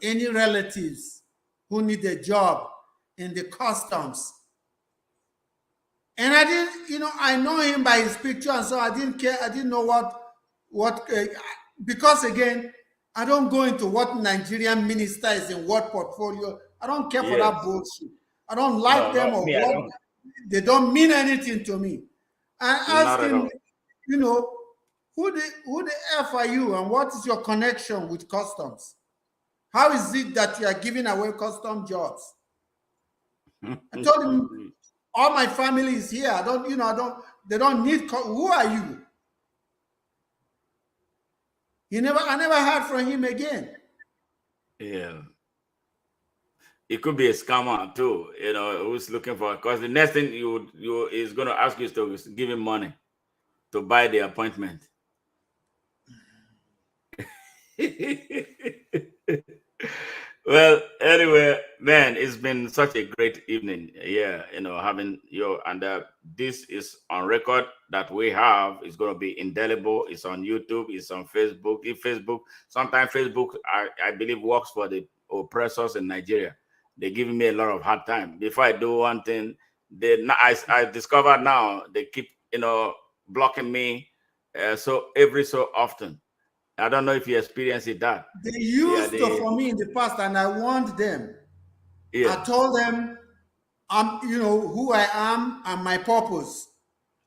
any relatives who need a job in the customs? And I didn't, I know him by his picture, and so I didn't care. I didn't know what because again, I don't go into what Nigerian minister is in what portfolio. I don't care for that bullshit. I don't like them or what. They don't mean anything to me. I asked him, who the F are you and what is your connection with customs? How is it that you are giving away custom jobs? I told him, all my family is here. They don't need, who are you? I never heard from him again. Yeah. It could be a scammer too, who's looking for, because the next thing you is going to ask you is to give him money to buy the appointment. Well, anyway, man, it's been such a great evening. Yeah, having you, and this is on record that we have. It's going to be indelible. It's on YouTube. It's on Facebook. Sometimes Facebook, I believe, works for the oppressors in Nigeria. They're giving me a lot of hard time. Before I do one thing, I discovered now they keep blocking me so every so often. I don't know if you experienced it that. They used to for me in the past, and I warned them. Yeah. I told them, who I am and my purpose,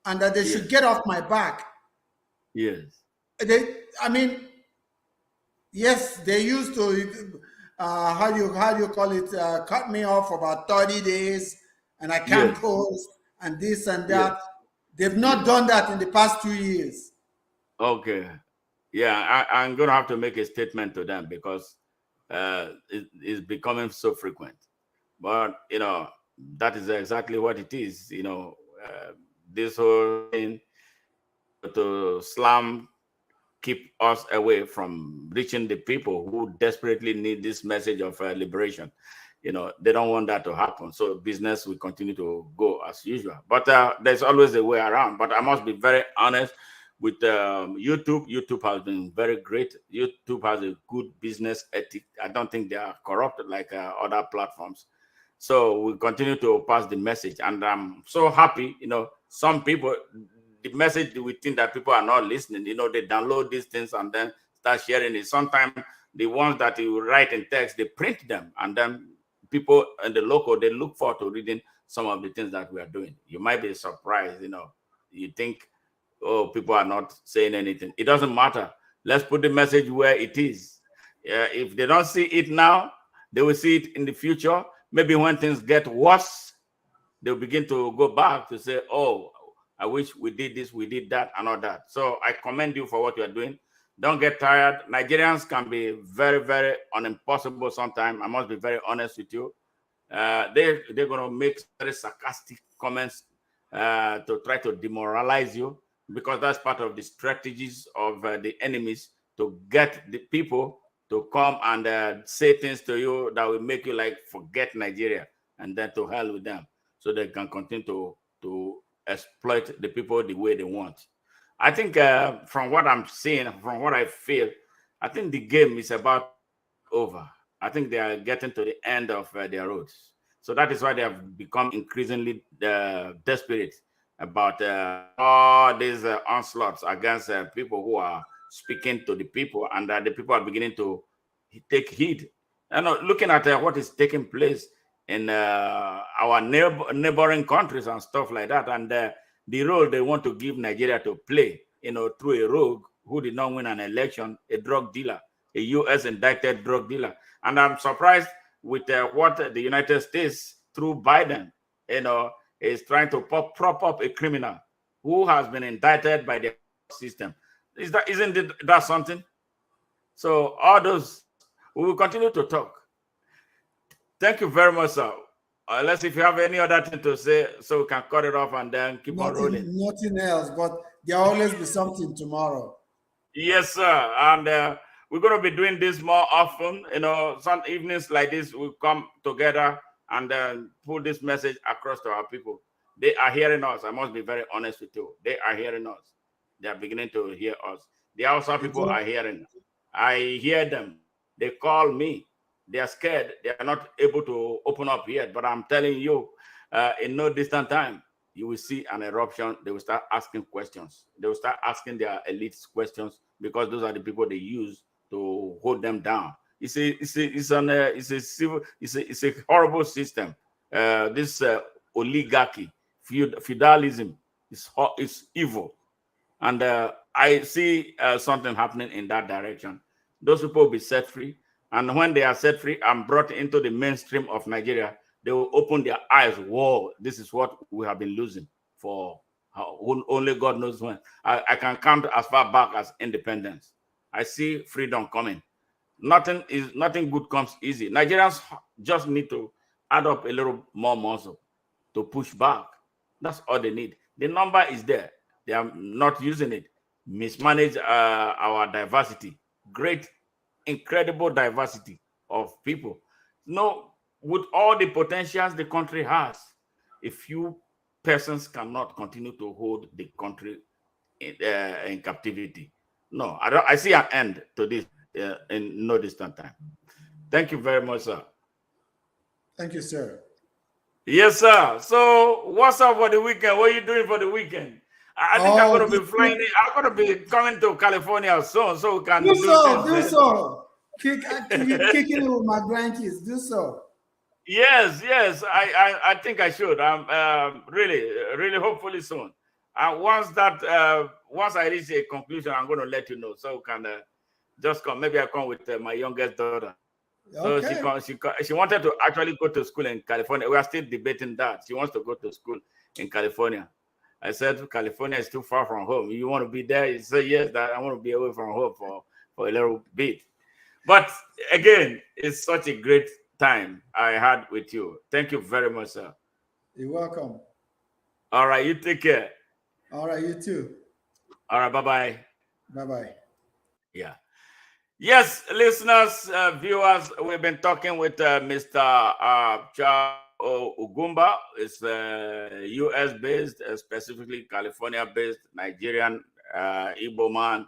and that they should get off my back. Yes. Yes, they used to, how do you call it, cut me off for about 30 days, and I can't post, and this and that. Yes. They've not done that in the past 2 years. Okay. Yeah, I'm going to have to make a statement to them because it's becoming so frequent. But, that is exactly what it is. This whole thing to keep us away from reaching the people who desperately need this message of liberation. They don't want that to happen. So business will continue to go as usual. But there's always a way around. But I must be very honest. With YouTube has been very great. YouTube has a good business ethic. I don't think they are corrupt like other platforms. So we continue to pass the message. And I'm so happy, some people, the message, we think that people are not listening. They download these things and then start sharing it. Sometimes the ones that you write in text, they print them. And then people in the local, they look forward to reading some of the things that we are doing. You might be surprised, you think, oh, people are not saying anything. It doesn't matter. Let's put the message where it is. If they don't see it now, they will see it in the future. Maybe when things get worse, they'll begin to go back to say, oh, I wish we did this, we did that, and all that. So I commend you for what you're doing. Don't get tired. Nigerians can be very, very unimpossible sometimes. I must be very honest with you. They're going to make very sarcastic comments to try to demoralize you, because that's part of the strategies of the enemies to get the people to come and say things to you that will make you forget Nigeria, and then to hell with them, so they can continue to exploit the people the way they want. I think from what I'm seeing, from what I feel, I think the game is about over. I think they are getting to the end of their roads. So that is why they have become increasingly desperate about all these onslaughts against people who are speaking to the people, and the people are beginning to take heed. Looking at what is taking place in our neighboring countries and stuff like that, and the role they want to give Nigeria to play, through a rogue who did not win an election, a drug dealer, a US indicted drug dealer. And I'm surprised with what the United States, through Biden, is trying to prop up a criminal who has been indicted by the system. Isn't that something? So all those, we will continue to talk. Thank you very much, sir. Unless if you have any other thing to say, so we can cut it off and then keep on rolling. Nothing else, but there'll always be something tomorrow. Yes, sir. And we're going to be doing this more often. Some evenings like this, we come together and put this message across to our people. They are hearing us. I must be very honest with you. They are hearing us. They are beginning to hear us. The Hausa people are hearing. I hear them. They call me. They are scared. They are not able to open up yet. But I'm telling you, in no distant time, you will see an eruption. They will start asking questions. They will start asking their elites questions, because those are the people they use to hold them down. It's a horrible system. This oligarchy, feudalism is evil, and I see something happening in that direction. Those people will be set free, and when they are set free and brought into the mainstream of Nigeria, they will open their eyes. Whoa, this is what we have been losing for only God knows when. I can count as far back as independence. I see freedom coming. Nothing good comes easy. Nigerians just need to add up a little more muscle to push back. That's all they need. The number is there. They are not using it. Mismanage our diversity. Great, incredible diversity of people. No, with all the potentials the country has, a few persons cannot continue to hold the country in captivity. No, I see an end to this in no distant time. Thank you very much, sir. Thank you, sir. Yes, sir. So, what's up for the weekend? What are you doing for the weekend? I think I'm going to be flying in. I'm going to be coming to California soon, so we can do so. Things, do so. Kicking it with my grandkids. Do so. Yes. I think I should. I'm really hopefully soon. And once I reach a conclusion, I'm going to let you know, so we can just come. Maybe I come with my youngest daughter. Okay. So she wanted to actually go to school in California. We are still debating that. She wants to go to school in California. I said California is too far from home. You want to be there? She said yes, that I want to be away from home for a little bit. But again, it's such a great time I had with you. Thank you very much, sir. You're welcome. All right, you take care. All right, you too. All right, bye-bye. Bye-bye. Yeah. Yes, listeners, viewers, we've been talking with Mr. Ugwumba. It's US-based, specifically California-based Nigerian Igbo man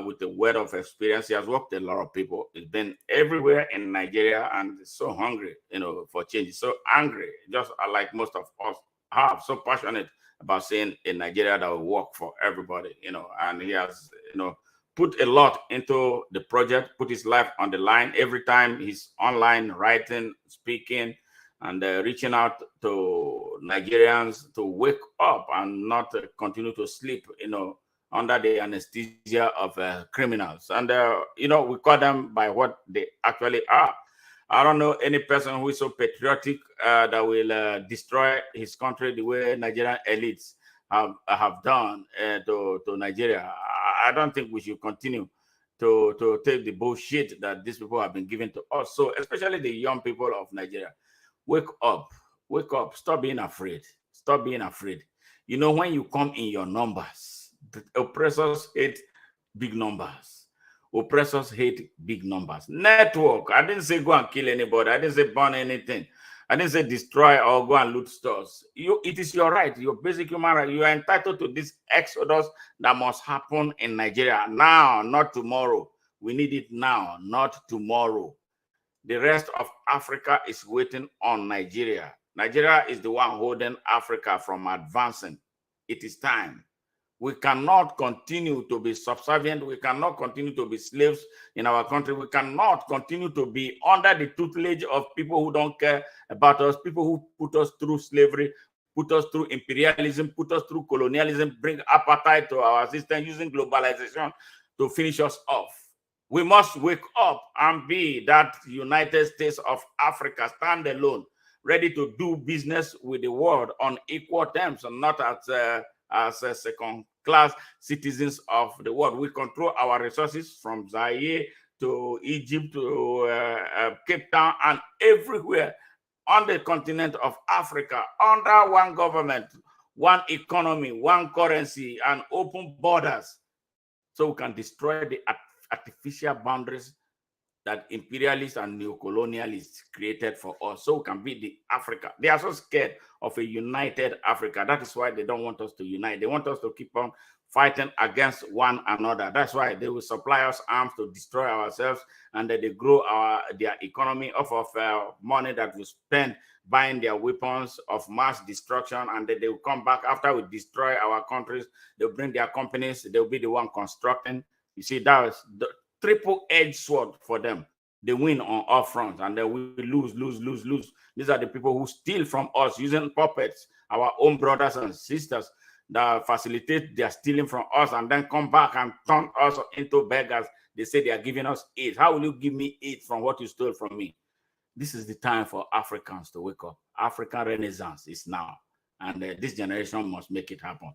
with a wealth of experience. He has worked with a lot of people. He's been everywhere in Nigeria and is so hungry, for change. So angry, just like most of us have, so passionate about seeing a Nigeria that will work for everybody, and he has, put a lot into the project, put his life on the line. Every time he's online, writing, speaking, and reaching out to Nigerians to wake up and not continue to sleep, under the anesthesia of criminals. And, we call them by what they actually are. I don't know any person who is so patriotic that will destroy his country the way Nigerian elites have done to Nigeria. I don't think we should continue to take the bullshit that these people have been giving to us. So especially the young people of Nigeria, wake up, stop being afraid. When you come in your numbers, the oppressors hate big numbers. Oppressors hate big numbers. Network. I didn't say go and kill anybody. I didn't say burn anything. I didn't say destroy or go and loot stores. It is your right, your basic human right. You are entitled to this exodus that must happen in Nigeria now, not tomorrow. We need it now, not tomorrow. The rest of Africa is waiting on Nigeria. Nigeria is the one holding Africa from advancing. It is time. We cannot continue to be subservient. We cannot continue to be slaves in our country. We cannot continue to be under the tutelage of people who don't care about us, people who put us through slavery, put us through imperialism, put us through colonialism, bring apartheid to our system, using globalization to finish us off. We must wake up and be that United States of Africa, stand alone, ready to do business with the world on equal terms and not as second-class citizens of the world. We control our resources from Zaire to Egypt to Cape Town and everywhere on the continent of Africa under one government, one economy, one currency, and open borders, so we can destroy the artificial boundaries that imperialists and neocolonialists created for us, so we can be the Africa. They are so scared of a united Africa. That is why they don't want us to unite. They want us to keep on fighting against one another. That's why they will supply us arms to destroy ourselves, and that they grow their economy off of money that we spend buying their weapons of mass destruction, and then they will come back after we destroy our countries. They'll bring their companies. They'll be the one constructing. You see, that was the triple-edged sword for them. They win on all fronts, and then we lose. These are the people who steal from us using puppets, our own brothers and sisters that facilitate their stealing from us and then come back and turn us into beggars. They say they are giving us aid. How will you give me aid from what you stole from me? This is the time for Africans to wake up. African Renaissance is now. And this generation must make it happen.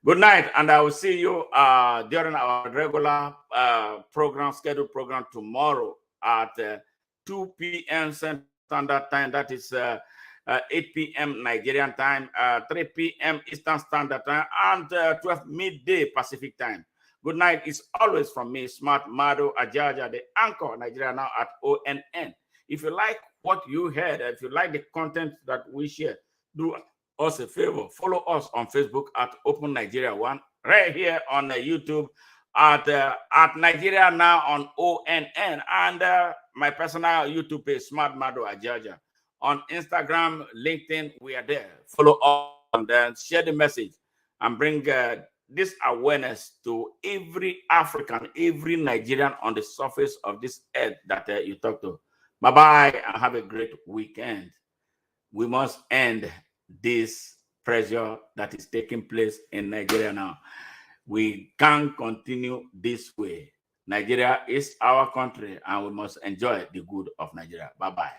Good night, and I will see you during our regular scheduled program tomorrow at 2 p.m. Central Standard Time. That is 8 p.m. Nigerian time, 3 p.m. Eastern Standard Time, and 12 midday Pacific Time. Good night. It's always from me, Smart Mado Ajaja, the anchor, Nigeria Now at ONN. If you like what you heard, if you like the content that we share, do us a favor. Follow us on Facebook at Open Nigeria 1, right here on YouTube at Nigeria Now on ONN, and my personal YouTube page, Smart Mado Ajaja. On Instagram, LinkedIn, we are there. Follow us and then share the message and bring this awareness to every African, every Nigerian on the surface of this earth that you talk to. Bye-bye and have a great weekend. We must end this pressure that is taking place in Nigeria now. We can't continue this way. Nigeria is our country and we must enjoy the good of Nigeria. Bye-bye.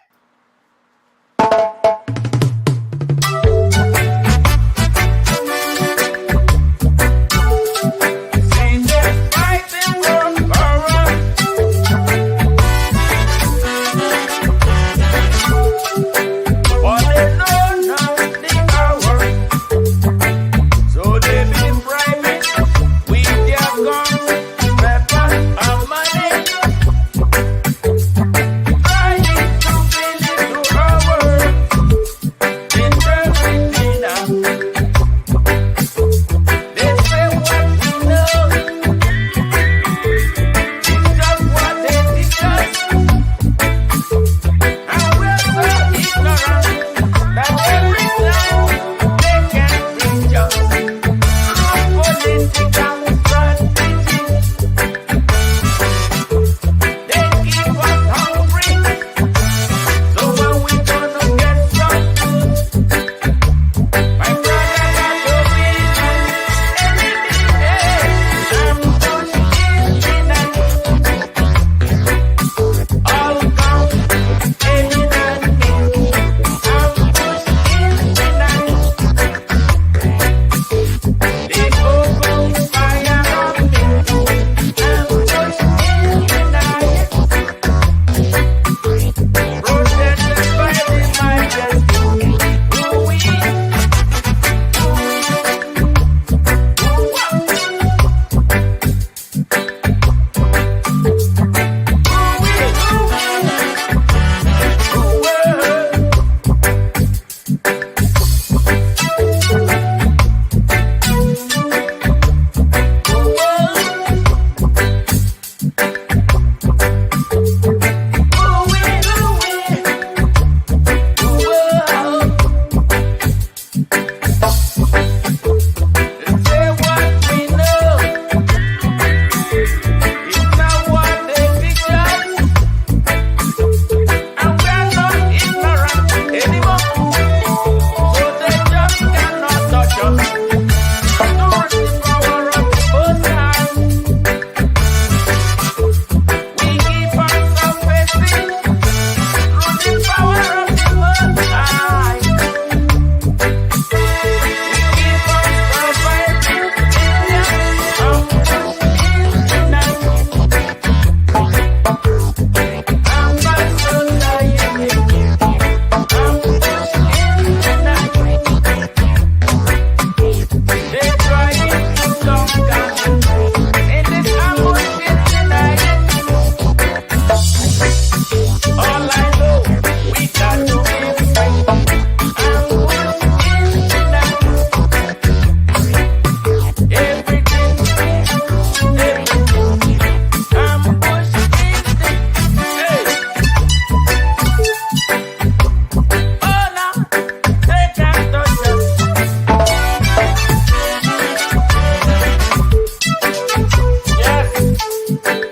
Yes.